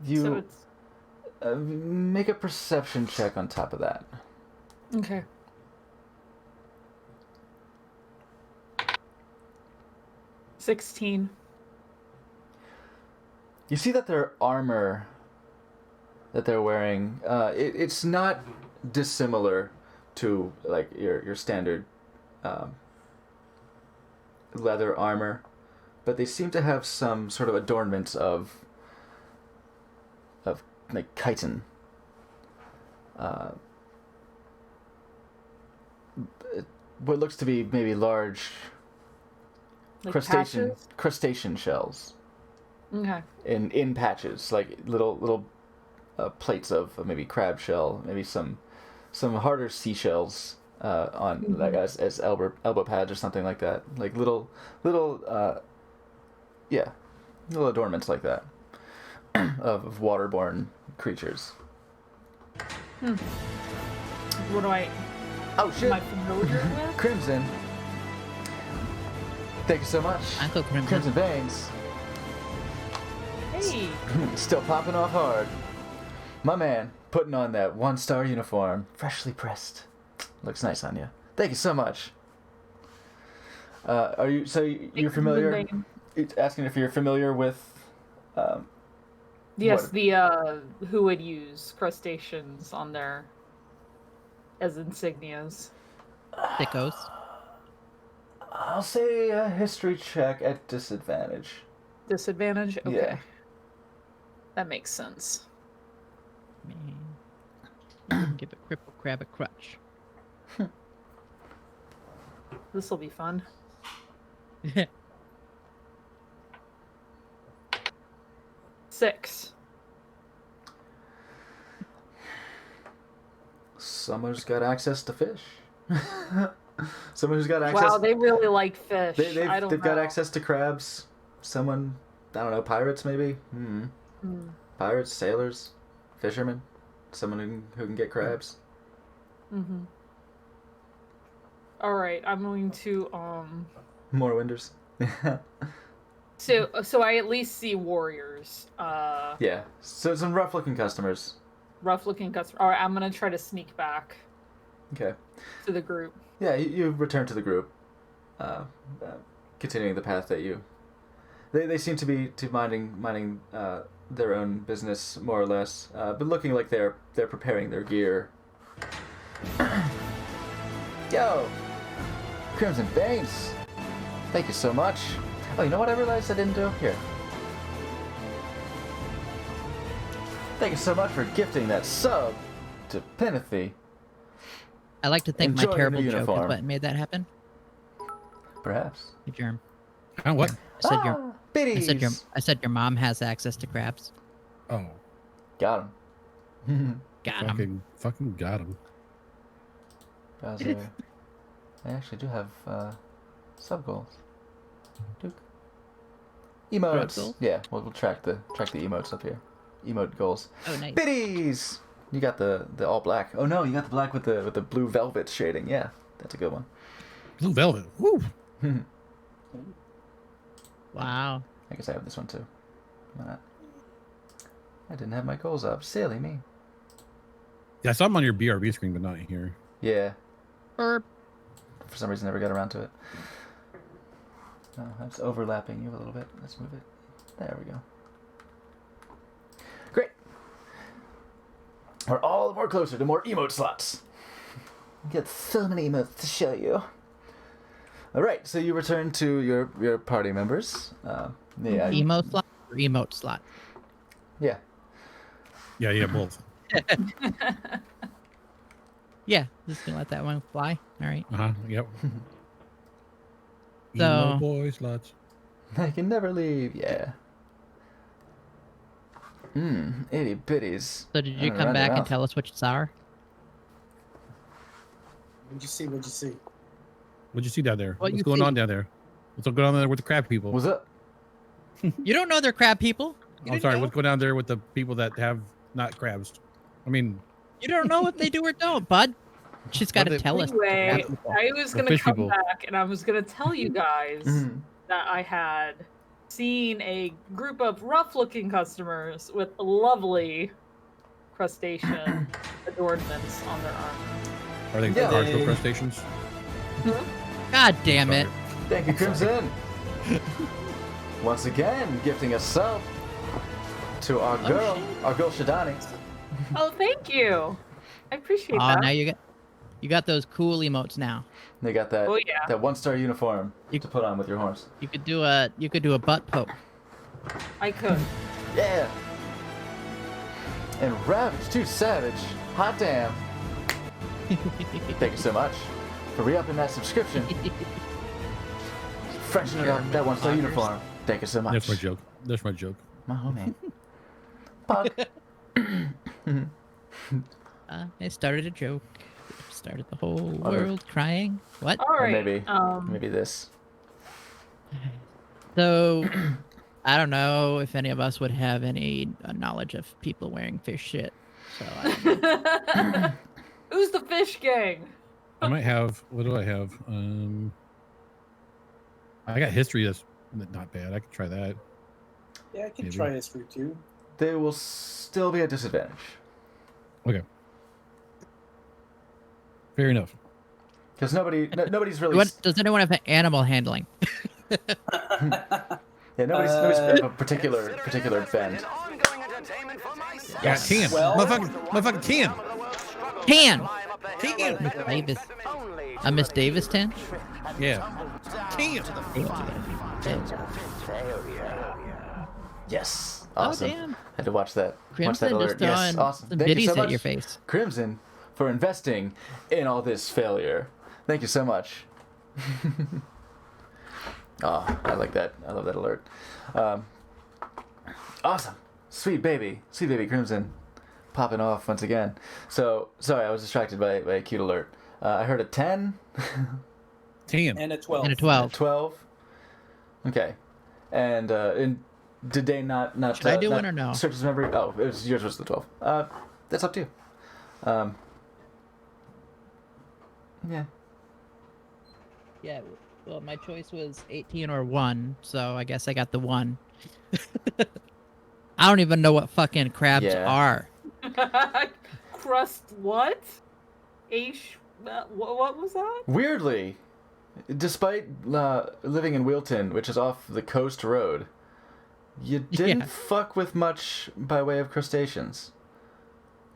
You So it's make a perception check on top of that. okay. 16. You see that their armor that they're wearing, it's not dissimilar to like your standard leather armor, but they seem to have some sort of adornments of like chitin. What looks to be maybe large Like crustacean patches? crustacean shells Okay. in patches, like little plates of maybe crab shell, maybe some harder seashells on like as elbow pads or something like that, like little adornments like that of waterborne creatures. What do I... Oh shit! Am I familiar with? Crimson. Thank you so much. Uncle Crimson. Crimson Veins. Hey! Still popping off hard. My man, putting on that 1-star uniform, freshly pressed. Looks nice on you. Thank you so much. Are you? So you're familiar? Asking if you're familiar with. Yes, what- the who would use crustaceans on their as insignias. Thickos. I'll say a history check at disadvantage. Disadvantage? Okay. Yeah. That makes sense. Give a cripple crab a crutch. This will be fun. 6. Someone who's got access to fish. Someone who's got access. Wow, they really like fish. They've I don't know. got access to crabs. Someone, I don't know, pirates maybe. Pirates, sailors, fishermen. Someone who can get crabs. All right, I'm going to More winders. So I at least see warriors. Yeah. So some rough-looking customers. Rough-looking customers. All right, I'm gonna try to sneak back Okay. to the group. Yeah, you return to the group, continuing the path that you. They seem to be minding their own business more or less, but looking like they're preparing their gear. Yo, Crimson Veins, thank you so much. Oh, you know what I realized I didn't do here. Thank you so much for gifting that sub to Penathy. I like to think Enjoy my the terrible new joke is uniform. what made that happen. Perhaps. Hey, Germ. What? I said your Biddies. I said your mom has access to crabs. Oh, Got him. Got him. fucking got him. Bowser. I actually do have sub goals. Duke. Emotes. goals? Yeah, we'll track the emotes up here. Emote goals. Oh, nice. Biddies. You got the all black. Oh no, you got the black with the blue velvet shading. Yeah, that's a good one. Blue velvet. Woo. Wow. I guess I have this one too. Why not? I didn't have my goals up. Silly me. Yeah, I saw them on your BRB screen, but not here. Yeah. Burp. For some reason, never got around to it. Oh, that's overlapping you a little bit. Let's move it. There we go. Great. We're all more closer to more emote slots. Got so many emotes to show you. All right, so you return to your party members. Yeah. Emote slot or emote slot? Yeah. Yeah, both. Yeah, just gonna let that one fly. All right. Yep. So- Emo boy sluts. I can never leave. Yeah. Itty bitties. So did you come back and tell us what you saw? What'd you see? What'd you see? What'd you see down there? What What's you going see? on down there? What's going on there with the crab people? What's up? You don't know they're crab people. You I'm didn't sorry. know? What's going on there with the people that have not crabs? I mean, You don't know if they do or don't, bud. She's got to they- tell us. Anyway, people. I was The gonna fish come people. back and I was gonna tell you guys Mhm. that I had seen a group of rough-looking customers with lovely crustacean adornments on their armor. are they Yeah. hardcore crustaceans? God damn it. Thank you, Crimson. Once again, gifting a sub to our Oh, girl, shit. our girl Shadani. Oh, thank you. I appreciate Oh, that. now you got those cool emotes now. They got that Oh, yeah. that 1-star uniform You- to put on with your horse. You could do a butt poke. I could. Yeah. And Ravage, too savage. Hot damn. Thank you so much for re-upping that subscription. Freshening up that 1-star Fuckers. uniform. Thank you so much. That's my joke. That's my joke. My homie. Pug. I started a joke. Started the whole Other- world crying. What? All right. Maybe this. So, I don't know if any of us would have any knowledge of people wearing fish shit. So, I don't know. Who's the fish gang? I might have. What do I have? I got history. That's not bad. I could try that. Yeah, I can Maybe. try history too. They will still be at disadvantage. Okay. Fair enough. Because nobody's really. What, does anyone have animal handling? Yeah, nobody's a particular bend. Yeah, can. Well- Motherfucking can. Can! Can. Miss Davis. Miss Davis 10? Yeah. Can. Yes. Oh, Awesome. damn. Had to watch that. Watch that Crimson alert. just Yes. throwing Awesome. some Thank you biddies so at much, your face. Crimson, for investing in all this failure. Thank you so much. Oh, I like that. I love that alert. Awesome. Sweet baby Crimson, popping off once again. So sorry, I was distracted by a cute alert. I heard a 10, 10. And a 12. And a 12. 12. Okay, and did they not? Should I do not one or no? Search his memory. Oh, yours was the 12. That's up to you. Yeah. Yeah, well, my choice was 18 or 1, so I guess I got the 1. I don't even know what fucking crabs Yeah. are. Crust what? What was that? Weirdly, despite living in Wilton, which is off the coast road, you didn't Yeah. fuck with much by way of crustaceans.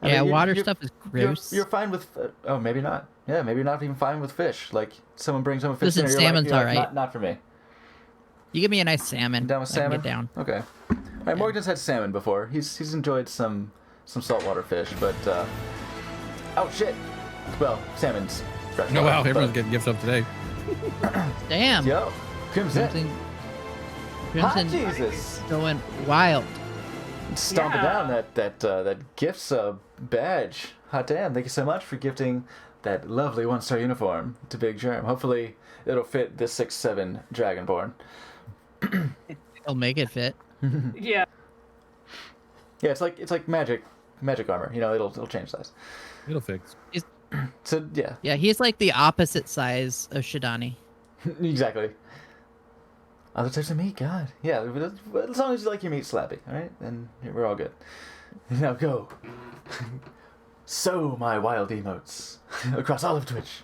I Yeah, mean, water stuff is gross. You're fine with. Oh, maybe not. Yeah, maybe not even fine with fish. Like someone brings home a fish Listen, dinner, salmon's you're like, alright. Not for me. You give me a nice salmon. Down with I can salmon? get down. Okay. All right, Morgan's had salmon before. He's enjoyed some saltwater fish, but oh shit. Well, salmon's fresh. Oh, wow. water, Everyone's but- getting gifts up today. Damn. Yo, Crimson. Hot Crimson Jesus. going wild. Stomping Yeah. down that gift sub badge. Hot damn! Thank you so much for gifting that lovely 1-star uniform to Big Germ. Hopefully, it'll fit the 6'7" Dragonborn. It'll make it fit. Yeah. Yeah, it's like magic armor. You know, it'll change size. It'll fix. So yeah, Yeah, he's like the opposite size of Shadani. exactly. Other types of meat, God, yeah. As long as you like your meat slappy, all right, then we're all good. Now go. Sow my wild emotes across all of Twitch.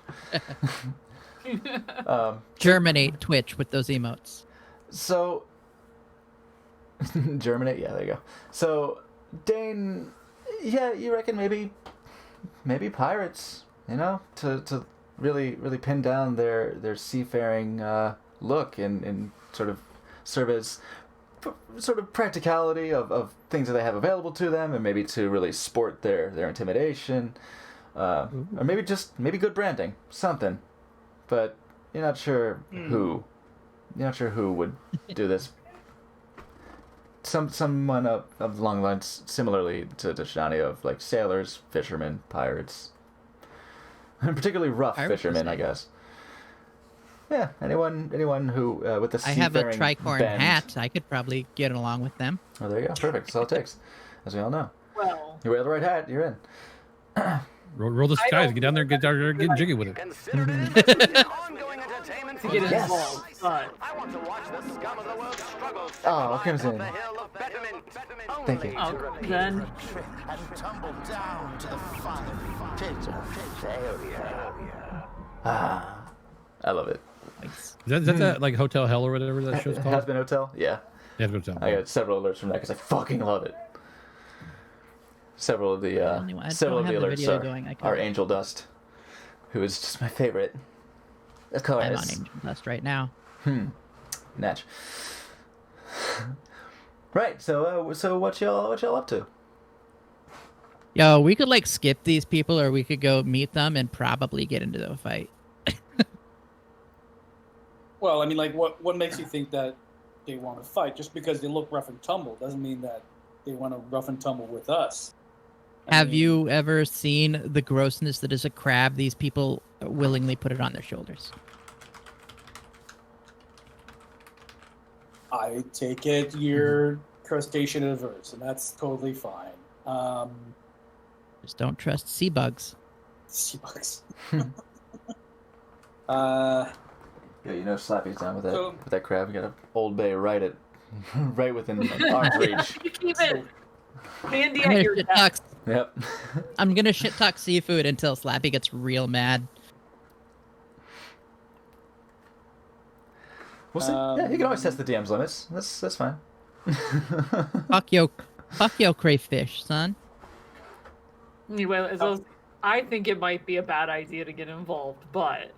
Germinate Twitch with those emotes. So, germinate. Yeah, there you go. So, Dane, yeah, you reckon maybe pirates, you know, to really pin down their seafaring look and sort of serve as sort of practicality of things that they have available to them, and maybe to really sport their intimidation. or maybe good branding, something. But you're not sure who. You're not sure who would do this. Someone of along the lines similarly to Shani, of like sailors, fishermen, pirates, and particularly rough fishermen, I guess. Yeah, anyone who with the I have a seafaring tricorn bend. hat. I could probably get along with them. Oh, there you go. Perfect. That's all it takes, as we all know. Well, You wear the right hat, you're in. Roll the skies. Get down there. Get down there. Get jiggy with it. Considered an investment in ongoing entertainment to get Yes. involved, but I want to watch the scum of the world struggle. Oh, Crimson. The hill of betterment. Thank you. oh, then And tumble down to the fiery pit of failure. Ah, I love it. Nice. Is that like Hotel Hell or whatever that show's called? Has been Hotel? Yeah. Yeah, Hotel. I got several alerts from that because I fucking love it. Several of the only one. I several of don't the have the alerts video are, going. I can't- are Angel Dust, who is just my favorite. Of course. I'm on Angel Dust right now. Natch. Right. So what y'all up to? Yo, we could like skip these people, or we could go meet them and probably get into the fight. Well, I mean, like, what makes you think that they want to fight? Just because they look rough and tumble doesn't mean that they want to rough and tumble with us. I Have mean, you ever seen the grossness that is a crab? These people willingly put it on their shoulders. I take it you're crustacean averse, and that's totally fine. Just don't trust sea bugs. Sea bugs. Yeah, you know Slappy's down with that So- with that crab. You got an Old Bay right within arm's reach. you keep it handy I'm at gonna your shit desk. talk. Yep. I'm gonna shit talk seafood until Slappy gets real mad. We'll see. Yeah, you can always test the DM's limits. That's fine. Fuck yo crayfish, son. Anyway, I think it might be a bad idea to get involved, but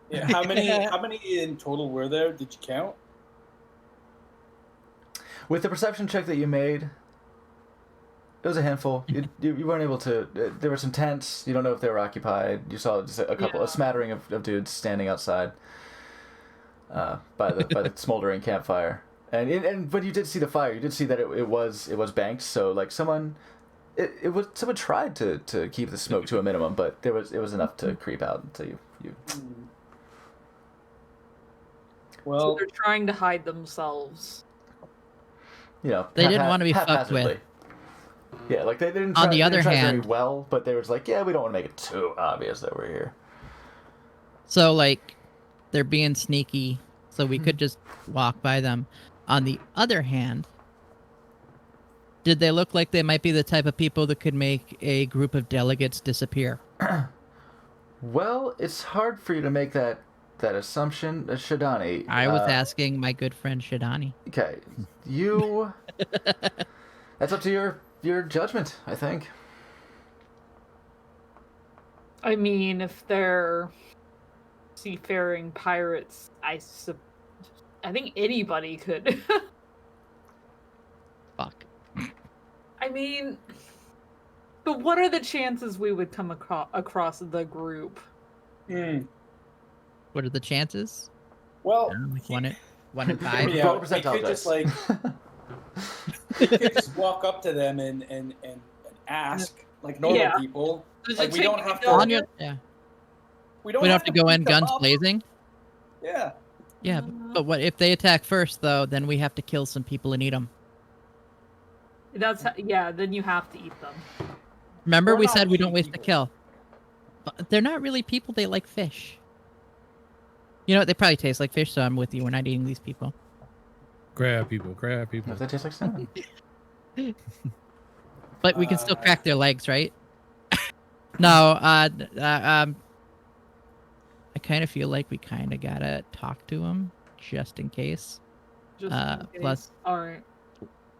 Yeah, how many in total were there? Did you count? With the perception check that you made, it was a handful. You weren't able to. There were some tents. You don't know if they were occupied. You saw just a smattering of dudes standing outside by the smoldering campfire. And but you did see the fire. You did see that it was banked. So like someone tried to keep the smoke to a minimum, but it was enough to creep out until you. Well, so they're trying to hide themselves. You know, They didn't want to be fucked haphazardly. with. Yeah, like they didn't. On Try, the they other didn't try hand- very well, but they was like, yeah, we don't want to make it too obvious that we're here. So like, they're being sneaky. So we could just walk by them. On the other hand, did they look like they might be the type of people that could make a group of delegates disappear? Well, it's hard for you to make that assumption, Shadani. I was asking my good friend Shadani. Okay, you. That's up to your judgment, I think. I mean, if they're seafaring pirates, I think anybody could. Fuck. I mean, but what are the chances we would come across the group? What are the chances? well, Like 1 in 5. yeah, Roll a we percentile could just dice. like we could just walk up to them and ask like normal Yeah. people. Does Like it we take don't me have to go to. in? Yeah. We don't We don't have to go in beat them guns up. blazing. Yeah. Yeah, but what if they attack first though? Then we have to kill some people and eat them. Then you have to eat them. Remember, We're we not said we don't eating waste the people. kill. But they're not really people. They like fish. You know what? They probably taste like fish, so I'm with you. We're not eating these people. Crab people. If that tastes like salmon. But we can still crack their legs, right? No, I kind of feel like we kind of gotta talk to them just in case. Just in case. Plus- all right.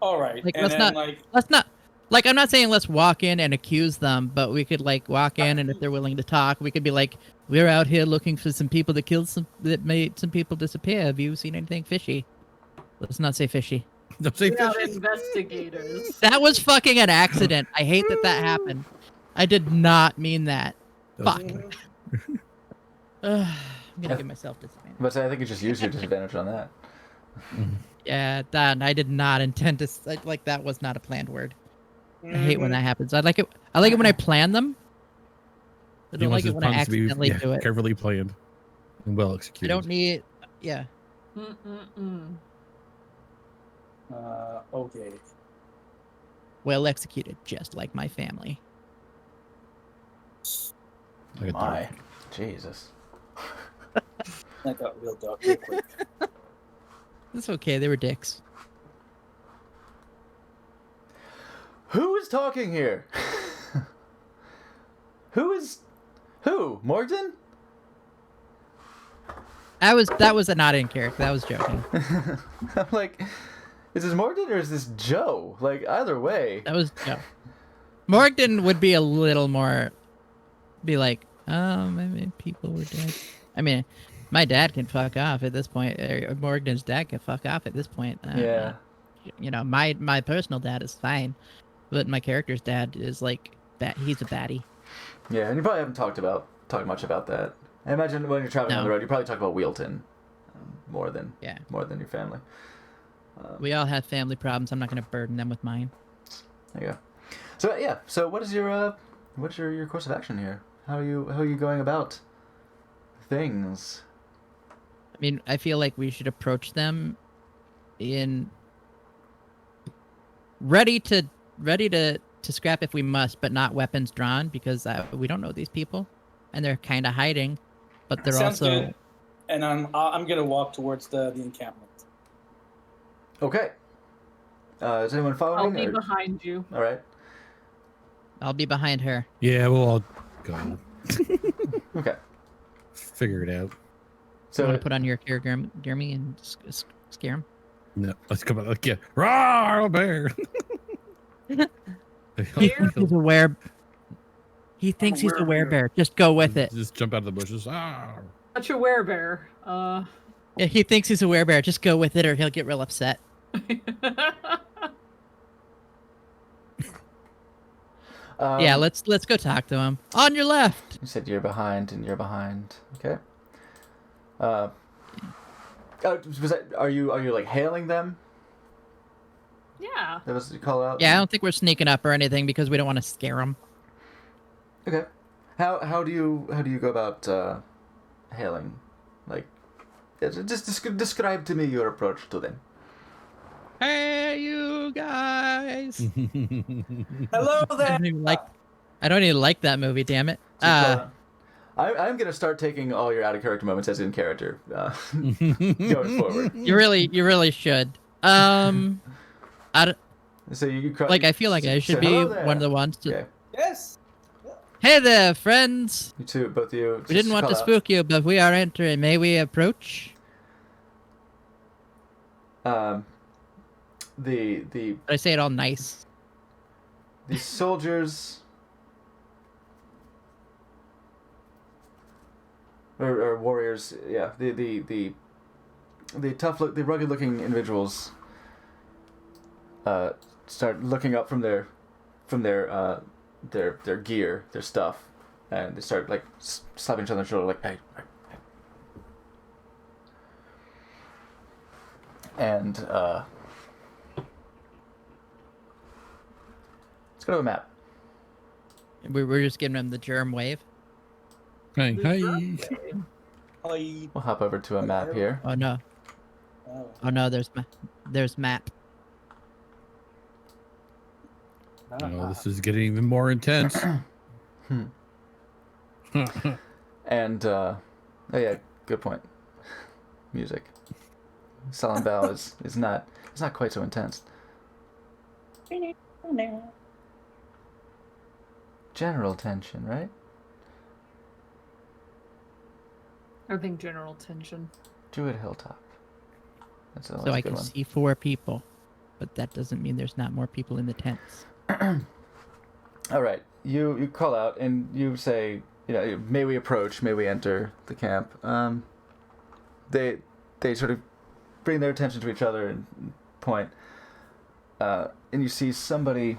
All right. Like, and let's then not- like Let's not. Like, I'm not saying let's walk in and accuse them, but we could like walk in, and if they're willing to talk, we could be like, "We're out here looking for some people that made some people disappear. Have you seen anything fishy?" Let's not say fishy. Don't say We have fishy. investigators. That was fucking an accident. I hate that happened. I did not mean that. Fuck. Mhm. I'm gonna give myself disadvantage. But I think you just use your disadvantage on that. Yeah, that I did not intend to. Like that was not a planned word. I hate when Mhm. that happens. I like it. I like it when I plan them. I He don't wants like it his when I puns to be accidentally do it. carefully planned and well I executed. don't need. Yeah. Mm-mm-mm. Okay. Well executed, just like my family. Like a My, dog. Jesus. That got real dark real quick. It's okay. They were dicks. Who is talking here? Who? Morgan? That was a not in character. That was joking. I'm like, is this Morgan or is this Joe? Like, either way. That was Joe. Morgan would be a little more. Be like, oh, maybe people were dead. I mean, my dad can fuck off at this point. Morgan's dad can fuck off at this point. Yeah. You know, my personal dad is fine, but my character's dad is like that. He's a baddie. Yeah, and you probably haven't talked much about that. I imagine when you're traveling on the No. road, you probably talk about Wheelton more than Yeah. your family. We all have family problems. I'm not going to burden them with mine. There you go. So yeah, so what's your course of action here? How are you going about things? I mean, I feel like we should approach them in ready to scrap if we must, but not weapons drawn because we don't know these people, and they're kind of hiding, but they're Sounds also good. And I'm gonna walk towards the encampment. Okay. Is anyone following? I'll be or- behind you. All right. I'll be behind her. Yeah, we'll all go. Okay. Figure it out. So So you want to put on your hair, Jeremy, and scare him? No, let's come on. Like, yeah. Rawr, bear. He's a were. He thinks he's a werebear. Just go with it. Just jump out of the bushes. Ah. Such a werebear. Yeah, he thinks he's a werebear. Just go with it, or he'll get real upset. Yeah, let's go talk to him. On your left. You said you're behind and you're behind. Okay. Are you like hailing them? Yeah. That was you call out. Yeah, I don't think we're sneaking up or anything because we don't want to scare him. Okay. How do you go about hailing? Like, just describe to me your approach to them. Hey, you guys! Hello I there. don't even like that movie. Damn it! So you call out. I'm gonna start taking all your out of character moments as in character going forward. You really should. I don't, So you like. I feel like I should so be hello there. one of the ones to. Okay. Yes. Hey there, friends! You two, both of you. We didn't want to spook you, but we are entering. May we approach? The Did I say it all nice? the soldiers or warriors, yeah. The tough look, the rugged looking individuals start looking up from their gear, their stuff, and they start like slapping each other on the shoulder, like hey. And let's go to a map. We're just giving him the germ wave. Hey, hey. Hi. We'll hop over to a map here. Oh no! Oh. Oh no! There's map. Oh, this is getting even more intense. And oh yeah, good point. Music. Silent Bow is not quite so intense. General tension, right? I think general tension. Druid Hilltop. That's a So I good can one. see 4 people, but that doesn't mean there's not more people in the tents. All right, you call out and you say, may we approach, may we enter the camp. They sort of bring their attention to each other and point, and you see somebody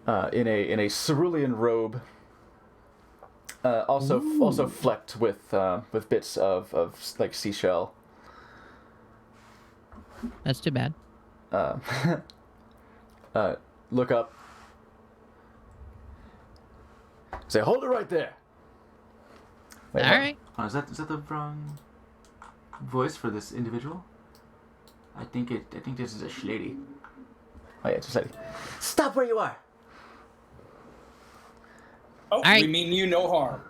in a cerulean robe, also flecked with bits of like seashell. That's too bad. Look up. Say, hold it right there. Wait, All hold- right. Oh, is that the wrong voice for this individual? I think this is a lady. Oh yeah, it's a lady. Stop where you are. Oh, I- we mean you no harm.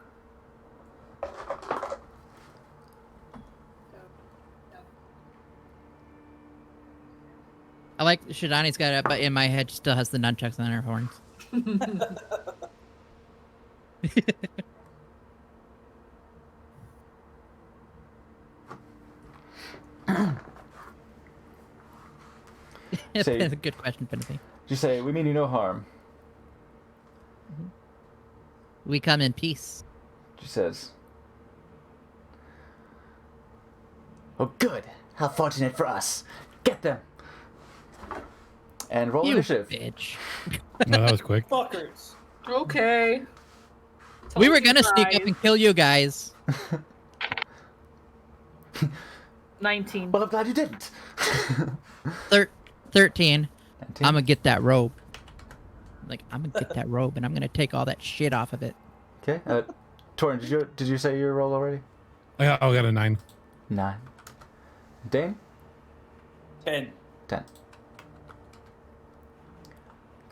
I like Shidani's got it, but in my head, she still has the nunchucks on her horns. Say- That's a good question, Penelope. You say, we mean you no harm. We come in peace. She says, oh good, how fortunate for us. Get them. And roll You initiative. bitch. Oh, that was quick. Fuckers. Okay. We Told were you gonna sneak guys. up and kill you guys. 19. Well, I'm glad you didn't. 13. 19. I'm gonna get that robe. Like, I'm gonna get that robe and I'm gonna take all that shit off of it. Okay. Torin, did you say your roll already? I got a 9. 9. Dane? 10. 10.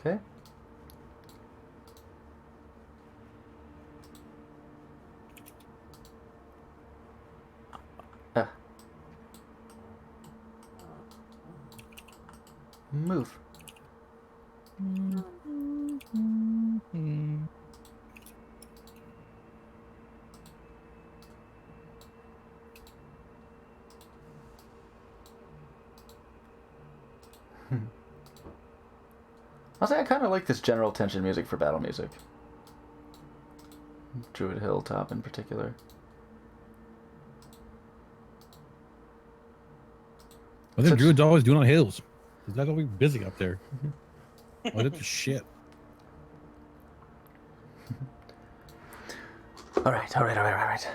Okay. Move. I'll say I kind of like this general tension music for battle music. Druid Hilltop in particular. What are Such- druids always doing on hills? Is that always busy up there? Oh, that's shit. All right.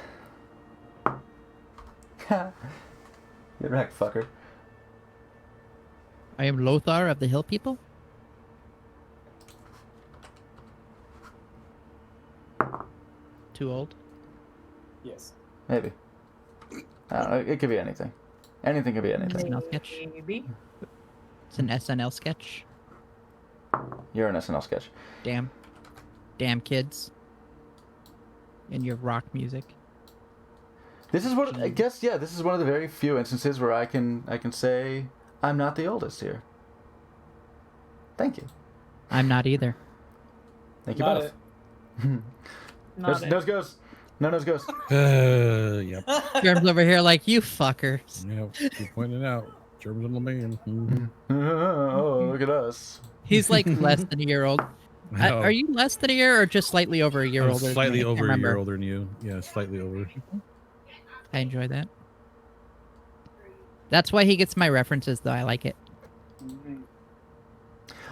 Get wrecked, fucker. I am Lothar of the Hill People. Too old. Yes. Maybe. I don't know. It could be anything. Anything could be anything. SNL sketch. Maybe. It's an SNL sketch. You're an SNL sketch. Damn kids. And your rock music. This is what I guess. Yeah, this is one of the very few instances where I can say I'm not the oldest here. Thank you. I'm not either. Thank you Not both. it. Not it. Nose goes. No nose goes. Yep. Germ's over here like, you fuckers. Yep. Keep pointing it out. Germans on the man. Mhm. Oh, look at us. He's like less than a year old. I know. Are you less than a year or just slightly over a year I'm older? than slightly me? I can't over a year remember. older than you. Yeah, slightly over. I enjoy that. That's why he gets my references, though. I like it.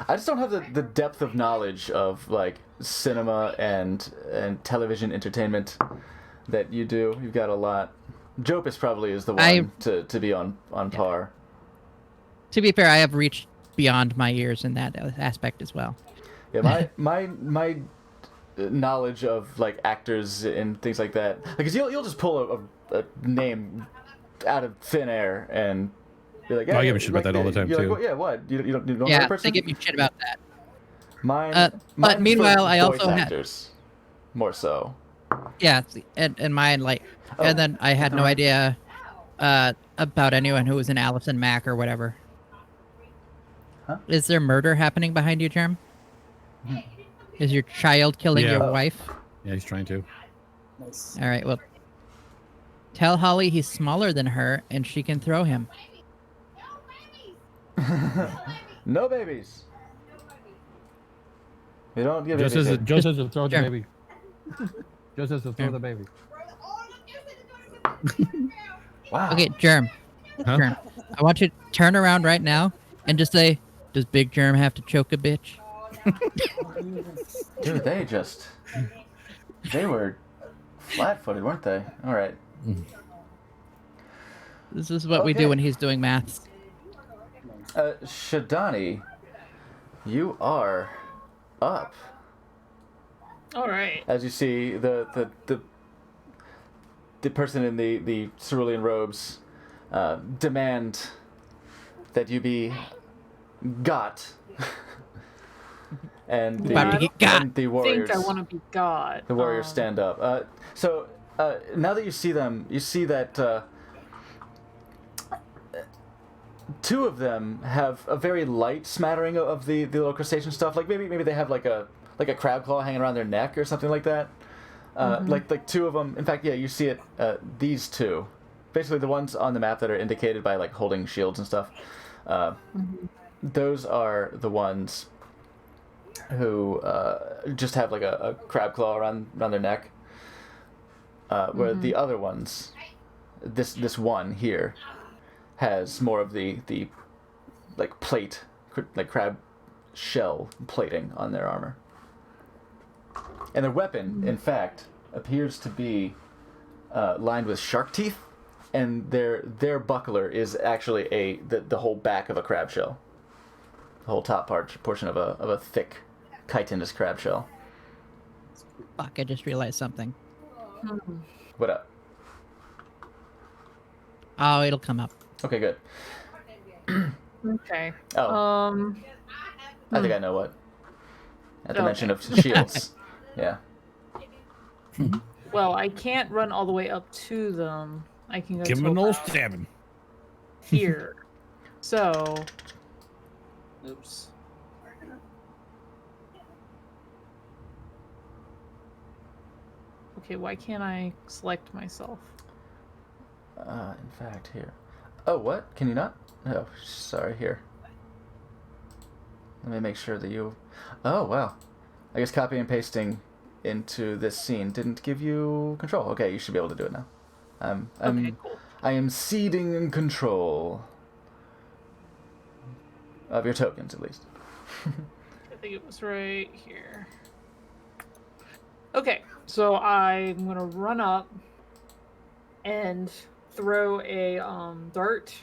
I just don't have the depth of knowledge of like cinema and television entertainment that you do. You've got a lot. Jopis probably is the one to be on par. To be fair, I have reached beyond my years in that aspect as well. Yeah, my knowledge of like actors and things like that, because you'll just pull a name out of thin air and be like, I give a shit about that all the time, you're too. Like, well, yeah, what? You don't know Yeah, that person? they give me shit about that. Mine. But mine meanwhile, for I also voice had- actors, more so. Yeah, and mine, like, Oh, and then I had no alright. idea about anyone who was an Allison Mack or whatever. Huh? Is there murder happening behind you, Germ? Is your child killing Yeah. your wife? Yeah, he's trying to. Nice. All right, well, tell Holly he's smaller than her and she can throw him. No babies. You don't give Just babies. says here. to throw the Sure. baby. Just says to throw Sure. the baby. Wow. Okay, Germ. Huh? Germ. I want you to turn around right now and just say, "Does Big Germ have to choke a bitch?" Dude, they were flat-footed, weren't they? All right. This is what we do Okay. when he's doing maths. Shadani, you are up. All right. As you see, the person in the cerulean robes demand that you be got. And the, About to get got. and the I warriors. think I want to be God. The warriors stand up. So now that you see them, you see that two of them have a very light smattering of the little crustacean stuff. Like maybe they have like a crab claw hanging around their neck or something like that. Like two of them. In fact, yeah, you see it. These two, basically the ones on the map that are indicated by like holding shields and stuff. Those are the ones who just have like a crab claw around their neck. Where the other ones, this one here, has more of the like plate, like crab shell plating on their armor. And their weapon, in fact, appears to be lined with shark teeth, and their buckler is actually the whole back of a crab shell, the whole top portion of a thick chitinous crab shell. Fuck! I just realized something. What up? Oh, it'll come up. Okay, good. Okay. Oh, I think I know what. At the mention of shields. Yeah. Well, I can't run all the way up to them. I can go Give him to an old about stabbing. here. So, oops. Okay, why can't I select myself? In fact, here. Oh, what? Can you not? Oh, sorry, here. Let me make sure that you... Oh, wow. I guess copy and pasting into this scene didn't give you control. Okay, you should be able to do it now. Okay, cool. I am ceding control. Of your tokens, at least. I think it was right here. Okay, so I'm gonna run up and throw a dart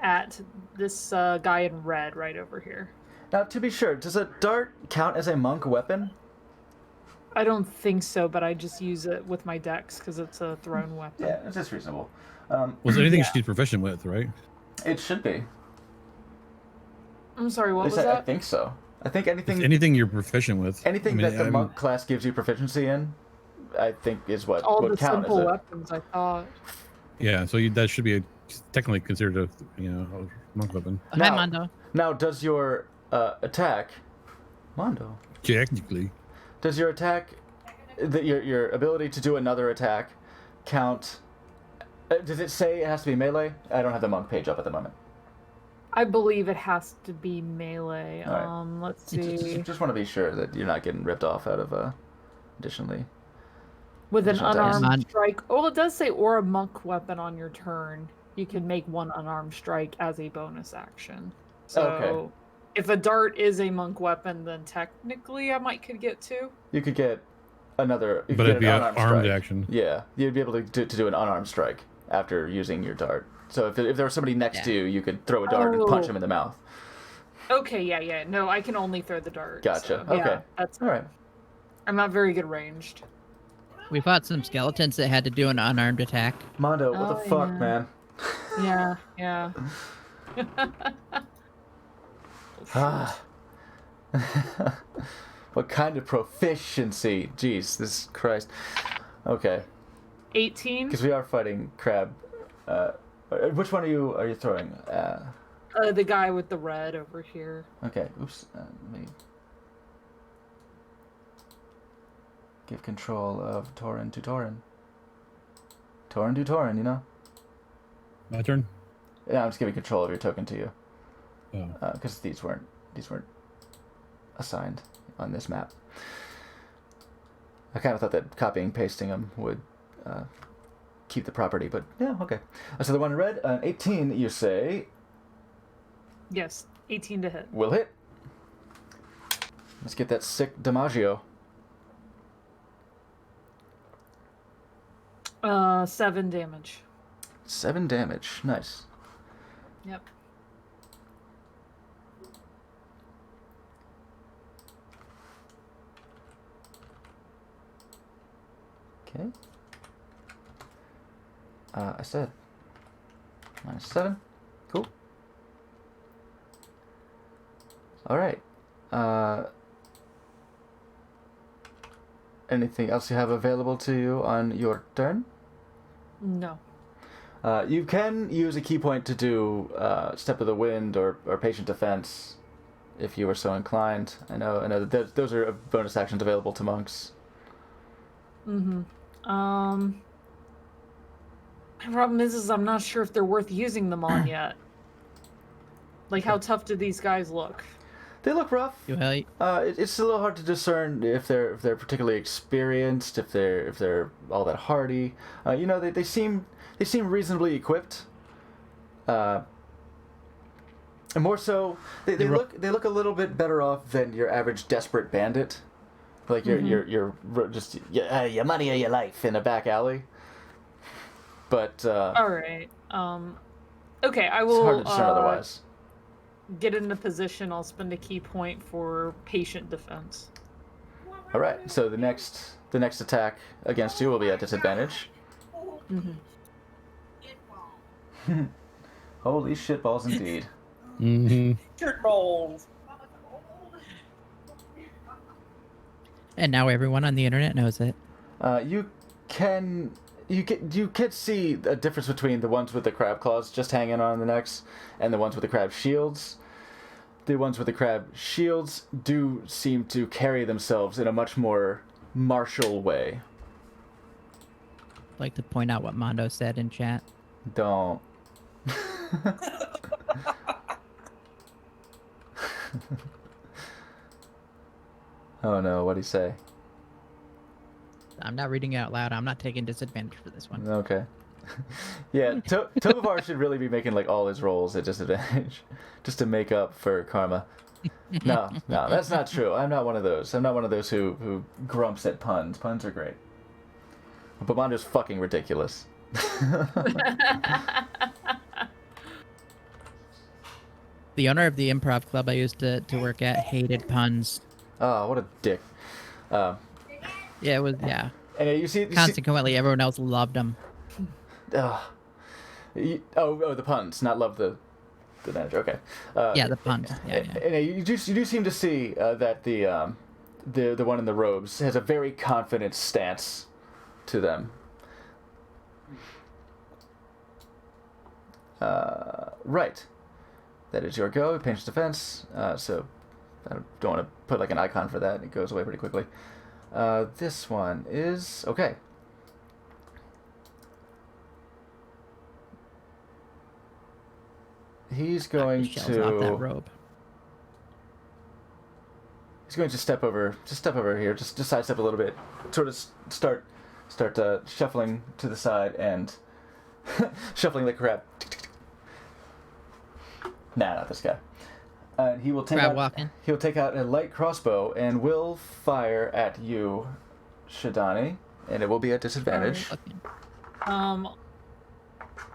at this guy in red right over here. Now, to be sure, does a dart count as a monk weapon? I don't think so, but I just use it with my dex because it's a thrown weapon. Yeah, it's just reasonable. Was anything she's proficient with, right? It should be. I'm sorry, what At was least I that? think so. I think anything... Anything you're proficient with. Anything that the monk class gives you proficiency in, I think is what All would the count simple as it. weapons, I thought. Yeah, so that should be technically considered a monk weapon. Hi, Now- Mondo. Now, does your attack, Mondo? Technically. Does your attack, your ability to do another attack, count? Does it say it has to be melee? I don't have the monk page up at the moment. I believe it has to be melee. All right. Let's see. Just want to be sure that you're not getting ripped off out of additionally. With an additional attacks. unarmed strike. Oh, it does say or a monk weapon on your turn. You can make one unarmed strike as a bonus action. So Okay. if a dart is a monk weapon, then technically I might could get two. You could get another. You could But get it'd be an unarmed armed strike. action. Yeah, you'd be able to do an unarmed strike after using your dart. So if there was somebody next to you, you could throw a dart and punch Oh. him in the mouth. Okay, yeah. No, I can only throw the dart. Gotcha. So, yeah, Okay. that's. All right. I'm not very good ranged. We fought some skeletons that had to do an unarmed attack. Mondo, what the Oh, fuck, yeah. man? Yeah. Ah. What kind of proficiency? Jeez, this Christ. Okay, 18. because we are fighting crab. Which one are you throwing? The guy with the red over here. Okay. Oops. Let me give control of Torin to Torin. Torin to Torin, you know. My turn? Yeah, I'm just giving control of your token to you. Oh. Because these weren't assigned on this map. I kind of thought that copying and pasting them would keep the property, but yeah, okay. So the one in red, 18, you say, Yes, 18 to hit. will hit. Let's get that sick DiMaggio. 7 damage. 7 damage. Nice. Yep. Okay. I said -7. Cool. All right. Anything else you have available to you on your turn? No. You can use a key point to do Step of the Wind or Patient Defense, if you were so inclined. I know that those are bonus actions available to monks. Mm-hmm. My problem is I'm not sure if they're worth using them on yet. Like, how tough do these guys look? They look rough. Well, It's a little hard to discern if they're particularly experienced, if they're all that hardy. They seem reasonably equipped. And more so, they look a little bit better off than your average desperate bandit, like you're just your money or your life in a back alley. But All right. Okay, I it's will hard to discern otherwise. get in a position. I'll spend a key point for patient defense. All right. So the next attack against you will be at disadvantage. Mm-hmm. Holy shitballs indeed. Mm-hmm. Shirt balls. and now everyone on the internet knows it. You can see a difference between the ones with the crab claws just hanging on the necks and the ones with the crab shields. The ones with the crab shields do seem to carry themselves in a much more martial way. I'd like to point out what Mondo said in chat. Don't. Oh no, what'd he say? I'm not reading it out loud. I'm not taking disadvantage for this one. Okay. Yeah, Tovar should really be making like all his rolls at disadvantage, just to make up for karma. No, that's not true. I'm not one of those. I'm not one of those who grumps at puns. Puns are great. But Mondo's fucking ridiculous. The owner of the improv club I used to work at hated puns. Oh, what a dick. Yeah, it was, yeah. And you see, Consequently, everyone else loved them. the puns, not love the manager. Okay. Yeah, the puns. Yeah. And you do seem to see that the one in the robes has a very confident stance to them. Right. That is your go. Pinch defense. So I don't want to put like an icon for that. It goes away pretty quickly. This one is okay. He's going Shells off that to. robe. He's going to step over here, just sidestep a little bit, sort of start shuffling to the side and shuffling like crab. Nah, not this guy. And he will take Crab out. walking. He'll take out a light crossbow and will fire at you, Shadani, and it will be at disadvantage.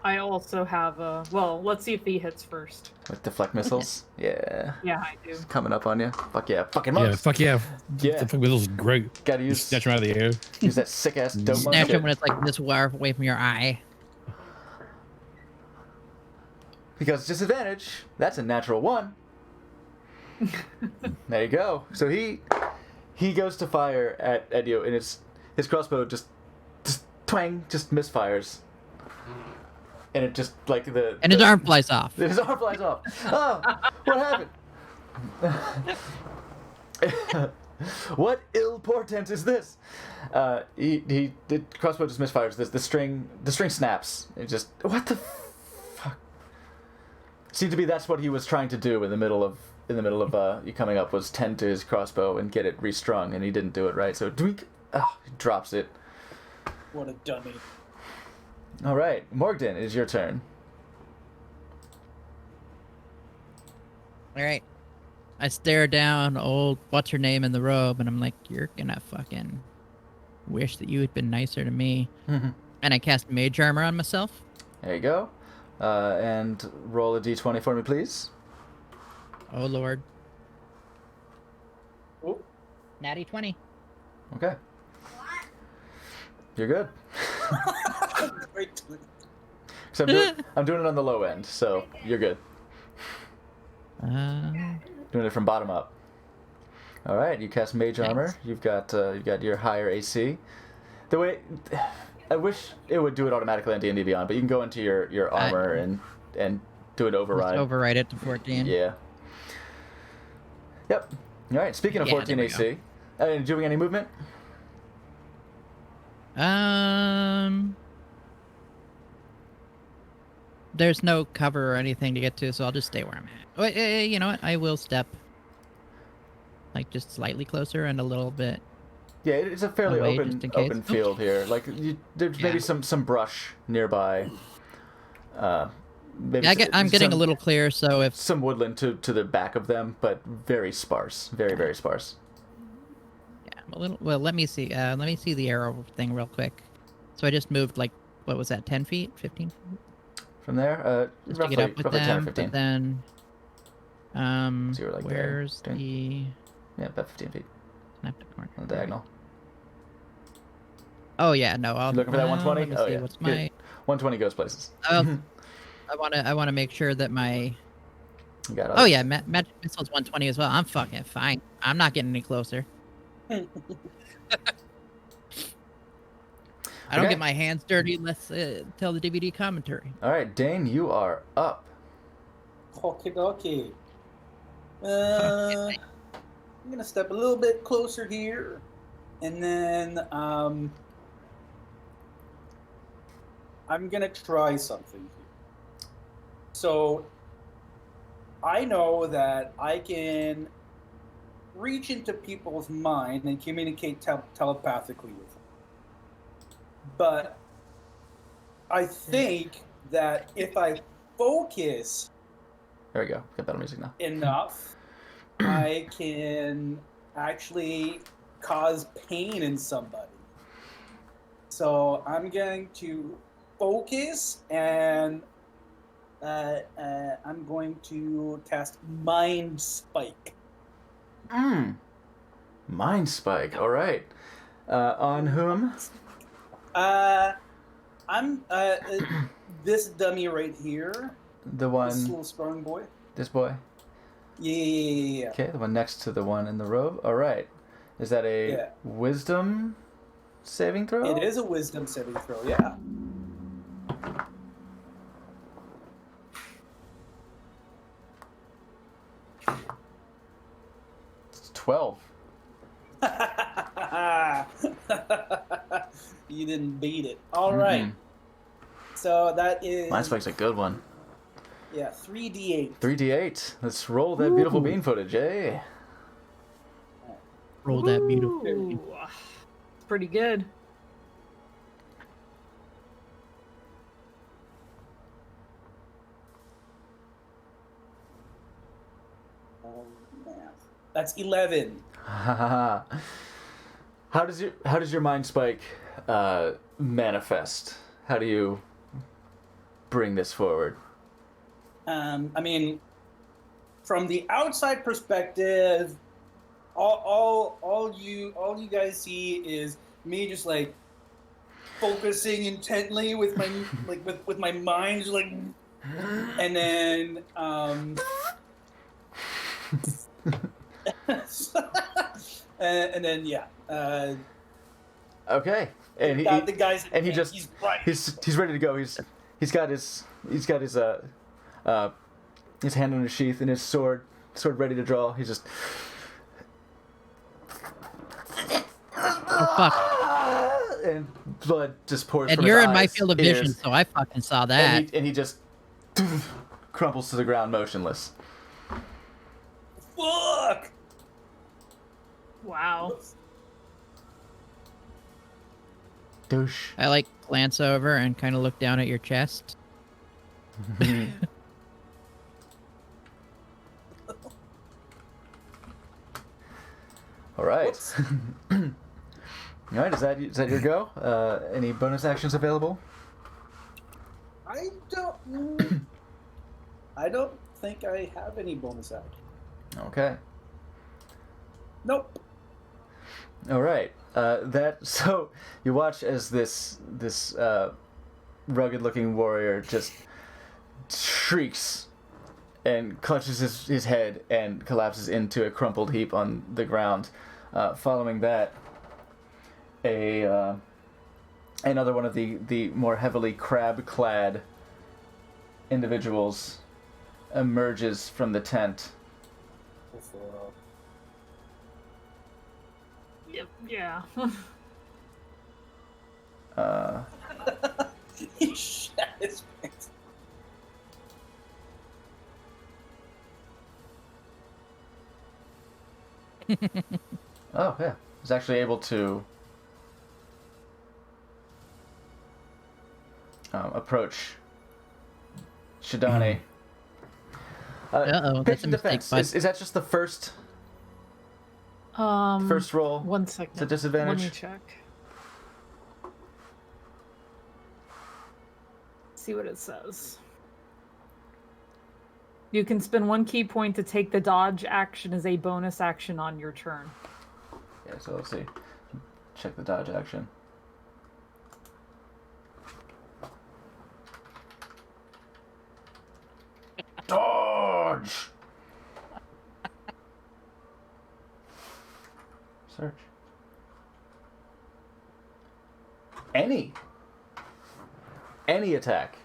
I also have a... Well, let's see if he hits first. With deflect missiles. Yeah. Yeah, I do. It's coming up on you. Fuck yeah. Fucking Yeah, monks. fuck yeah. Yeah. The fuck missile's great. Gotta You use snatch him out of the air. use that sick ass dope monk Snatch shit. him when it's like this far away from your eye. Because disadvantage, that's a natural 1. There you go. So he goes to fire at you, and his crossbow just twang, just misfires. And it just like And his arm flies off. His arm flies off. Oh, what happened? What ill portent is this? The crossbow just misfires. The string snaps. It just what the fuck? Seemed to be that's what he was trying to do in the middle of you coming up, was tend to his crossbow and get it restrung, and he didn't do it right. So he drops it. What a dummy. All right, Morgden, it is your turn. All right. I stare down old what's her name in the robe, and I'm like, you're gonna fucking wish that you had been nicer to me. And I cast mage armor on myself. There you go. And roll a d20 for me, please. Oh lord. Oh, Natty 20. Okay. You're good. wait. So I'm doing it on the low end, so you're good. Doing it from bottom up. All right, you cast mage armor. You've got your higher AC. The way I wish it would do it automatically on D&D Beyond, but you can go into your armor and do an override. Just override it to 14. Yeah. Yep. All right. Speaking of Yeah, 14 there we AC, doing any movement? There's no cover or anything to get to, so I'll just stay where I'm at. Wait, you know what? I will step, like, just slightly closer and a little bit. Yeah, it's a fairly Away, open just in case. open field here. Like there's maybe some brush nearby. Maybe Yeah, I'm getting a some- little clear, so if some woodland to the back of them, but very sparse, very sparse. yeah, I'm a little. Well, let me see. Let me see the arrow thing real quick. So I just moved like what was that? 10 feet, 15 feet? From there, Just roughly, to get up with roughly 10 or them. 15. But then, So you're like there, where's doing- the Yeah, about 15 feet snap the corner? on the diagonal. Oh yeah, no. I'll, You looking for that well, 120? Let me Oh see, yeah, what's good. my? 120 goes places. I wanna make sure that my. You got Oh yeah, magic missile's 120 as well. I'm fucking fine. I'm not getting any closer. I don't Okay. get my hands dirty unless tell the DVD commentary. All right, Dane, you are up. Okay. I'm gonna step a little bit closer here, and then I'm gonna try something here. So I know that I can reach into people's mind and communicate telepathically with them. But I think that if I focus There we go. Got better music now. enough, I can actually cause pain in somebody. So I'm going to focus and I'm going to cast Mind Spike. Mind spike. All right. On whom? I'm this dummy right here. The This one. little strong boy. This boy. Yeah. Okay, the one next to the one in the robe. All right. Is that a Yeah. wisdom saving throw? It is a wisdom saving throw, yeah. It's 12. You didn't beat it. All right. So that is Mind spike's a good one. yeah, 3d8. 3d8. Let's roll that beautiful bean footage, eh? Roll that beautiful. Ooh, it's pretty good. Oh, man. That's 11. How does your mind spike manifest? How do you bring this forward? I mean, from the outside perspective, all you guys see is me just like focusing intently with my with my mind, just like, and then and then yeah. Okay. And The guy's he's right. he's ready to go. He's got his hand on his sheath and his sword ready to draw. He's just Oh fuck! and blood just pours And from you're his in my eyes, field of vision, ears, so I fucking saw that. and he just crumples to the ground motionless. Fuck. Wow. Douche. I like glance over and kind of look down at your chest. All right. Whoops. All right. Is that your go? Any bonus actions available? I don't think I have any bonus action. Okay. Nope. All right. So you watch as this rugged-looking warrior just shrieks and clutches his head and collapses into a crumpled heap on the ground. Following that, another one of the more heavily crab-clad individuals emerges from the tent. Yep. Yeah. He shat his pants. Oh yeah, he's actually able to approach Shidani. Uh-oh, that's a Patient mistake, defense. bud. Is that just the first roll? One second. It's a disadvantage? Let me check. See what it says. You can spend 1 key point to take the dodge action as a bonus action on your turn. Yeah, so let's see. Check the dodge action. Dodge! Search. Any attack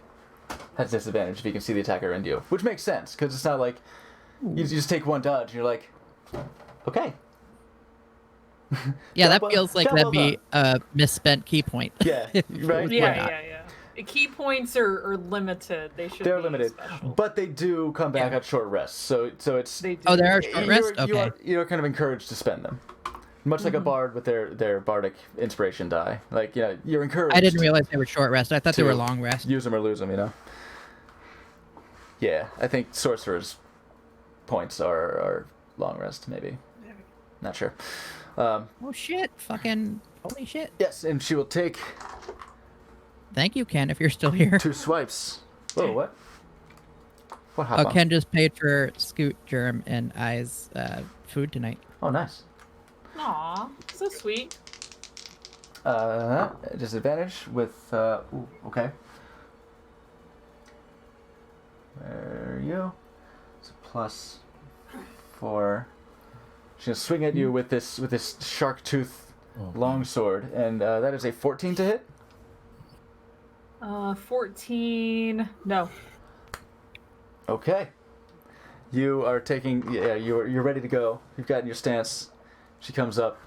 has disadvantage if you can see the attacker in you, which makes sense because it's not like you just take one dodge and you're like, okay. Yeah, Job that well- feels like job that'd well be a misspent key point. Yeah, right. Yeah. Yeah. The key points are limited. They should They're be limited, special. but they do come back Yeah. at short rest. So it's They do. Oh, there are short rest? Okay. you're kind of encouraged to spend them, much like a bard with their bardic inspiration die. Like you're encouraged. I didn't realize they were short rest. I thought they to were long rest. Use them or lose them, Yeah, I think sorcerer's points are long rest, maybe. Not sure. Oh shit! Fucking holy shit! Yes, and she will take Thank you, Ken, if you're still here. 2 swipes. Whoa, what? What Oh, happened? Ken just paid for Scoot, Germ, and I's food tonight. Oh, nice. Aw, so sweet. Disadvantage with okay. There you. It's a +4. She's gonna swing at you with this shark tooth longsword, and that is a 14 to hit. 14. No. Okay. You are taking. Yeah, you're ready to go. You've gotten your stance. She comes up,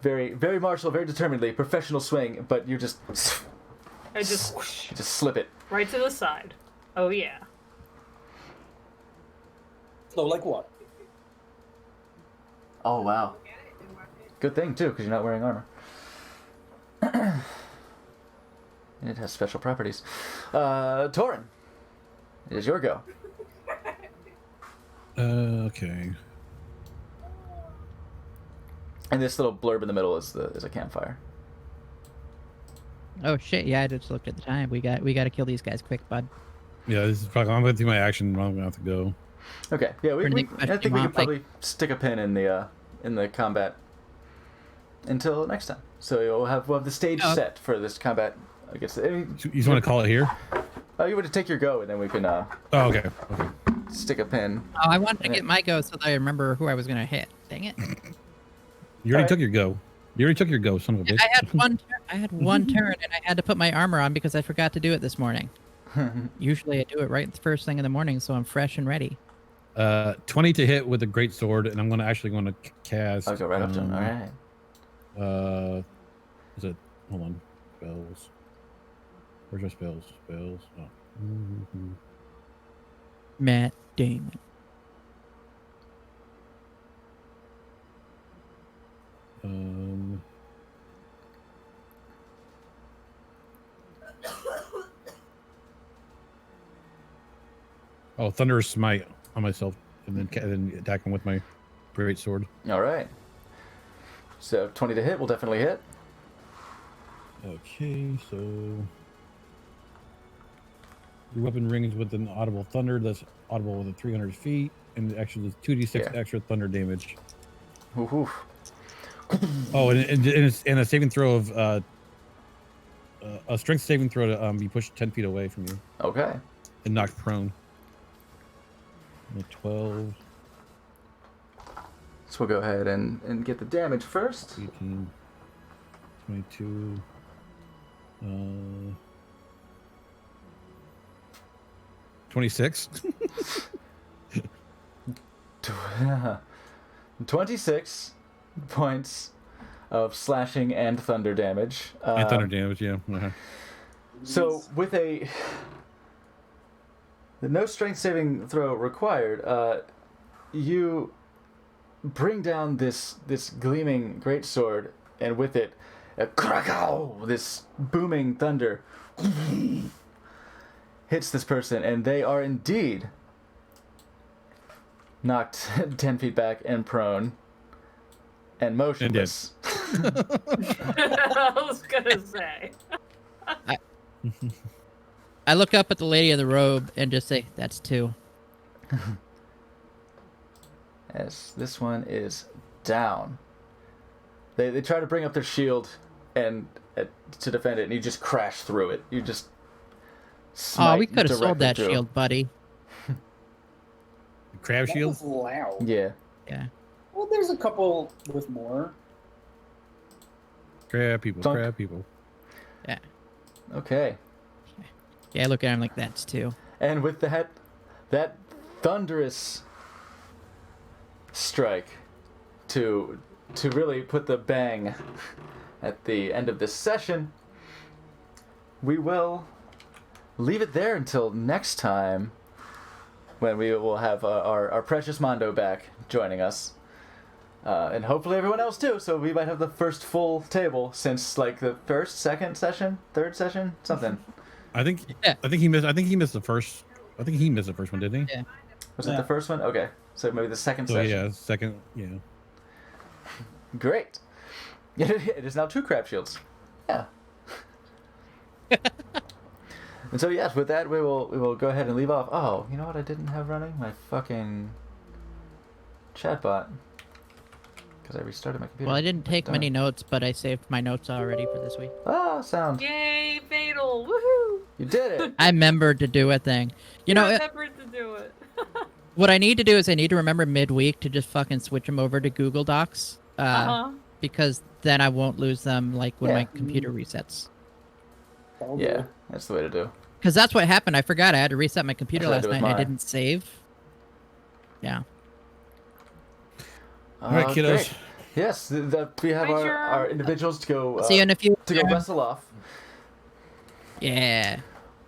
very very martial, very determinedly, professional swing, but you just I just whoosh, just slip it. right to the side. Oh yeah. Flow like what? Oh wow. Good thing too, because you're not wearing armor. And it has special properties. Torin, it is your go. Okay. And this little blurb in the middle is a campfire. Oh shit! Yeah, I just looked at the time. We got to kill these guys quick, bud. Yeah, this is probably. I'm gonna do my action. I'm gonna have to go. Okay, yeah, I Anything think special we you could want, like- probably stick a pin in the combat until next time. So we'll have the stage Oh. set for this combat. I guess You just want to call it here? you want to take your go, and then we can Oh, okay. Okay. stick a pin. Oh, I wanted to Yeah. get my go so that I remember who I was gonna hit. Dang it! You already Alright. took your go. You already took your go, son of a bitch. I had one. I had one turn, and I had to put my armor on because I forgot to do it this morning. Usually, I do it right the first thing in the morning, so I'm fresh and ready. 20 to hit with a great sword, and I'm gonna cast. I'll go right up to him. All right. Is it? Hold on. Spells. Where's our spells? Spells. Oh. Mhm. Matt Damon. Oh, Thunderous Smite on myself, and then attack him with my great sword. All right. So 20 to hit will definitely hit. Okay, so your weapon rings with an audible thunder that's audible within 300 feet, and actually 2d6 Yeah. extra thunder damage. Oof, oof. Oh, and a saving throw of a strength saving throw to be pushed 10 feet away from you Okay. and knocked prone. 12, So we'll go ahead and get the damage first. 18, 22, 26. 26 points of slashing and thunder damage. And thunder damage, yeah. Uh-huh. So with a no strength saving throw required, you bring down this gleaming greatsword, and with it, this booming thunder hits this person, and they are indeed knocked 10 feet back and prone and motionless. I was gonna say. I look up at the lady in the robe and just say, "That's 2." Yes, this one is down. They try to bring up their shield and to defend it, and you just crash through it. You just Oh, we smite could have sold directly that through. shield, buddy. Crab That shield? was loud. Yeah. Yeah. Well, there's a couple with more. Crab people, Dunk. crab people. Yeah. Okay. Yeah, I look at him like, "That's 2." And with that thunderous strike to really put the bang at the end of this session, we will leave it there until next time, when we will have our precious Mondo back joining us. And hopefully everyone else too, so we might have the first full table since like the first, second session, third session, something. I think Yeah. he missed the first one, didn't he? Yeah. Was it Yeah. the first one? Okay. So maybe the second So session. yeah, second, yeah. Great. It is now 2 crab shields. Yeah. And so yes, with that we will go ahead and leave off. Oh, you know what I didn't have running? My fucking chatbot. Because I restarted my computer. Well, I didn't take Darn. many notes, but I saved my notes already for this week. Ah, sound. Yay, fatal! Woohoo! You did it. I remembered to do a thing. You know, I remembered to do it. what I need to do is I need to remember midweek to just fucking switch them over to Google Docs. Because then I won't lose them like when Yeah. my computer resets. That'll Yeah, do. that's the way to do. Because that's what happened. I forgot I had to reset my computer That's what I last did with night and I mine. didn't save. Yeah. All right, kiddos. Great. Yes, we have Bye, our Jerome. individuals to go See you in a few. to go wrestle off. Yeah.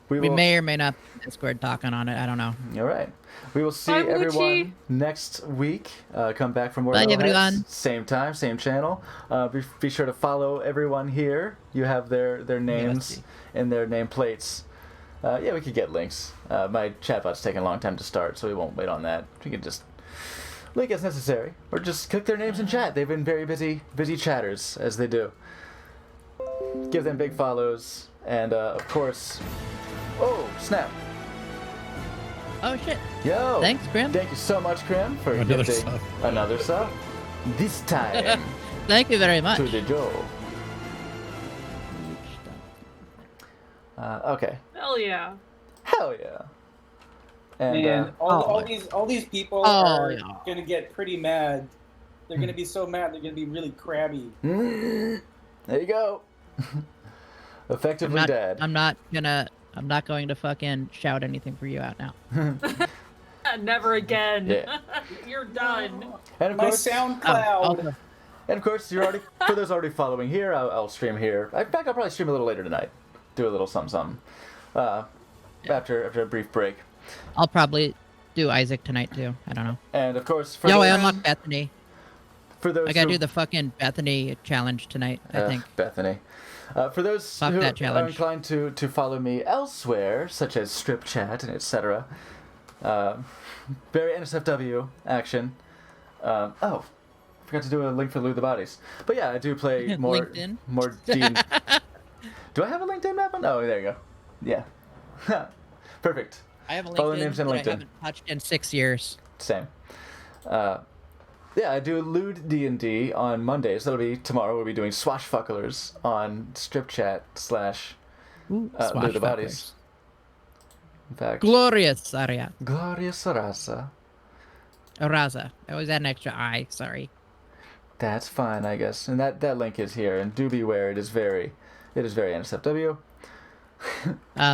We We will. may or may not be Discord talking on it. I don't know. All right. We will see Bye, everyone Lucci. next week. Come back for more. Bye, Metalheads. everyone. Same time, same channel. Be sure to follow everyone here. You have their names see. and their nameplates. Yeah, we could get links. My chatbot's taking a long time to start, so we won't wait on that. We can just link as necessary, or just click their names in chat. They've been very busy chatters, as they do. Give them big follows, and of course, oh snap! Oh, shit. Yo! Thanks, Grim. Thank you so much, Krim, for Another gifting sub. another sub. This time Thank you very much. to the Joe. Okay. Hell yeah. Hell yeah. And Man, all these people Oh, are yeah. gonna get pretty mad. They're gonna be so mad. They're gonna be really crabby. there you go. Effectively dead. I'm not going to fucking shout anything for you out now. Never again. Yeah. You're done. And of My course, SoundCloud. and of course, you're already for those already following here. I'll stream here. In fact, I'll probably stream a little later tonight. Do a little something. After a brief break. I'll probably do Isaac tonight too. I don't know. And of course, for Yo, I those, unlocked Bethany. for those I gotta who, do the fucking Bethany challenge tonight, I think. Bethany. For those Fuck who that are challenge. inclined to follow me elsewhere, such as Strip Chat and etc., very NSFW action. forgot to do a link for Loot the Bodies. But yeah, I do play more LinkedIn? more D. Do I have a LinkedIn map? Oh, there you go. Yeah. Perfect. I have a Follow LinkedIn names on that I LinkedIn. haven't touched in 6 years. Same. Yeah, I do Lewd D&D on Mondays. That'll be tomorrow. We'll be doing Swashbucklers on Strip Chat / Ooh, Loot the Bodies. swashbucklers. In fact, Glorious, Aria. Gloria Sarasa. Araza. I always add an extra I, sorry. That's fine, I guess. And that link is here. And do beware, it is very NSFW.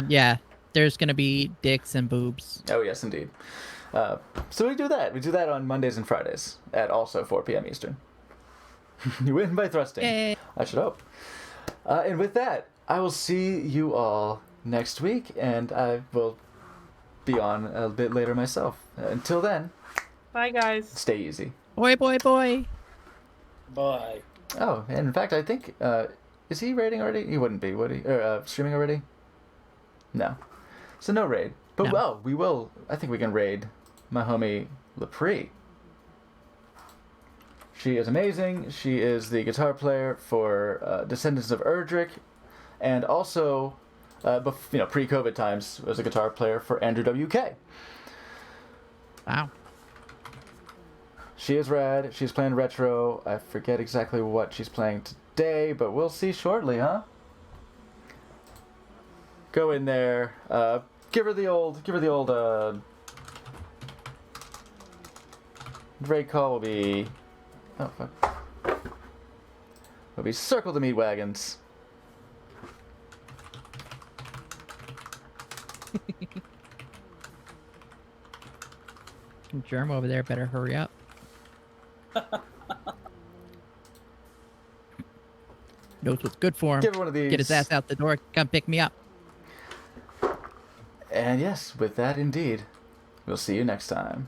Yeah, there's gonna be dicks and boobs. Oh yes, indeed. So we do that. We do that on Mondays and Fridays at also 4 p.m. Eastern. You win by thrusting. Yay. I should hope. And with that, I will see you all next week, and I will be on a bit later myself. Until then, Bye, guys. stay easy. Boy, boy, boy. Bye. Oh, and in fact, I think, is he raiding already? He wouldn't be, would he? Or streaming already? No. So no raid. But, No. well, we will, I think we can raid my homie Lepre. She is amazing. She is the guitar player for Descendants of Erdrick, and also, pre-COVID times, was a guitar player for Andrew WK. Wow. She is rad. She's playing retro. I forget exactly what she's playing today, but we'll see shortly, huh? Go in there. Give her the old. Raid call will be. Oh fuck. Will be circle the meat wagons. Germ over there better hurry up. Knows what's good for him. Give her one of these. Get his ass out the door. Come pick me up. And yes, with that indeed, we'll see you next time.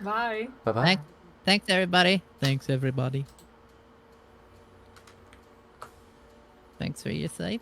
Bye. Bye bye. Thanks, everybody. Thanks, everybody. Thanks for your site.